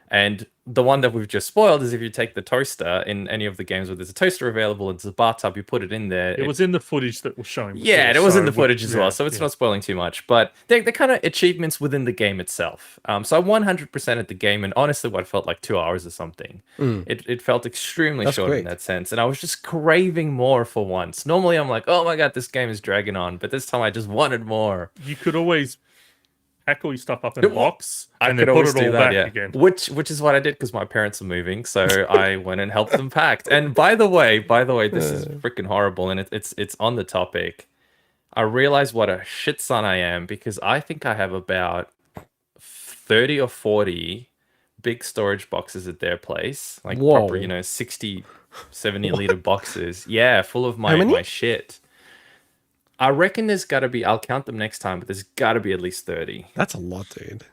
[SPEAKER 3] And the one that we've just spoiled is if you take the toaster in any of the games where there's a toaster available, it's a bathtub, you put it in there.
[SPEAKER 1] It was in the footage that was showing.
[SPEAKER 3] Yeah, it was in the footage as well, so it's not spoiling too much. But they're kind of achievements within the game itself. So I 100% at the game, and honestly, what felt like 2 hours or something. It felt extremely short in that sense, and I was just craving more for once. Normally, I'm like, oh my god, this game is dragging on, but this time I just wanted more.
[SPEAKER 1] You could always Pack all your stuff up in a box
[SPEAKER 3] I
[SPEAKER 1] and
[SPEAKER 3] could
[SPEAKER 1] then put
[SPEAKER 3] always
[SPEAKER 1] it
[SPEAKER 3] do
[SPEAKER 1] all
[SPEAKER 3] that,
[SPEAKER 1] back
[SPEAKER 3] yeah.
[SPEAKER 1] again.
[SPEAKER 3] Which is what I did because my parents are moving, so I went and helped them pack. And by the way, this is freaking horrible, and it's on the topic. I realize what a shit son I am because I think I have about 30 or 40 big storage boxes at their place, like
[SPEAKER 2] Whoa.
[SPEAKER 3] proper, 60, 70 liter boxes. Yeah, full of
[SPEAKER 2] How many?
[SPEAKER 3] my shit. I reckon there's got to be. I'll count them next time, but there's got to be at least 30.
[SPEAKER 2] That's a lot, dude.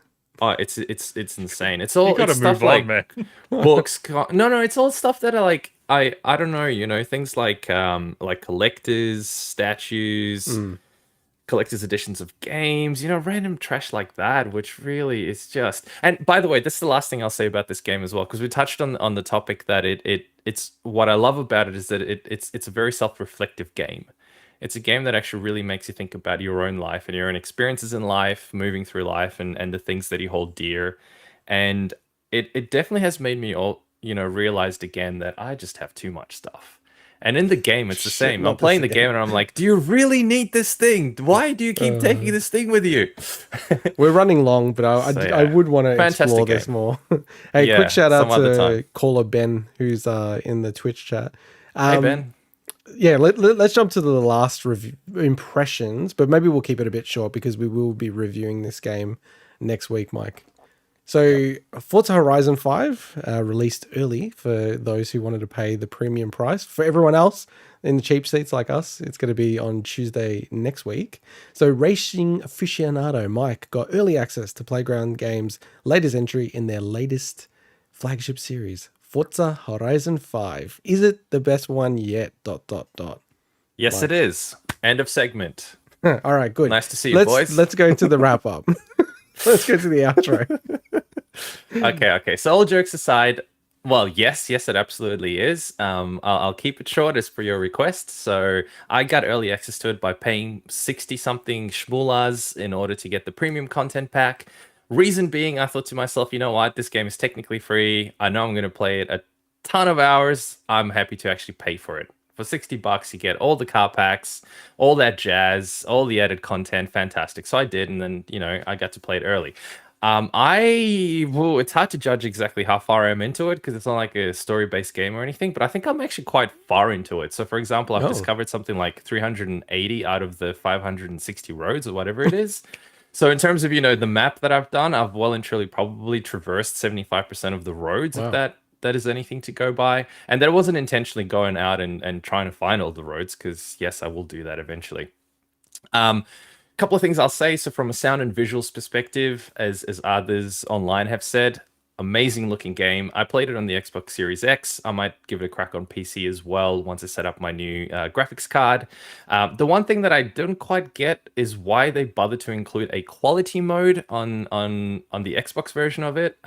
[SPEAKER 3] Oh, it's insane. It's
[SPEAKER 1] You
[SPEAKER 3] all
[SPEAKER 1] got to
[SPEAKER 3] it's stuff
[SPEAKER 1] move on,
[SPEAKER 3] like
[SPEAKER 1] man.
[SPEAKER 3] books. No, it's all stuff that are like I don't know, things like collectors, statues, collector's editions of games, random trash like that, which really is just. And by the way, this is the last thing I'll say about this game as well, because we touched on the topic that it's what I love about it is that it's a very self-reflective game. It's a game that actually really makes you think about your own life and your own experiences in life, moving through life, and the things that you hold dear. And it definitely has made me realized again that I just have too much stuff. And in the game, it's the same.
[SPEAKER 2] not
[SPEAKER 3] I'm playing
[SPEAKER 2] this
[SPEAKER 3] the game and I'm like, do you really need this thing? Why do you keep taking this thing with you?
[SPEAKER 2] We're running long, but I
[SPEAKER 3] yeah.
[SPEAKER 2] would want to
[SPEAKER 3] Fantastic
[SPEAKER 2] explore this
[SPEAKER 3] game.
[SPEAKER 2] more. Hey,
[SPEAKER 3] Yeah,
[SPEAKER 2] quick shout out
[SPEAKER 3] some other
[SPEAKER 2] to
[SPEAKER 3] time.
[SPEAKER 2] caller Ben, who's in the Twitch chat.
[SPEAKER 3] Hey, Ben.
[SPEAKER 2] Yeah, let's jump to the last review impressions, but maybe we'll keep it a bit short because we will be reviewing this game next week, Mike. So, Forza Horizon 5 released early for those who wanted to pay the premium price. For everyone else in the cheap seats like us, it's going to be on Tuesday next week. So, racing aficionado Mike got early access to Playground Games' latest entry in their latest flagship series, Forza Horizon 5. Is it the best one yet? ...
[SPEAKER 3] Yes,
[SPEAKER 2] Mike.
[SPEAKER 3] it is. End of segment.
[SPEAKER 2] All right, good.
[SPEAKER 3] Nice to see you, boys.
[SPEAKER 2] Let's go to the wrap up. Let's go to the outro.
[SPEAKER 3] Okay. So all jokes aside, well, yes, it absolutely is. I'll keep it short as per your request. So I got early access to it by paying 60 something shmoolas in order to get the premium content pack. Reason being, I thought to myself, you know what, this game is technically free. I know I'm going to play it a ton of hours. I'm happy to actually pay for it. For $60, you get all the car packs, all that jazz, all the added content. Fantastic. So I did, and then I got to play it early. It's hard to judge exactly how far I'm into it because it's not like a story-based game or anything, but I think I'm actually quite far into it. So, for example, I've discovered something like 380 out of the 560 roads or whatever it is. So in terms of, the map that I've done, I've well and truly probably traversed 75% of the roads, if that is anything to go by. And that wasn't intentionally going out and trying to find all the roads, because yes, I will do that eventually. Couple of things I'll say. So from a sound and visuals perspective, as others online have said, amazing looking game. I played it on the Xbox Series X. I might give it a crack on PC as well once I set up my new graphics card. The one thing that I don't quite get is why they bothered to include a quality mode on the Xbox version of it.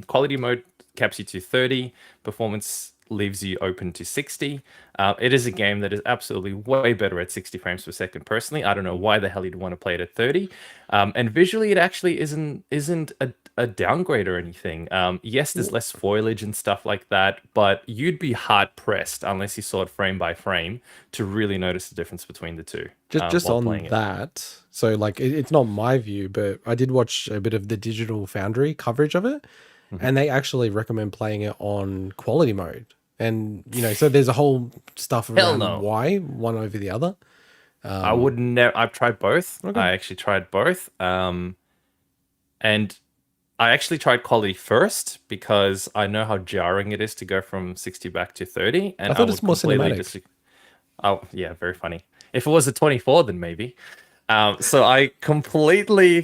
[SPEAKER 3] Quality mode caps you to 30. Performance leaves you open to 60. It is a game that is absolutely way better at 60 frames per second. Personally, I don't know why the hell you'd want to play it at 30. And visually, it actually isn't a downgrade or anything. Yes, there's less foliage and stuff like that, but you'd be hard pressed unless you saw it frame by frame to really notice the difference between the two.
[SPEAKER 2] Just on that, so like it's not my view, but I did watch a bit of the Digital Foundry coverage of it, and they actually recommend playing it on quality mode. And so there's a whole stuff around why one over the other.
[SPEAKER 3] I would never. I've tried both. Okay. I actually tried both, and I actually tried quality first because I know how jarring it is to go from 60 back to 30. And
[SPEAKER 2] I thought it's more cinematic.
[SPEAKER 3] Oh yeah, very funny. If it was a 24, then maybe. So I completely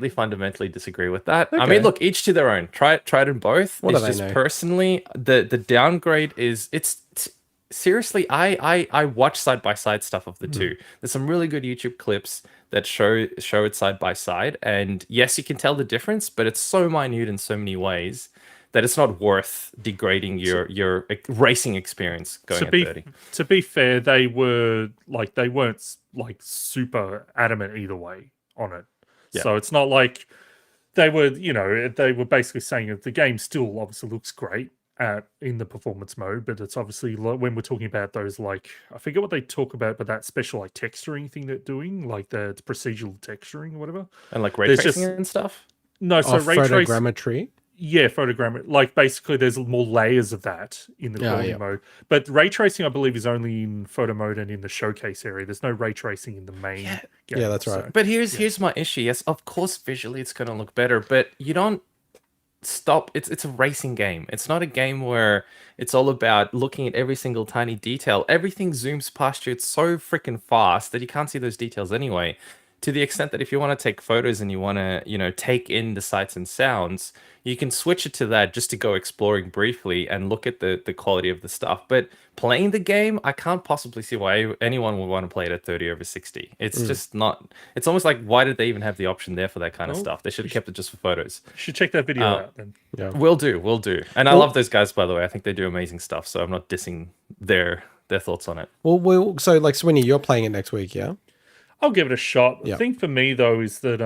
[SPEAKER 3] fundamentally disagree with that. Okay. I mean, look, each to their own. Try it in both. It's just personally the downgrade is seriously. I watch side by side stuff of the two. There's some really good YouTube clips that show it side by side, and yes, you can tell the difference, but it's so minute in so many ways that it's not worth degrading your racing experience going at 30.
[SPEAKER 1] To be fair, they weren't like super adamant either way on it. Yeah. So it's not like they were, they were basically saying that the game still obviously looks great in the performance mode, but it's obviously when we're talking about those, like, I forget what they talk about, but that special like texturing thing they're doing, like the procedural texturing or whatever.
[SPEAKER 3] And like ray
[SPEAKER 1] There's
[SPEAKER 3] tracing
[SPEAKER 1] just
[SPEAKER 3] and stuff.
[SPEAKER 1] no, so ray trace,
[SPEAKER 2] photogrammetry.
[SPEAKER 1] yeah, photogram. Like basically, there's more layers of that in the quality
[SPEAKER 2] yeah.
[SPEAKER 1] mode. But ray tracing, I believe, is only in photo mode and in the showcase area. There's no ray tracing in the main.
[SPEAKER 3] Yeah.
[SPEAKER 1] game,
[SPEAKER 2] Yeah, that's right.
[SPEAKER 1] so-
[SPEAKER 3] But here's my issue. Yes, of course, visually it's gonna look better, but you don't stop. It's a racing game. It's not a game where it's all about looking at every single tiny detail. Everything zooms past you. It's so freaking fast that you can't see those details anyway. To the extent that if you want to take photos and you want to, take in the sights and sounds, you can switch it to that just to go exploring briefly and look at the quality of the stuff. But playing the game, I can't possibly see why anyone would want to play it at 30 over 60. It's just not. It's almost like, why did they even have the option there for that kind of stuff? They should have kept it just for photos.
[SPEAKER 1] You should check that video out then.
[SPEAKER 2] Yeah.
[SPEAKER 3] Will do. And I love those guys, by the way. I think they do amazing stuff. So I'm not dissing their thoughts on it.
[SPEAKER 2] Well, so like Swinny, you're playing it next week, yeah?
[SPEAKER 1] I'll give it a shot.
[SPEAKER 2] Yeah.
[SPEAKER 1] The thing for me though is that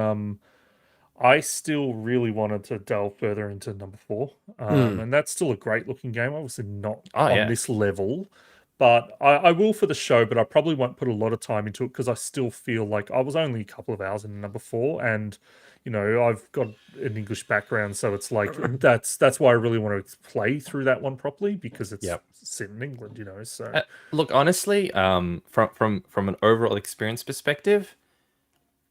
[SPEAKER 1] I still really wanted to delve further into number 4, and that's still a great looking game. Obviously not on this level, but I will for the show. But I probably won't put a lot of time into it because I still feel like I was only a couple of hours in number 4, and I've got an English background, so it's like that's why I really want to play through that one properly because it's set in England, So
[SPEAKER 3] Look, honestly, from an overall experience perspective,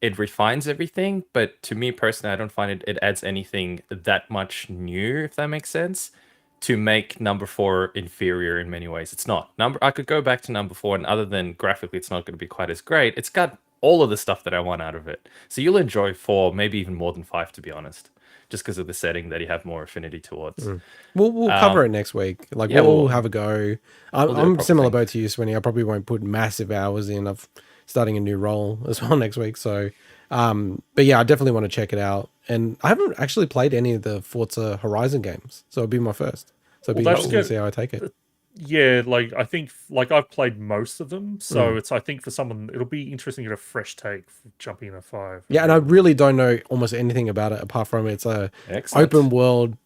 [SPEAKER 3] it refines everything. But to me personally, I don't find it adds anything that much new, if that makes sense, to make number 4 inferior in many ways. It's not. I could go back to number 4, and other than graphically, it's not going to be quite as great. It's got all of the stuff that I want out of it. So you'll enjoy 4, maybe even more than 5, to be honest, just because of the setting that you have more affinity towards.
[SPEAKER 2] We'll cover it next week. Like we'll have a go. I'm similar boat to you, Swinny. I probably won't put massive hours in. Of starting a new role as well next week. So, but yeah, I definitely want to check it out. And I haven't actually played any of the Forza Horizon games, so it'll be my first. So it'll be interesting to see how I take it.
[SPEAKER 1] Yeah, like I think I've played most of them, so I think for someone it'll be interesting to get a fresh take for jumping in a 5.
[SPEAKER 2] Yeah, and I really don't know almost anything about it apart from it's a open world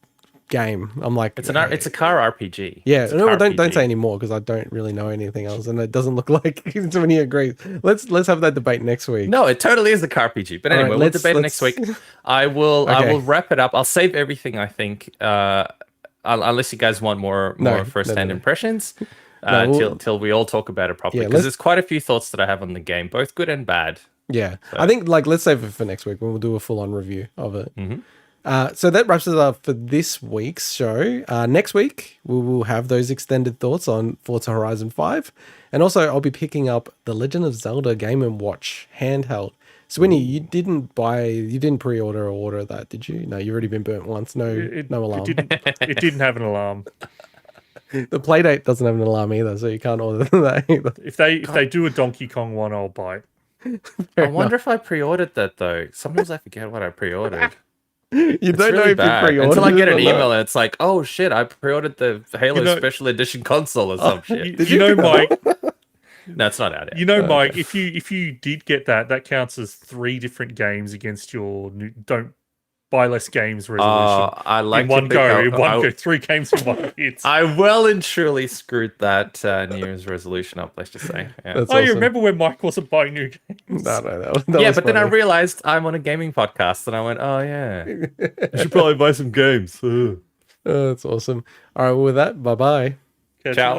[SPEAKER 2] game. I'm like,
[SPEAKER 3] it's a car RPG.
[SPEAKER 2] Yeah, no, don't say any more because I don't really know anything else, and it doesn't look like Swinny agrees. Let's have that debate next week.
[SPEAKER 3] No, it totally is a car RPG. But anyway, we'll debate it next week. I will wrap it up. I'll save everything. I think. Unless you guys want more first-hand impressions, till we all talk about it properly, because there's quite a few thoughts that I have on the game, both good and bad.
[SPEAKER 2] Yeah, I think let's save it for next week when we'll do a full-on review of it. So that wraps it up for this week's show. Next week we will have those extended thoughts on Forza Horizon 5, and also I'll be picking up the Legend of Zelda Game & Watch handheld. Swinny, you didn't pre-order or order that, did you? No, you've already been burnt once. No alarm.
[SPEAKER 1] It didn't have an alarm.
[SPEAKER 2] The Playdate doesn't have an alarm either, so you can't order that either.
[SPEAKER 1] If they do a Donkey Kong one, I'll buy it.
[SPEAKER 3] I wonder if I pre-ordered that though. Sometimes I forget what I pre-ordered.
[SPEAKER 2] You don't know if you pre-ordered
[SPEAKER 3] until I get an email and it's like, oh shit, I pre-ordered the Halo Special Edition console or some shit.
[SPEAKER 1] You know, Mike.
[SPEAKER 3] No, it's not out yet.
[SPEAKER 1] You know, Mike, if you did get that counts as 3 different games against your don't buy less games resolution.
[SPEAKER 3] I like
[SPEAKER 1] in one go, 3 games in one hit.
[SPEAKER 3] I well and truly screwed that New Year's resolution up. Let's just say. Yeah.
[SPEAKER 2] Awesome.
[SPEAKER 1] You remember when Mike wasn't buying new games?
[SPEAKER 2] No, that
[SPEAKER 3] yeah,
[SPEAKER 2] was
[SPEAKER 3] but then I
[SPEAKER 2] funny.
[SPEAKER 3] realized I'm on a gaming podcast, and I went, oh yeah, I should probably buy some games.
[SPEAKER 2] That's awesome. All right, well, with that, bye bye.
[SPEAKER 1] Catch
[SPEAKER 3] Ciao.
[SPEAKER 1] you later.